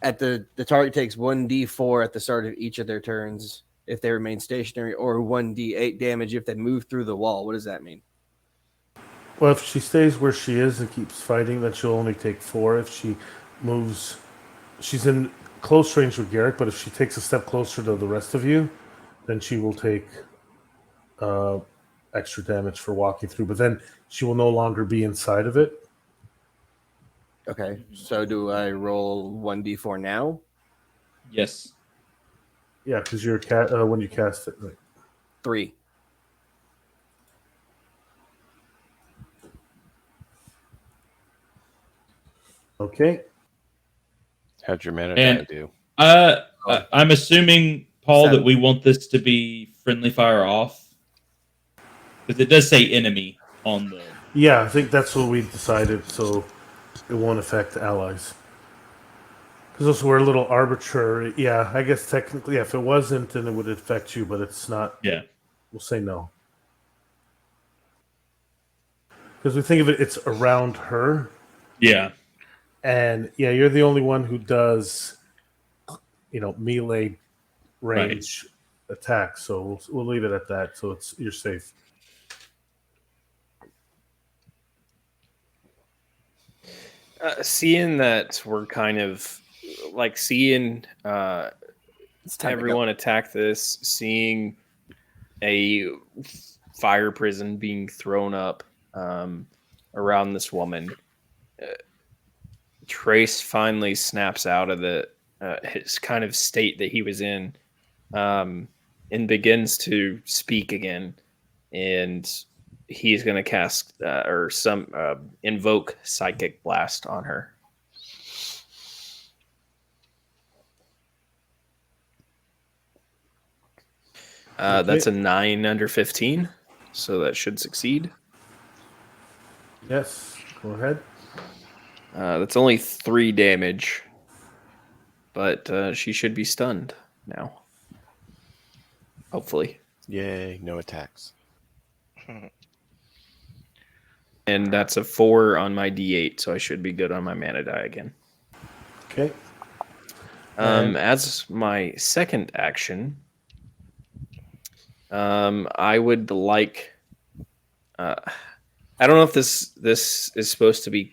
at the target takes 1d4 at the start of each of their turns if they remain stationary, or 1d8 damage if they move through the wall. What does that mean? Well, if she stays where she is and keeps fighting, then she'll only take 4. If she moves, she's in close range with Garrick, but if she takes a step closer to the rest of you, then she will take extra damage for walking through. But then she will no longer be inside of it. Okay, so do I roll 1d4 now? Yes. Yeah, because you're when you cast it. Right. 3. Okay. How'd your mana And- die do? I'm assuming, Paul, 7. that we want this to be friendly fire off, because it does say enemy on the. Yeah, I think that's what we decided, so it won't affect allies. Because also we're a little arbitrary. Yeah, I guess technically, if it wasn't, then it would affect you, but it's not. Yeah. We'll say no. Because we think of it, it's around her. Yeah. And yeah, you're the only one who does, melee range attack. So we'll leave it at that. So you're safe. Seeing that we're kind of like seeing It's time to go. everyone attack this, seeing a fire prison being thrown up around this woman. Trace finally snaps out of his kind of state that he was in, and begins to speak again. And he's going to cast invoke Psychic Blast on her. That's a 9 under 15, so that should succeed. Yes, go ahead. That's only 3 damage, but she should be stunned now. Hopefully. Yay, no attacks. And that's a 4 on my D8, so I should be good on my mana die again. Okay. And- As my second action, I would like. I don't know if this is supposed to be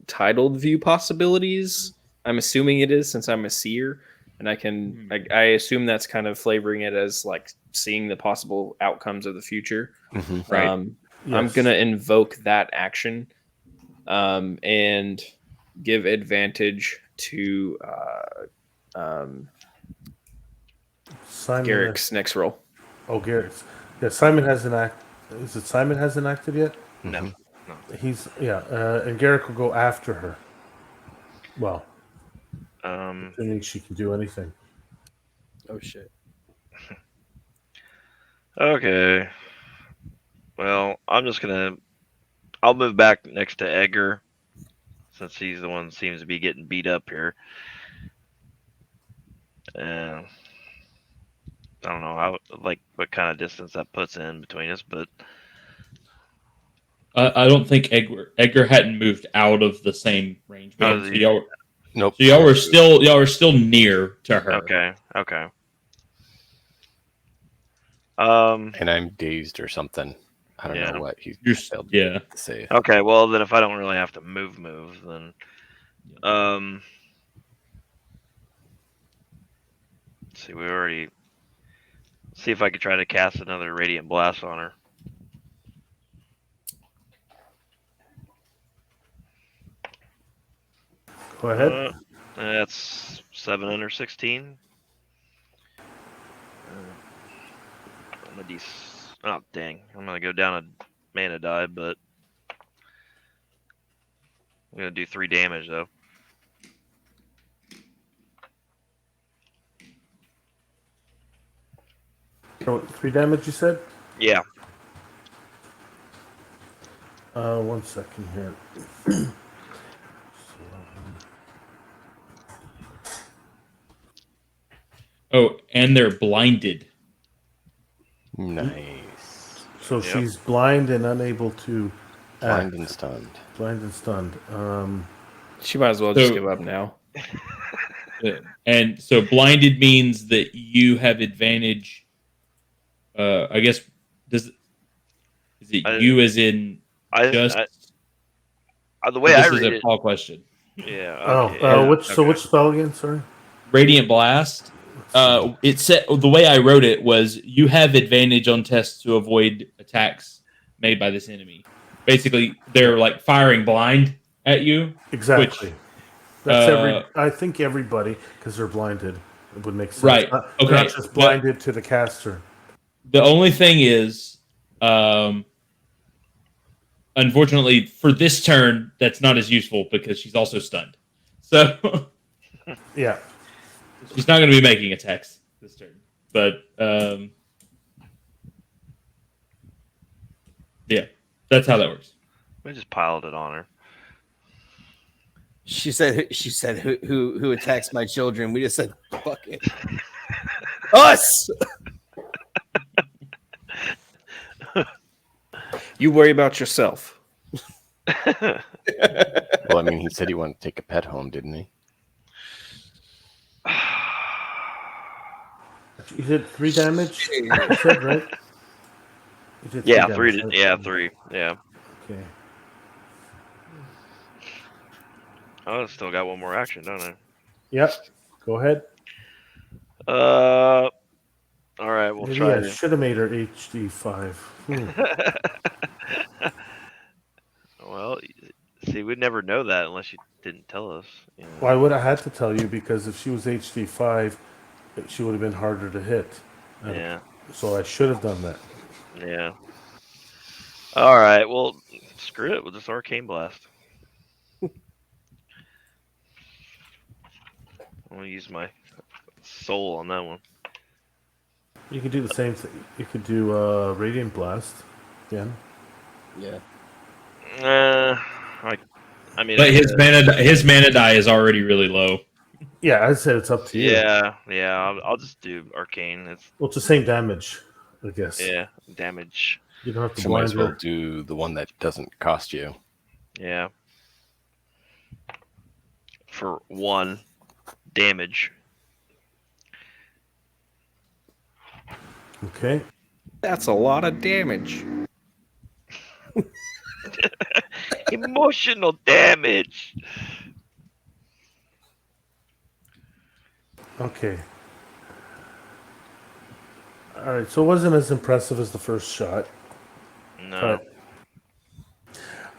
titled View Possibilities. I'm assuming it is, since I'm a seer, and I assume that's kind of flavoring it as like seeing the possible outcomes of the future. Mm-hmm. Right. I'm Yes. gonna invoke that action, and give advantage to Simon. Garrick's next roll. Oh, Garrick's. Yeah, Simon hasn't acted. Is it Simon hasn't acted yet? No. He's and Garrick will go after her. Well, assuming she can do anything. Oh shit. Okay. Well, I'll move back next to Edgar, since he's the one that seems to be getting beat up here. And I don't know what kind of distance that puts in between us, but I don't think Edgar hadn't moved out of the same range. Oh, So the- Nope. y'all were still near to her. okay. And I'm dazed or something. I don't Yeah. know what he You're failed yeah. to say. Okay, well then if I don't really have to move, then let's see if I could try to cast another Radiant Blast on her. Go ahead. That's 7 under 16. I'm a oh dang! I'm gonna go down a mana die, but I'm gonna do 3 damage though. So 3 damage, you said? Yeah. 1 second here. and they're blinded. Nice. So Yep. she's blind and unable to Blind act. and stunned. Blind and stunned. She might as well just So- give up now. And so blinded means that you have advantage. I guess is it you as in just? The way this I is read a it, Paul question. yeah. Oh, Okay, yeah, which okay. spell again? Sorry. Radiant Blast. It said the way I wrote it was you have advantage on tests to avoid attacks made by this enemy. Basically, they're like firing blind at you. Exactly. Which, That's I think everybody, because they're blinded. It would make sense. Right. They're Okay. not just blinded to the caster. The only thing is, unfortunately, for this turn, that's not as useful because she's also stunned. So Yeah. she's not going to be making attacks this turn. But yeah, that's how that works. We just piled it on her. She said who attacks my children? We just said fuck it. Us. You worry about yourself. Well, I mean, he said he wanted to take a pet home, didn't he? You did 3 damage. You said, right? You did Yeah, damage, three. right? Yeah, 3. Yeah. Okay. Oh, I still got one more action, don't I? Yep. Go ahead. All right, we'll Maybe try I to. should have made her HD 5. Well, see, we'd never know that unless you didn't tell us. You know. Well, I would have had to tell you because if she was HD 5, she would have been harder to hit. Yeah. So I should have done that. Yeah. All right. Well, screw it with this arcane blast. I'm gonna use my soul on that one. You could do the same thing. You could do Radiant Blast again. Yeah. I mean, But his mana die is already really low. Yeah, I said it's up to you. yeah. I'll just do arcane. It's Well, it's the same damage, I guess. damage. You don't have to So might blind as well her. do the one that doesn't cost you. Yeah. For 1 damage. Okay. That's a lot of damage. Emotional damage. Okay. All right. So it wasn't as impressive as the first shot. No.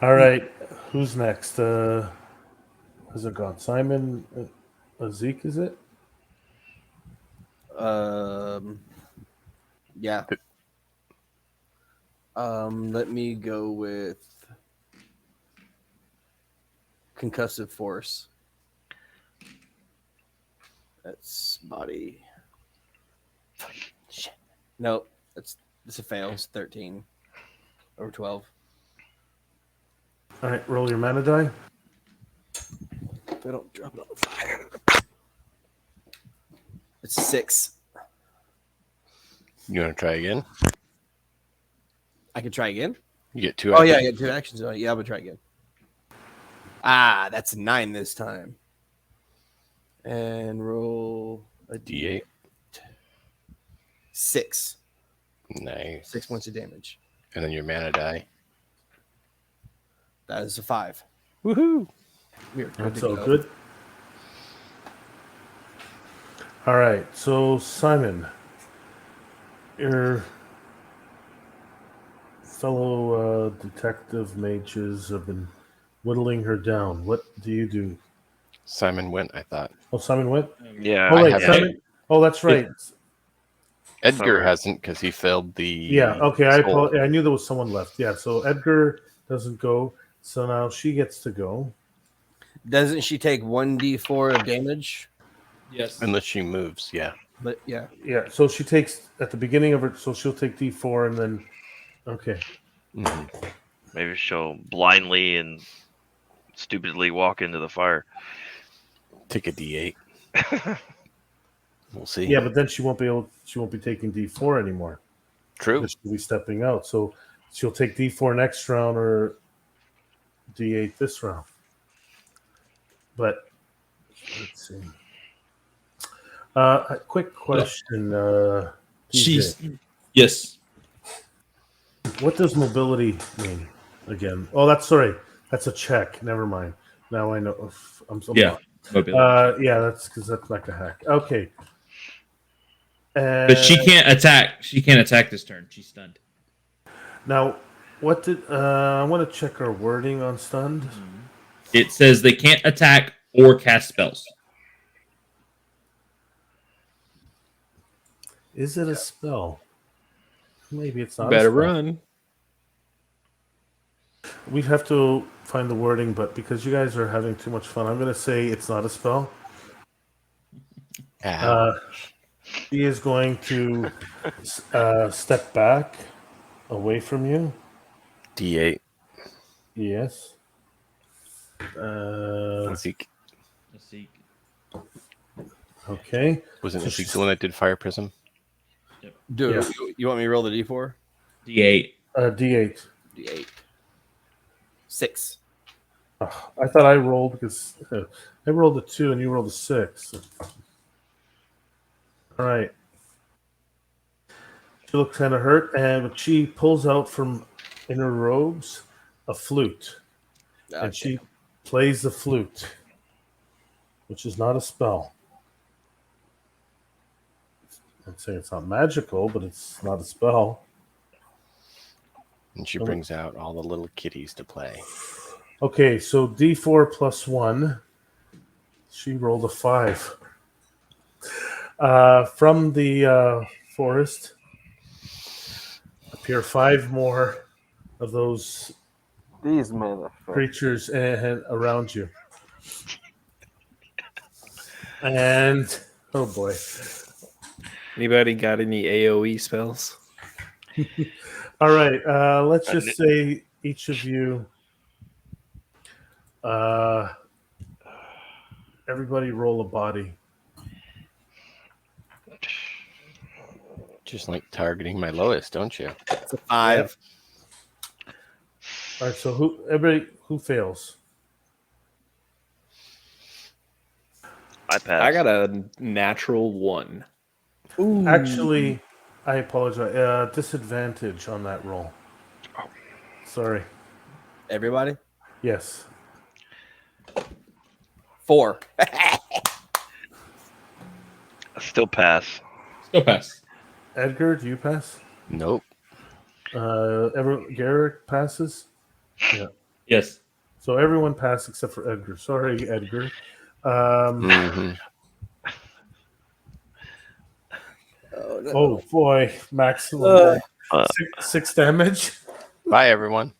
All right. Who's next? Has it gone? Simon, Zeke, is it? Yeah. Let me go with concussive force. That's body. Shit. Nope. It's a fail. It's 13 over 12. All right. Roll your mana die. If I don't drop it on fire. It's 6. You want to try again? I can try again. You get 2. Oh yeah, I get 2 actions. Oh, yeah, I'm gonna try again. Ah, that's a 9 this time. And roll a D8. 6. Nice. 6 points of damage. And then your mana die. That is a 5. Woohoo! We are good That's to all go. good. All right. So Simon, your fellow detective mages have been whittling her down. What do you do? Simon went, I thought. Oh, Simon went. Yeah. Oh wait, have- Simon. Oh, that's right. Edgar Sorry. hasn't because he failed the. Yeah. Okay. soul. I knew there was someone left. Yeah. So Edgar doesn't go. So now she gets to go. Doesn't she take 1d4 of damage? Yes. Unless she moves, yeah. But yeah. Yeah. So she takes at the beginning of her. So she'll take D4 and then. Okay. Mhm. Maybe she'll blindly and stupidly walk into the fire. Take a D8. We'll see. Yeah, but then she won't be taking D4 anymore. True. Because she'll be stepping out. So she'll take D4 next round or D8 this round. But let's see. A quick question, DJ. She's yes. What does mobility mean again? Oh, that's a check. Never mind. Now I know. I'm Yeah. Mobility. yeah, that's because that's like a hack. Okay. But she can't attack. She can't attack this turn. She's stunned. Now, what did I want to check our wording on stunned? It says they can't attack or cast spells. Is it a spell? Maybe it's not. Better a spell. run. We have to find the wording, but because you guys are having too much fun, I'm going to say it's not a spell. He is going to step back away from you. D8. Yes. Zeke. Okay. Wasn't Zeke the one that did Fire Prism? Dude, Yeah. you want me to roll the D4? D8. D8. D8. 6. Oh, I thought I rolled because I rolled a 2 and you rolled a 6. All right. She looks kind of hurt, and she pulls out from in her robes a flute, and she plays the flute, which is not a spell. I'd say it's not magical, but it's not a spell. And she brings out all the little kitties to play. Okay, so D4 plus 1. She rolled a 5. From the forest appear 5 more of those These motherfuckers. creatures around you. And, oh boy. Anybody got any AoE spells? All right, let's just say each of you, everybody roll a body. Just like targeting my lowest, don't you? It's a 5. All right, so who fails? I passed. I got a natural 1. Ooh. Actually, I apologize. Disadvantage on that roll. Sorry. Everybody? Yes. 4. I still pass. Still pass. Edgar, do you pass? Nope. Garrett passes? Yeah. Yes. So everyone passed except for Edgar. Sorry, Edgar. Oh boy, maximum 6 damage. Bye, everyone.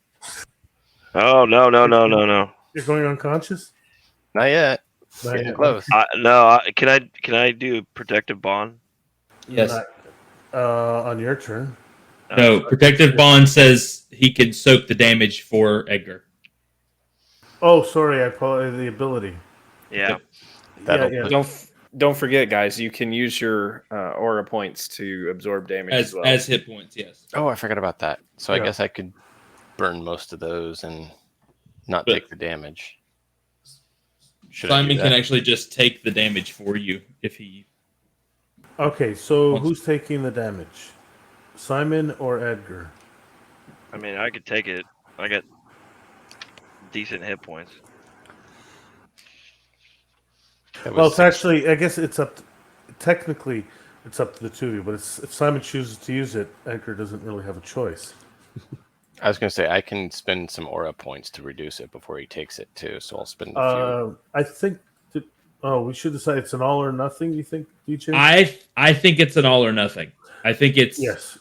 Oh no. You're going unconscious? Not yet. Not Getting yet. close. No. Can I do protective bond? Yes. On your turn. No. Protective bond says he can soak the damage for Edgar. Oh, sorry. I apologize. The ability. Yeah. That'll yeah. put- Don't forget, guys. You can use your aura points to absorb damage as well. As hit points. Yes. Oh, I forgot about that. So Yeah. I guess I could burn most of those and not take the damage. Should I do Simon that? can actually just take the damage for you if he. Okay, so who's taking the damage? Simon or Edgar? I mean, I could take it. I got decent hit points. That was Well, it's 6. actually, I guess it's up. Technically, it's up to the two of you, but if Simon chooses to use it, Edgar doesn't really have a choice. I was going to say I can spend some aura points to reduce it before he takes it too. So I'll spend a few. I think. We should decide it's an all or nothing. You think, DJ? I think it's an all or nothing. I think it's Yes.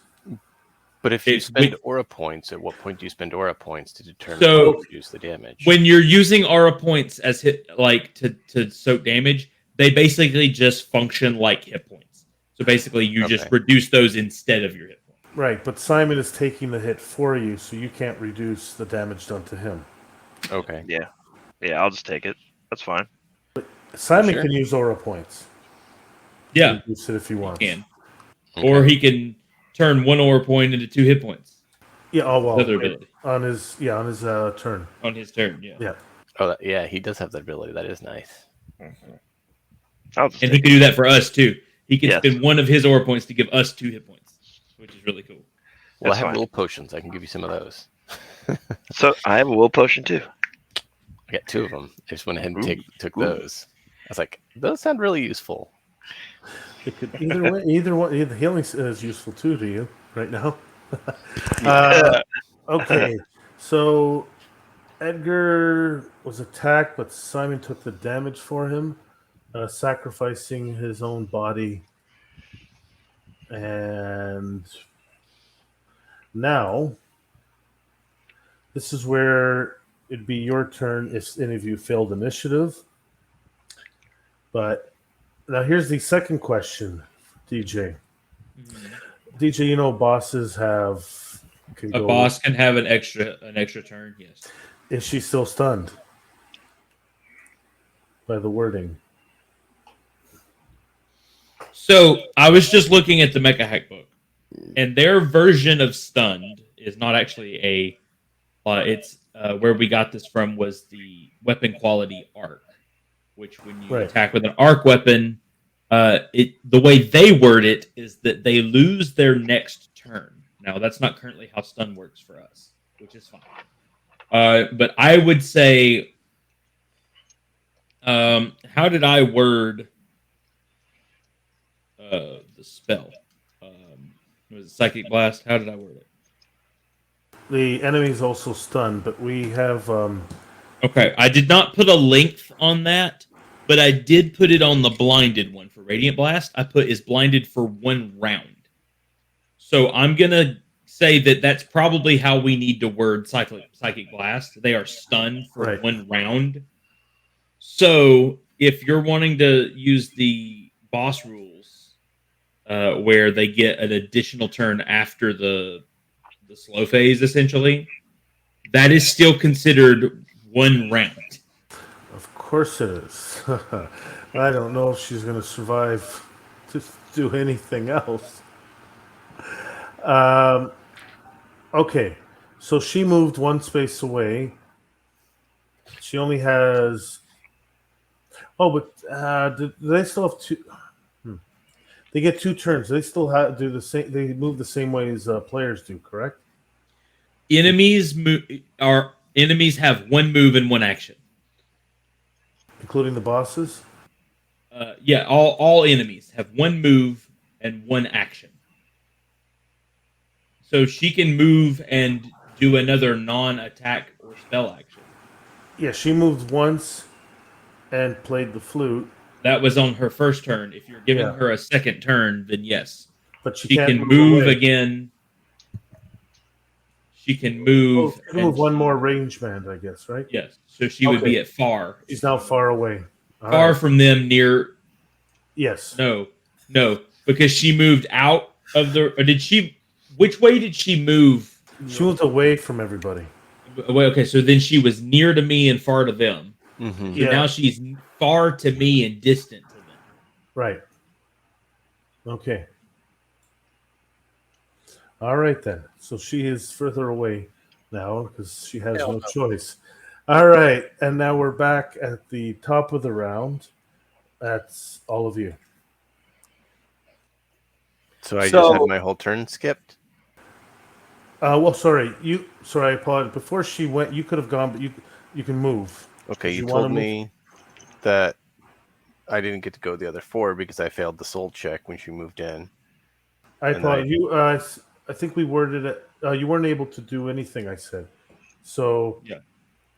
But if you it- spend we- aura points, at what point do you spend aura points to determine So, how to reduce the damage? when you're using aura points as hit to soak damage, they basically just function like hit points. So basically, you just Okay. reduce those instead of your hit points. Right, but Simon is taking the hit for you, so you can't reduce the damage done to him. Okay. Yeah, I'll just take it. That's fine. Simon Sure. can use aura points. Yeah, reduce it if he he wants. can. Okay. Or he can turn 1 aura point into 2 hit points. Yeah. Oh well. Other ability On his turn. on his turn. Yeah. Yeah. Oh, yeah, he does have that ability. That is nice. I'll just And he take can do that for us too. He can Yes. spend 1 of his aura points to give us 2 hit points, which is really cool. Well, That's I have fine. will potions. I can give you some of those. So I have a will potion too. I got 2 of them. I just went ahead and Ooh. took Ooh. those. I was like, those sound really useful. It could either way. Either one. The healing is useful too to you right now. Okay. So Edgar was attacked, but Simon took the damage for him, sacrificing his own body. And now, this is where it'd be your turn if any of you failed initiative. But now here's the second question, DJ. DJ, you know bosses can A go. boss can have an extra turn. Yes. Is she still stunned by the wording? So I was just looking at the Mecha Hack book, and their version of stunned is not actually a. It's where we got this from was the weapon quality arc, which when you Right. attack with an arc weapon, the way they word it is that they lose their next turn. Now that's not currently how stun works for us, which is fine. But I would say, how did I word the spell? Was it Psychic Blast? How did I word it? The enemy's also stunned, but we have. Okay, I did not put a length on that, but I did put it on the blinded one for Radiant Blast. I put is blinded for 1 round. So I'm gonna say that that's probably how we need to word Psychic Blast. They are stunned for Right. 1 round. So if you're wanting to use the boss rules, where they get an additional turn after the slow phase, essentially, that is still considered 1 round. Of course it is. I don't know if she's going to survive to do anything else. Okay, so she moved 1 space away. She only has. Oh, but do they still have 2? They get 2 turns. They still do the same. They move the same way as players do. Correct? Enemies have 1 move and 1 action. Including the bosses. Yeah, all enemies have 1 move and 1 action. So she can move and do another non-attack or spell action. Yeah, she moved once and played the flute, That was on her first turn. If you're giving Yeah. her a second turn, then yes. but she She can't can move away. again. She can Oh, move. she can move 1 more range band, I guess, right? Yes. So she would Okay. be at far. She's now far away. All Far right. from them, near. Yes. No, because she moved out of the. Or did she? Which way did she move? She moved away from everybody. Well, okay, so then she was near to me and far to them. Mm-hmm. So Yeah. now she's far to me and distant to them. Right. Okay. All right then. So she is further away now because she has no choice. All right, and now we're back at the top of the round. That's all of you. So I just So- had my whole turn skipped. Well, sorry. Sorry, I apologize. Before she went, you could have gone, but you can move. Okay, Did you you wanna told move? me that I didn't get to go the other 4 because I failed the soul check when she moved in. I And apologize. I think we worded it. You weren't able to do anything. I said. So Yeah.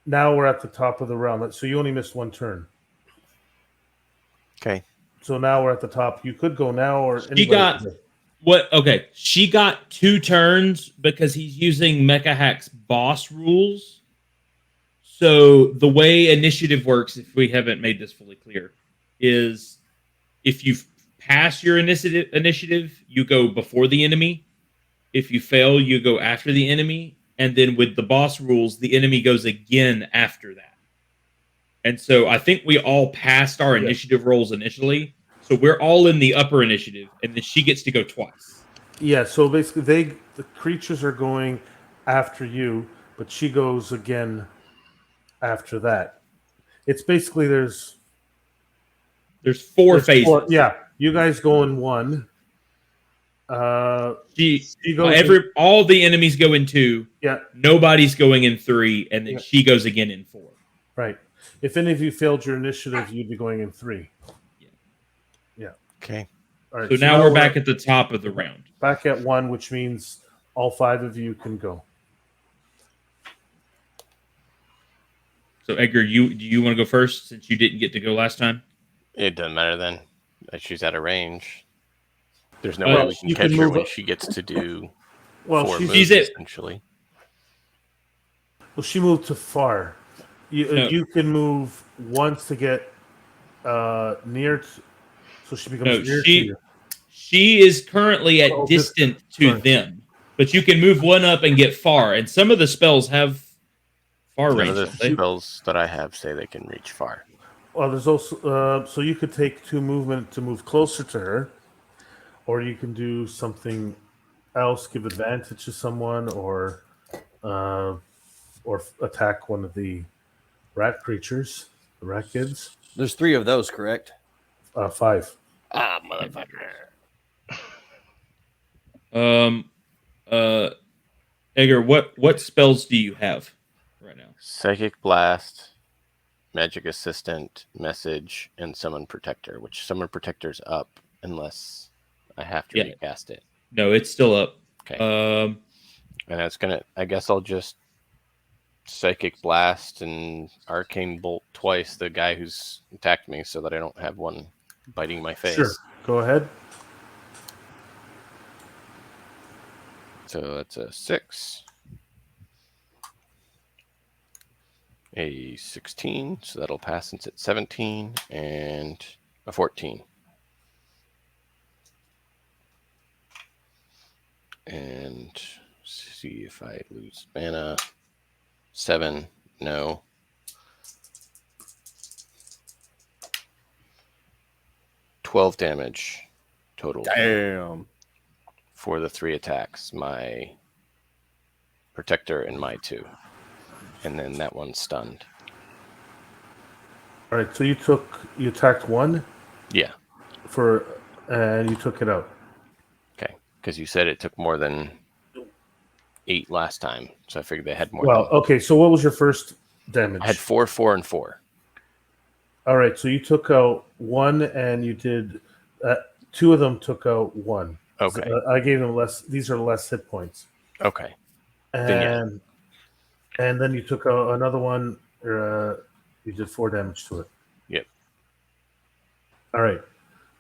now we're at the top of the round. So you only missed 1 turn. Okay. So now we're at the top. You could go now, or She anybody got- could go. What? Okay, she got 2 turns because he's using Mecha Hack's boss rules. So the way initiative works, if we haven't made this fully clear, is if you pass your initiative, you go before the enemy. If you fail, you go after the enemy. And then with the boss rules, the enemy goes again after that. And so I think we all passed our Yeah. initiative rolls initially. So we're all in the upper initiative, and then she gets to go twice. Yeah, so basically the creatures are going after you, but she goes again after that. It's basically There's four phases. yeah, you guys go in one. She goes in, all the enemies go in 2. yeah, Nobody's going in 3, and then Yeah. she goes again in 4. right. If any of you failed your initiative, you'd be going in 3. Okay. All right. So now we're back at the top of the round. back at 1, which means all 5 of you can go. So Edgar, do you want to go first since you didn't get to go last time? It doesn't matter then. She's out of range. There's no Well, way we can you catch can her move when up- she gets to do Well, 4 she's moves, at- essentially. Well, she moved too far. No. You can move once to get near, so she becomes No, near to you. she is currently at Oh, distant to sorry. them, but you can move one up and get far. And some of the spells have far None range. of the Don't they? spells that I have say they can reach far. Well, there's also so you could take 2 movement to move closer to her, or you can do something else, give advantage to someone, or attack one of the rat creatures, the rat kids. There's 3 of those, correct? 5. Ah, motherfucker. Edgar, what spells do you have right now? Psychic Blast, Magic Assistant, Message, and Summon Protector, which Summon Protector's up unless I have to recast it. No, it's still up. Okay. And that's gonna, I guess I'll just Psychic Blast and Arcane Bolt twice the guy who's attacked me so that I don't have one biting my face. Sure. Go ahead. So that's a 6. A 16, so that'll pass since it's 17, and a 14. And see if I lose mana. 7, no. 12 damage total. Damn. For the 3 attacks, my protector and my 2. And then that one's stunned. All right. So you attacked 1 Yeah. and you took it out. Okay. Because you said it took more than 8 last time. So I figured they had more Well, than... okay. So what was your first damage? I had 4, 4, and 4. All right. So you took out 1, and you did 2 of them took out 1. Okay. I gave them less. These are less hit points. Okay. And then you took out another one. You did 4 damage to it. Yep. All right.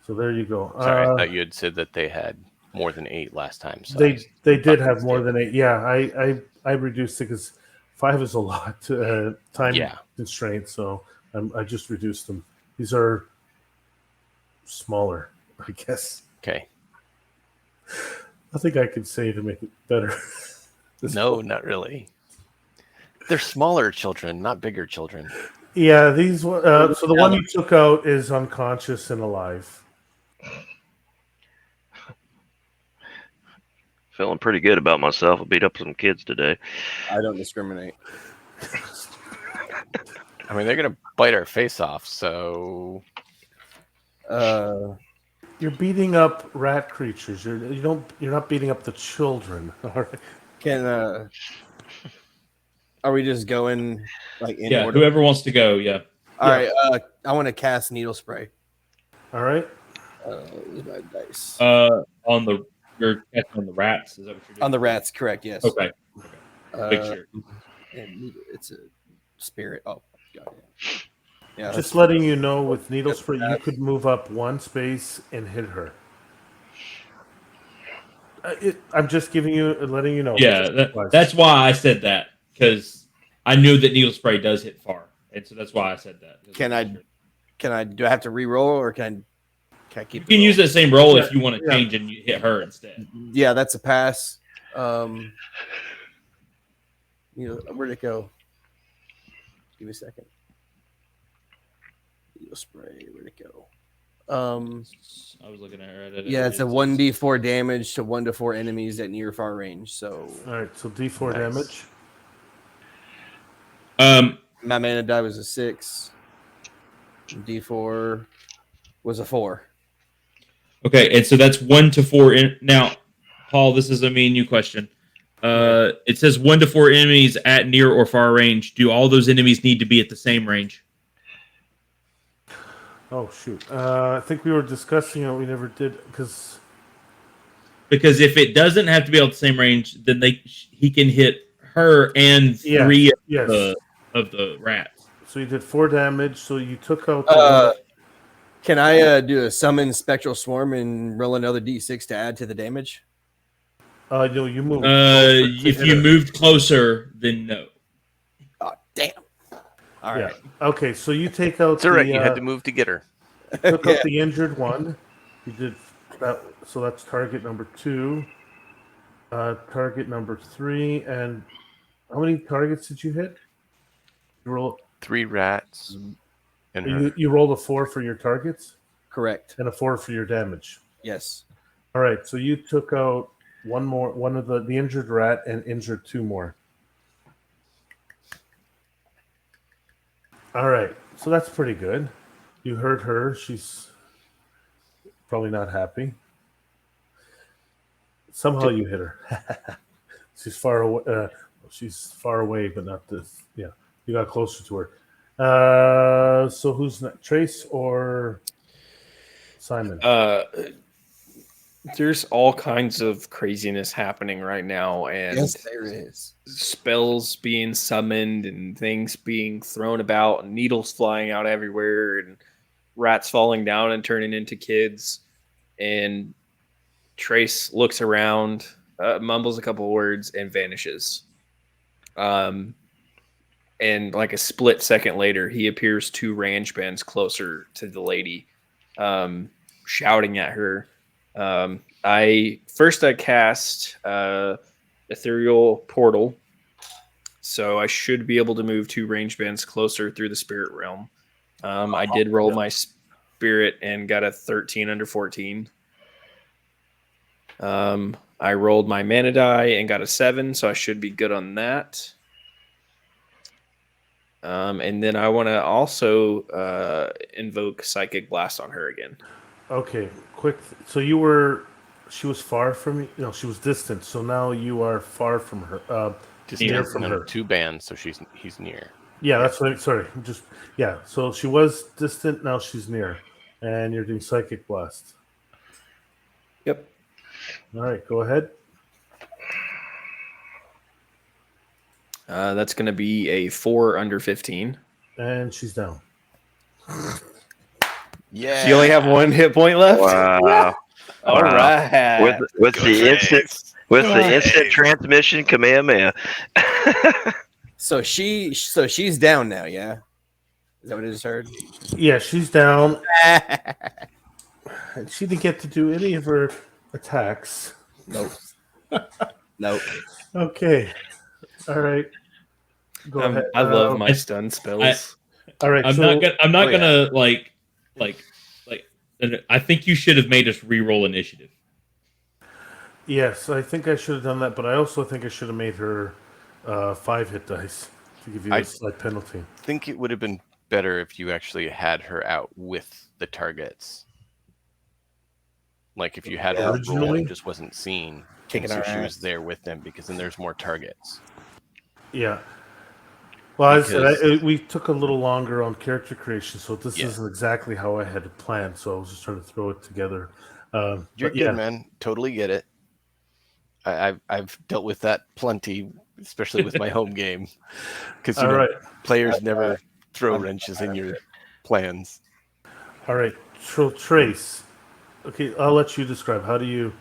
So there you go. Sorry, I thought you had said that they had more than 8 last time. So they did fucking have more stupid. than 8. Yeah, I reduced it because 5 is a lot. Time constraint, so I just reduced them. These are smaller, I guess. Okay. Nothing I could say to make it better. No, not really. They're smaller children, not bigger children. Yeah, these. So the one you took out is unconscious and alive. Feeling pretty good about myself. I beat up some kids today. I don't discriminate. I mean, they're gonna bite our face off. So You're beating up rat creatures. You're not beating up the children. All right. Can are we just going like in order? Whoever wants to go, yeah. All right. I want to cast needle spray. All right. Use my dice. You're catching on the rats. Is that what you're doing? On the rats, correct? Yes. Okay. Make sure. And it's a spirit. Oh, God. Yeah. Just letting you know, with needle spray, you could move up 1 space and hit her. I'm just letting you know. Yeah, that's why I said that, because I knew that needle spray does hit far, and so that's why I said that. Can I? Do I have to re-roll, or can I keep? You can use that same roll Yeah, if you want to yeah. change and you hit her instead. Yeah, that's a pass. Where'd it go? Give me a second. Needle spray. Where'd it go? I was looking at it. Yeah, it's a 1d4 damage to 1 to 4 enemies at near far range. So All right, so D4 Nice. damage. my mana die was a 6. D4 was a 4. Okay, and so that's 1 to 4. Now, Paul, this is a me and you question. It says 1 to 4 enemies at near or far range. Do all those enemies need to be at the same range? Oh shoot! I think we were discussing it. We never did because Because if it doesn't have to be at the same range, then he can hit her and three of the rats. So you did 4 damage. So you took out. Can I do a summon spectral swarm and roll another d6 to add to the damage? No, you moved. If you moved closer, then no. Oh, damn. All right. Okay, so you take out. It's all right. You had to move to get her. Took out the injured one. You did that. So that's target number 2. Target number 3, and how many targets did you hit? You roll. 3 rats. And her. You rolled a 4 for your targets Correct. and a 4 for your damage. Yes. All right, so you took out one of the injured rat and injured 2 more. All right, so that's pretty good. You hurt her. She's probably not happy. Somehow you hit her. She's far away. She's far away, but not this. Yeah, you got closer to her. So who's next? Trace or Simon? There's all kinds of craziness happening right now, and Yes, there is. spells being summoned and things being thrown about and needles flying out everywhere and rats falling down and turning into kids. And Trace looks around, mumbles a couple words, and vanishes. And like a split second later, he appears 2 range bands closer to the lady, shouting at her. I cast ethereal portal, so I should be able to move 2 range bands closer through the spirit realm. I did roll my spirit and got a 13 under 14. I rolled my mana die and got a 7, so I should be good on that. And then I want to also invoke Psychic Blast on her again. Okay, quick. So she was far from you. No, she was distant. So now you are far from her. Just near near from from her. 2 bands, so he's near. Yeah, that's what. Sorry, So she was distant. Now she's near, and you're doing psychic blast. Yep. All right, go ahead. That's going to be a 4 under 15. And she's down. Yeah. You only have 1 hit point left. Wow. All right. With the instant transmission Kamehameha. So she's down now, yeah? Is that what I just heard? Yeah, she's down. And she didn't get to do any of her attacks. Nope. Nope. Okay. All right. Go ahead. I love my stun spells. All right. I'm not gonna like. I think you should have made us re-roll initiative. Yes, I think I should have done that, but I also think I should have made her 5 hit dice to give you a slight penalty. I think it would have been better if you actually had her out with the targets. Like if you had her roll Originally? and just wasn't seen, Kicking and so our she ass. was there with them, because then there's more targets. Yeah. Well, I said Because- we took a little longer on character creation, so this Yeah. isn't exactly how I had it planned. So I was just trying to throw it together. You're But good, yeah. man. Totally get it. I've dealt with that plenty, especially with my home game, because All right. players never throw wrenches in your plans. All right. So Trace. Okay, I'll let you describe. How do you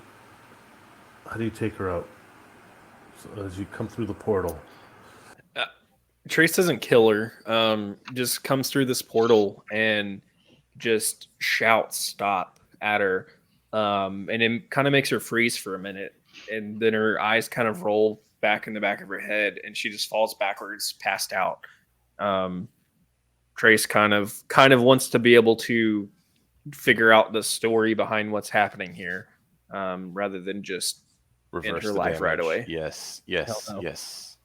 take her out? So as you come through the portal. Trace doesn't kill her. Just comes through this portal and just shouts stop at her. And it kind of makes her freeze for a minute. And then her eyes kind of roll back in the back of her head and she just falls backwards, passed out. Trace kind of wants to be able to figure out the story behind what's happening here, rather than just Reverse her the life right damage. away. Yes, yes, Hell no. yes.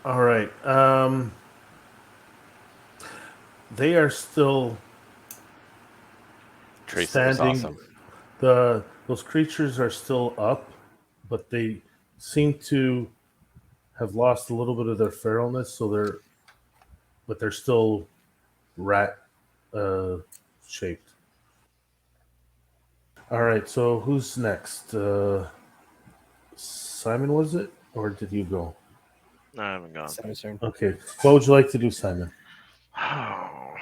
All right. They are still Trace is standing. awesome. Those creatures are still up, but they seem to have lost a little bit of their feralness. But they're still rat shaped. All right. So who's next? Simon, was it, or did you go? No, I haven't gone. Simon's turn. Okay. What would you like to do, Simon? Oh.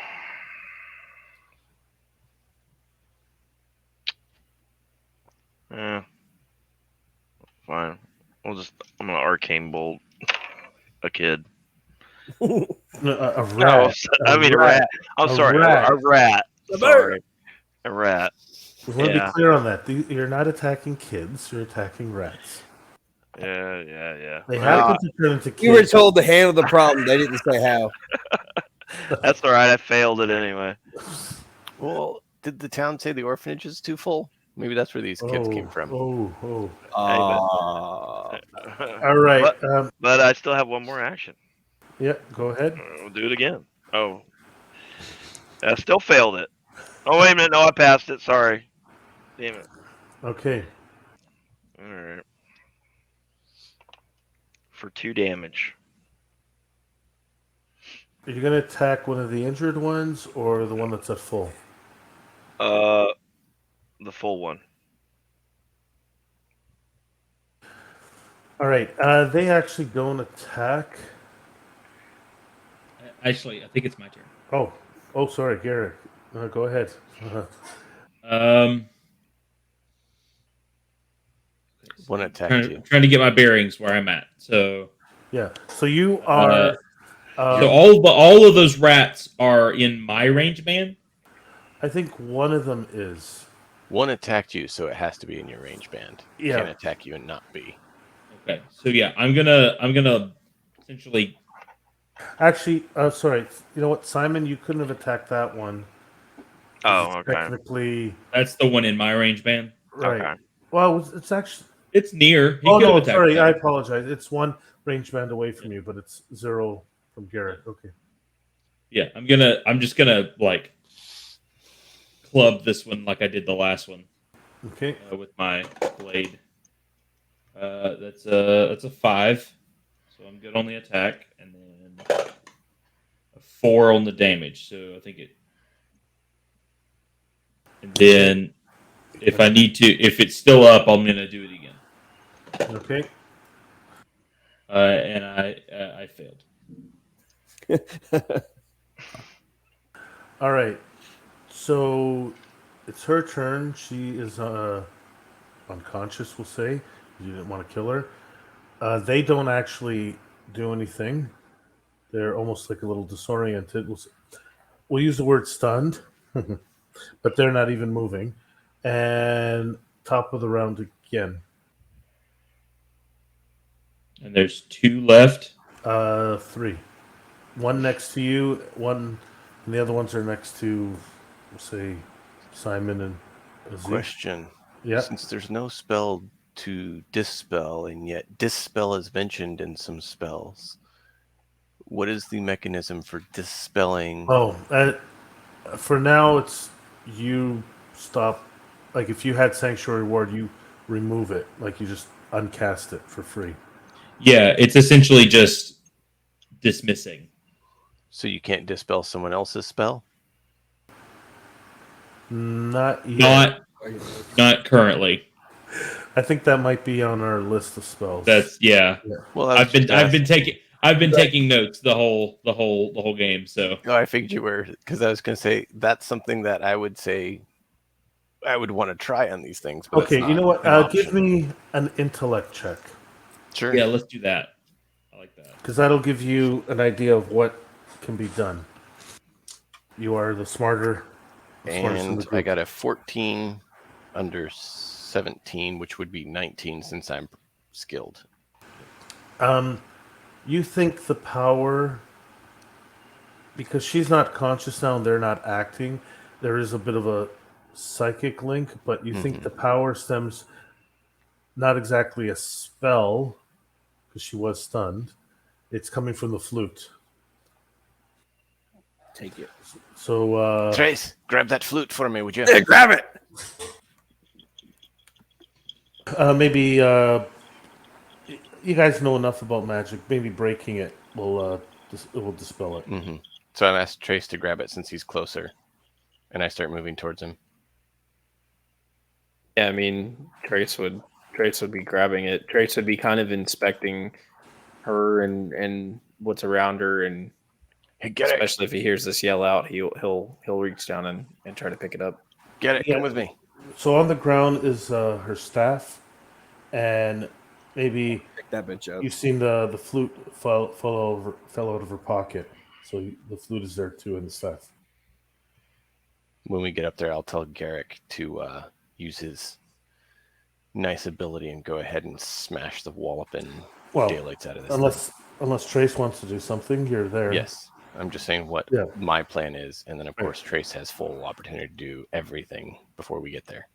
Yeah. Fine. I'm gonna arcane bolt a kid. A Oh, rat. I mean a rat. I'm A sorry, rat. a rat. Sorry, a rat. We want to be Yeah. clear on that. You're not attacking kids. You're attacking rats. Yeah. They Well, happen to turn into kids. You were told to handle the problem. They didn't say how. that's all right. I failed it anyway. Well, did the town say the orphanage is too full? Maybe that's where these kids came from. Oh. Uh, All right. But I still have one more action. Yeah, go ahead. We'll do it again. Oh, I still failed it. Oh wait a minute. No, I passed it. Sorry. Damn it. Okay. All right. For 2 damage. Are you going to attack one of the injured ones or the one that's at full? The full one. All right. They actually don't attack. Actually, I think it's my turn. Oh, sorry, Garrick. Go ahead. One attacked you. Trying to get my bearings where I'm at. So Yeah. So you are. so all of those rats are in my range band. I think one of them is. One attacked you, so it has to be in your range band. It Yeah. can't attack you and not be. Okay. So yeah, I'm gonna essentially. Actually, sorry. You know what, Simon? You couldn't have attacked that one. Oh, okay. Technically, That's the one in my range band. right. Okay. Well, it's actually. It's near. He Oh could have no, attacked sorry. that. I apologize. It's one range band away from you, but it's 0 from Garrett. Okay. Yeah, I'm just gonna like club this one like I did the last one Okay. with my blade. That's a 5, so I'm good on the attack, and then a 4 on the damage. So I think it. And then if I need to, if it's still up, I'm gonna do it again. Okay. And I failed. All right. So it's her turn. She is unconscious, we'll say. You didn't want to kill her. They don't actually do anything. They're almost like a little disoriented. We'll use the word stunned, but they're not even moving. And top of the round again. And there's 2 left. 3. One next to you, one, and the other ones are next to, we'll say, Simon and Aziz. Question. Yeah. Since there's no spell to dispel, and yet dispel is mentioned in some spells, what is the mechanism for dispelling? For now, it's you stop. Like if you had Sanctuary Ward, you remove it. Like you just uncast it for free. Yeah, it's essentially just dismissing. So you can't dispel someone else's spell? Not yet. Not currently. I think that might be on our list of spells. That's yeah. Well, I've been taking notes the whole game. So No, I figured you were, because I was going to say that's something that I would say I would want to try on these things. But Okay, you know what? Give me an intellect check. Sure. yeah, let's do that. I like that. Because that'll give you an idea of what can be done. You are the smartest in And the I group. got a 14 under 17, which would be 19 since I'm skilled. You think the power because she's not conscious now and they're not acting, there is a bit of a psychic link, but you think the power stems not exactly a spell because she was stunned. It's coming from the flute. Take it. So Trace, grab that flute for me, would you? Hey, grab it. maybe you guys know enough about magic. Maybe breaking it will it will dispel it. Mm-hmm. So I've asked Trace to grab it since he's closer, and I start moving towards him. Yeah, I mean, Trace would be grabbing it. Trace would be kind of inspecting her and what's around her, and Hey, get it! especially if he hears this yell out, he'll reach down and try to pick it up. Get it! Yeah. Come with me. So on the ground is her staff, and maybe Pick that bitch up. you've seen the flute fell out of her pocket. So the flute is there too, and the staff. When we get up there, I'll tell Garrick to use his nice ability and go ahead and smash the walloping Well, daylights out of this unless Trace wants to do something, you're there. thing. Yes, I'm just saying what Yeah. my plan is, and then of Right. course Trace has full opportunity to do everything before we get there.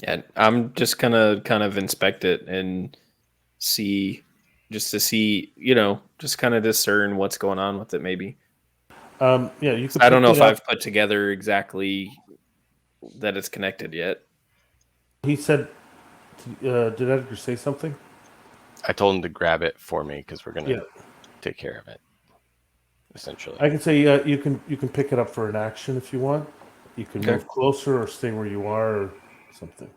Yeah, I'm just gonna kind of inspect it and see, just to see, just kind of discern what's going on with it. Maybe Yeah, you could. I don't know pick if it up. I've put together exactly that it's connected yet. He said, "Did Edgar say something?" I told him to grab it for me because we're gonna Yeah. take care of it. Essentially, I can say you can pick it up for an action if you want. You can Okay. move closer or stay where you are or something.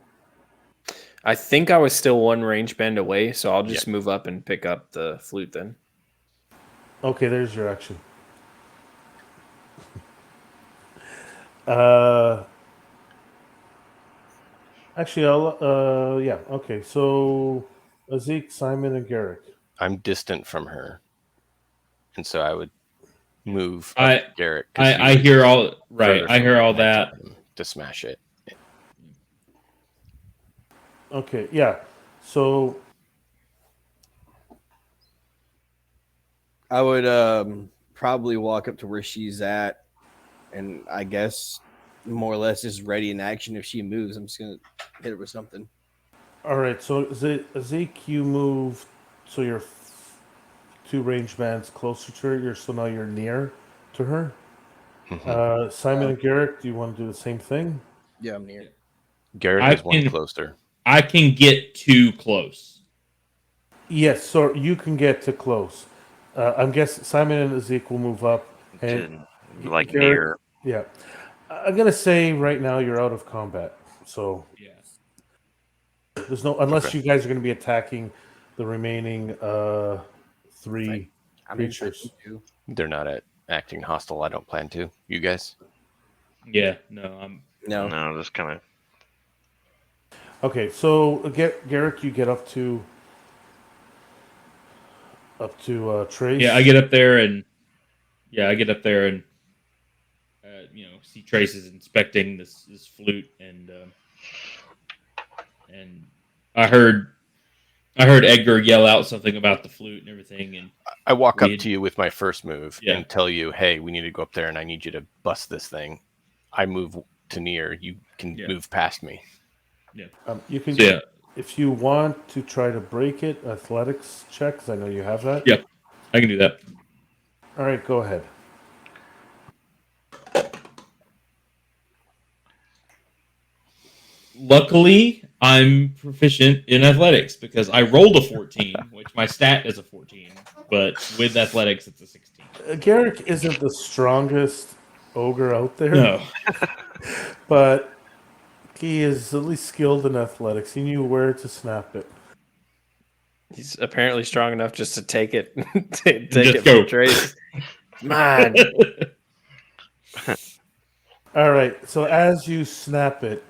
I think I was still one range band away, so I'll just move up and pick up the flute then. Okay, there's your action. Actually, I'll. Yeah. Okay. So, Zeke, Simon, and Garrick. I'm distant from her, and so I would move I- up to Garrick. 'cause he I was hear all right. further I from hear me, all and I that. told him to smash it. Okay. Yeah. So, I would probably walk up to where she's at, and I guess more or less just ready in action. If she moves, I'm just gonna hit her with something. all right. So, Zeke, you move. So you're two range bands closer to her. So now you're near to her. Mhm. Simon and Garrick, do you want to do the same thing? Yeah, I'm near. Garrick I is one can- closer. I can get too close. Yes. So you can get to close. I'm guessing Simon and Zeke will move up. And Like Garrick- near. Yeah. I'm gonna say right now you're out of combat. So Yeah. there's no unless Okay. you guys are gonna be attacking the remaining three I mean, creatures. They're not acting hostile. I don't plan to. You guys? Yeah. No. I'm. No, No, just kind of. Okay, so Garrick, you get up to Trace. Yeah. I get up there and. Yeah, I get up there and. See Trace is inspecting this flute and I heard Edgar yell out something about the flute and everything, and I walk up We'd- to you with my first move Yeah. and tell you, hey, we need to go up there and I need you to bust this thing. I move to near. You can Yeah. move past me. You can, so yeah, if you want to try to break it, athletics check. 'Cause I know you have that. Yeah. I can do that. All right, go ahead. Luckily, I'm proficient in athletics because I rolled a 14, which my stat is a 14, but with athletics, it's a 16. Garrick isn't the strongest ogre out there, No. but he is at least skilled in athletics. He knew where to snap it. He's apparently strong enough just to take it, take Just it go. from Trace. Man, All right, so as you snap it,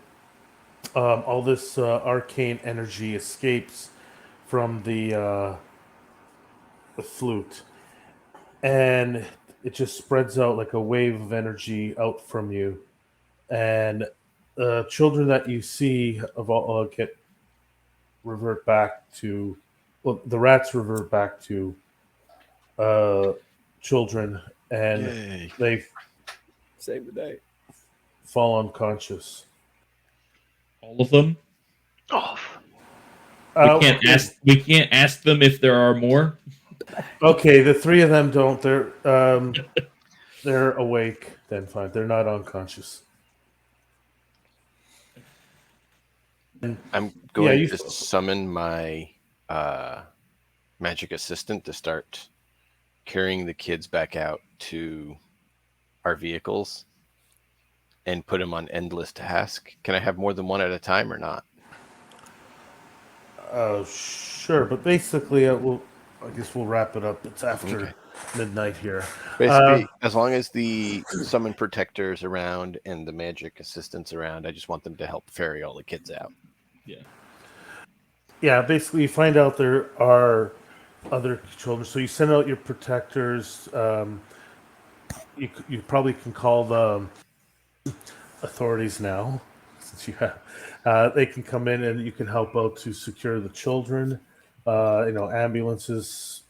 all this arcane energy escapes from the flute, and it just spreads out like a wave of energy out from you, and children that you see of all revert back to, well, the rats revert back to children, and Yay. they Save the day. fall unconscious. All of them. Oh, We can't ask them if there are more. Okay, the three of them don't. They're awake. Then fine. They're not unconscious. I'm going you- to summon my magic assistant to start carrying the kids back out to our vehicles and put them on endless task. Can I have more than one at a time or not? Sure, but basically, I guess we'll wrap it up. It's after Okay. midnight here. Basically, as long as the summon protector's around and the magic assistant's around, I just want them to help ferry all the kids out. Yeah, basically, you find out there are other children. So you send out your protectors. You probably can call the authorities now, since you have. They can come in and you can help out to secure the children. Ambulances,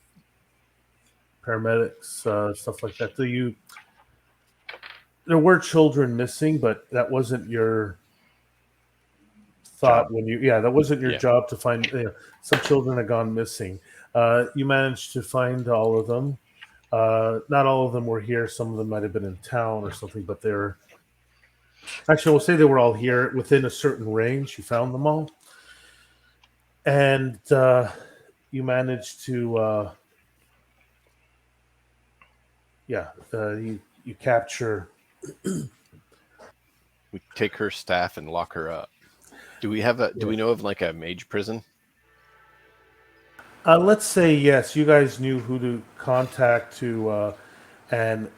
paramedics, stuff like that. There were children missing, but that wasn't your thought Job. that wasn't your Yeah. job to find. Some children had gone missing. You managed to find all of them. Not all of them were here. Some of them might have been in town or something, but they're actually, we'll say they were all here within a certain range. You found them all, and you managed to you capture. We take her staff and lock her up. Do we know of like a mage prison? Let's say yes. You guys knew who to contact and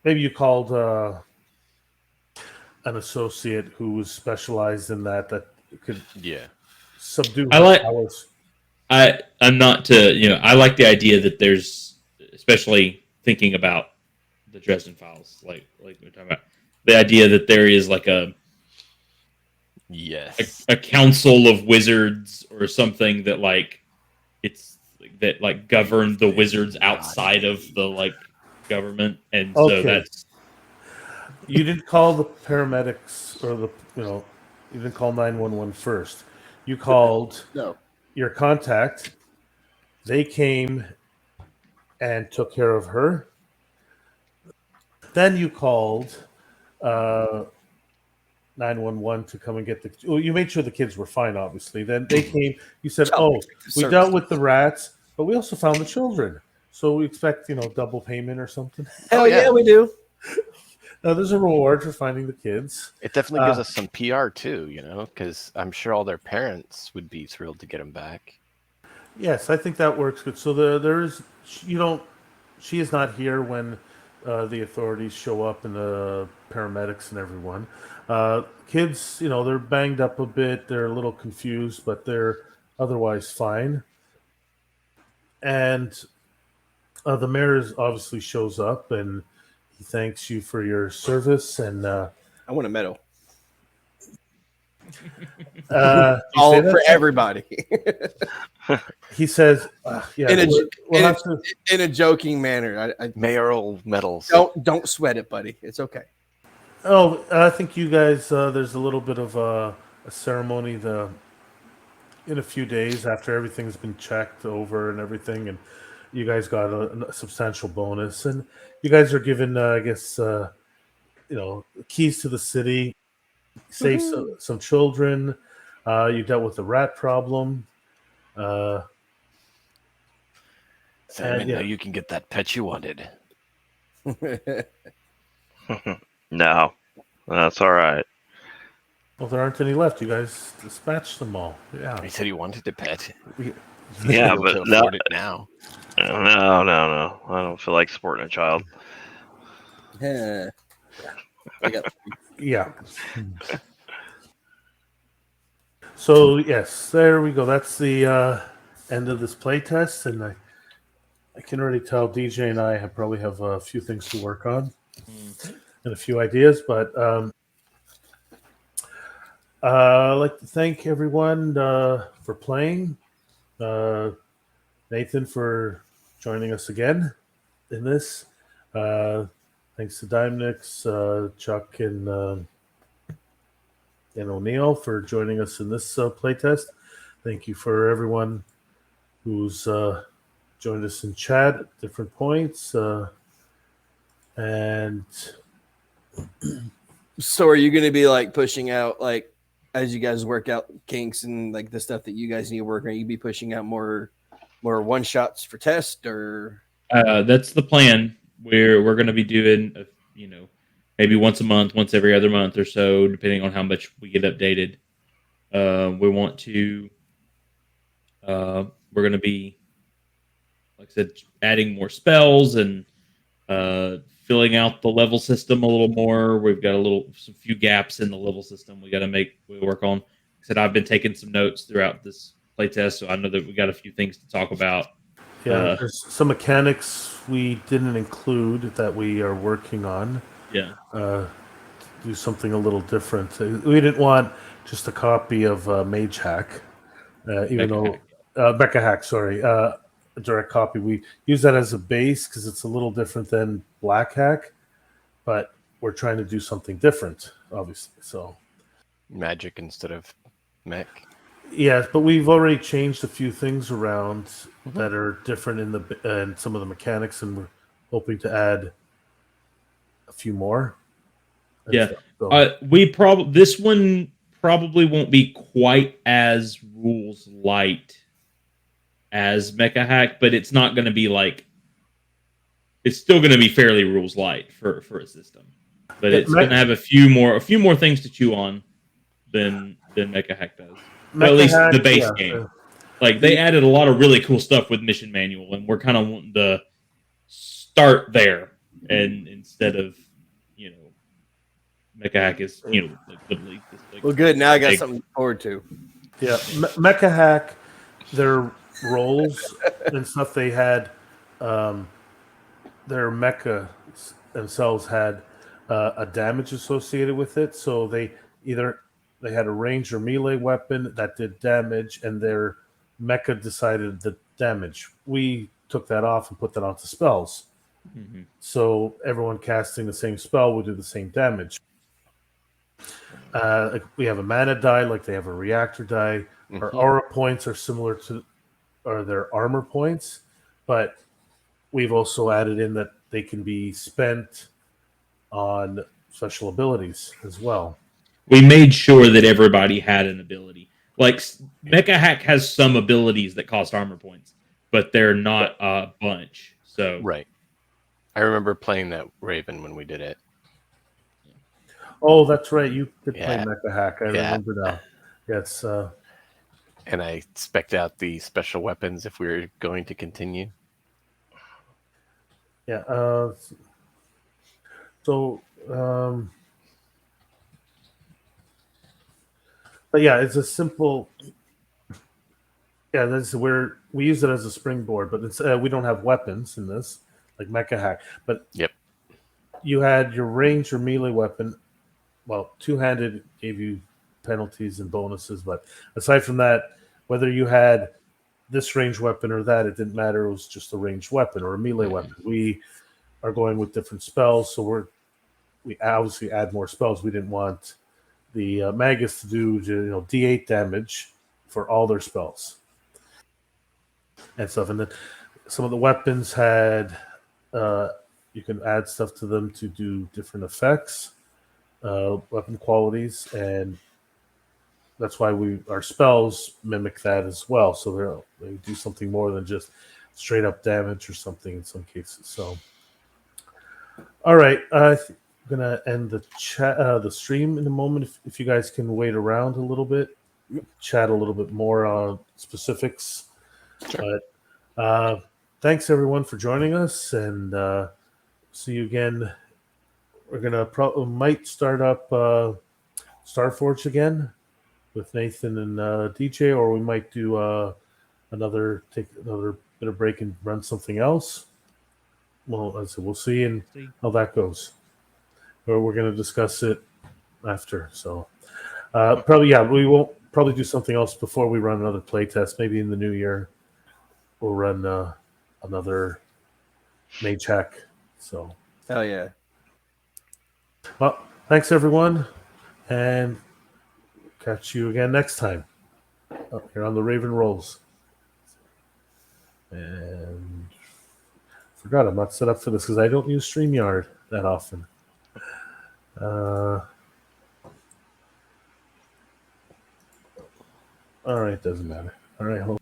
maybe you called an associate who was specialized in that could subdue powers. I'm not to I like the idea that there's, especially thinking about the Dresden Files, like we're talking about, the idea that there is like a council of wizards or something that govern the wizards outside of the government, and so that's. You didn't call the paramedics or you didn't call 911 first. You called your contact. They came and took care of her. Then you called 911 to come and get the. Well, you made sure the kids were fine, obviously. Then they came. You said, we dealt with the rats, but we also found the children. So we expect, double payment or something. Hell yeah, we do. Now, there's a reward for finding the kids. It definitely gives us some PR too, because I'm sure all their parents would be thrilled to get them back. Yes, I think that works good. So there's, she is not here when the authorities show up and the paramedics and everyone. Kids, they're banged up a bit. They're a little confused, but they're otherwise fine. And the mayor obviously shows up and he thanks you for your service. And I want a medal. All for everybody. He says, in a joking manner. Mayoral medals. Don't sweat it, buddy. It's okay. Oh, I think you guys. There's a little bit of a ceremony in a few days after everything's been checked over and everything, and you guys got a substantial bonus, and you guys are given, I guess, keys to the city, save some children. You dealt with the rat problem. Now you can get that pet you wanted. No, that's all right. Well, there aren't any left. You guys dispatched them all. Yeah. He said he wanted a pet. Yeah, Able but to afford it now. No. I don't feel like supporting a child. Yeah. Yeah. So yes, there we go. That's the end of this playtest, and I can already tell DJ and I probably have a few things to work on and a few ideas, but I'd like to thank everyone for playing. Nathan for joining us again. in this. Thanks to Dimnix, Chuck, and O'Neill for joining us in this playtest. Thank you for everyone who's joined us in chat at different points. And So are you going to be like pushing out, like, as you guys work out kinks and like the stuff that you guys need to work on, you be pushing out more one shots for test, or That's the plan. We're going to be doing, maybe once a month, once every other month or so, depending on how much we get updated. We want to. We're going to be, like I said, adding more spells and filling out the level system a little more. We've got some few gaps in the level system we got to work on. Like I said, I've been taking some notes throughout this playtest, so I know that we got a few things to talk about. yeah, there's some mechanics we didn't include that we are working on. Yeah. Do something a little different. We didn't want just a copy of Mage Hack, even though Mecha Hack, sorry, a direct copy. We use that as a base because it's a little different than Black Hack, but we're trying to do something different, obviously. So Magic instead of mech. yeah, but we've already changed a few things around that are different in some of the mechanics, and we're hoping to add a few more. Yeah, this one probably won't be quite as rules light as Mecha Hack, but it's not going to be like. It's still going to be fairly rules light for a system, but it's going to have a few more things to chew on than Mecha Hack does. Well, at least Hack, the base game. Like they added a lot of really cool stuff with Mission Manual, and we're kind of wanting to start there, and instead of Mecha Hack is literally just like, well, good. Now I got something to look forward to. Yeah, Mecha Hack, their roles and stuff they had, their mecha themselves had a damage associated with it. So they had a ranged or melee weapon that did damage, and their mecha decided the damage. We took that off and put that onto spells. Mm-hmm. So everyone casting the same spell would do the same damage. Like we have a mana die, like they have a reactor die. Our aura points are similar to their armor points, but we've also added in that they can be spent on special abilities as well. We made sure that everybody had an ability. Like Mecha Hack has some abilities that cost armor points, but they're not a bunch. So right. I remember playing that Raven when we did it. Oh, that's right. You could play Mecha Hack. I remember now. Yes. And I spec'd out the special weapons if we were going to continue. Yeah. But yeah, it's a simple. Yeah, that's where we use it as a springboard, but it's we don't have weapons in this like Mecha Hack. But you had your range or melee weapon. Well, two-handed gave you penalties and bonuses, but aside from that, whether you had this range weapon or that, it didn't matter. It was just a ranged weapon or a melee weapon. We are going with different spells, so we obviously add more spells. We didn't want the Magus to do D8 damage for all their spells and stuff. And then some of the weapons had you can add stuff to them to do different effects. Weapon qualities, and that's why our spells mimic that as well. So they do something more than just straight up damage or something in some cases. So, all right, I'm gonna end the chat, the stream in a moment. If you guys can wait around a little bit, chat a little bit more on specifics. Sure. But thanks everyone for joining us, and see you again. We're gonna might start up Starforge again with Nathan and DJ, or we might do take another bit of break and run something else. Well, we'll see and how that goes. Or we're gonna discuss it after. So we won't probably do something else before we run another playtest. Maybe in the new year we'll run another Mage Hack. So, Hell yeah. well, thanks everyone, and catch you again next time up here on the Raven Rolls. And forgot I'm not set up for this because I don't use StreamYard that often. All right, doesn't matter. All right, hold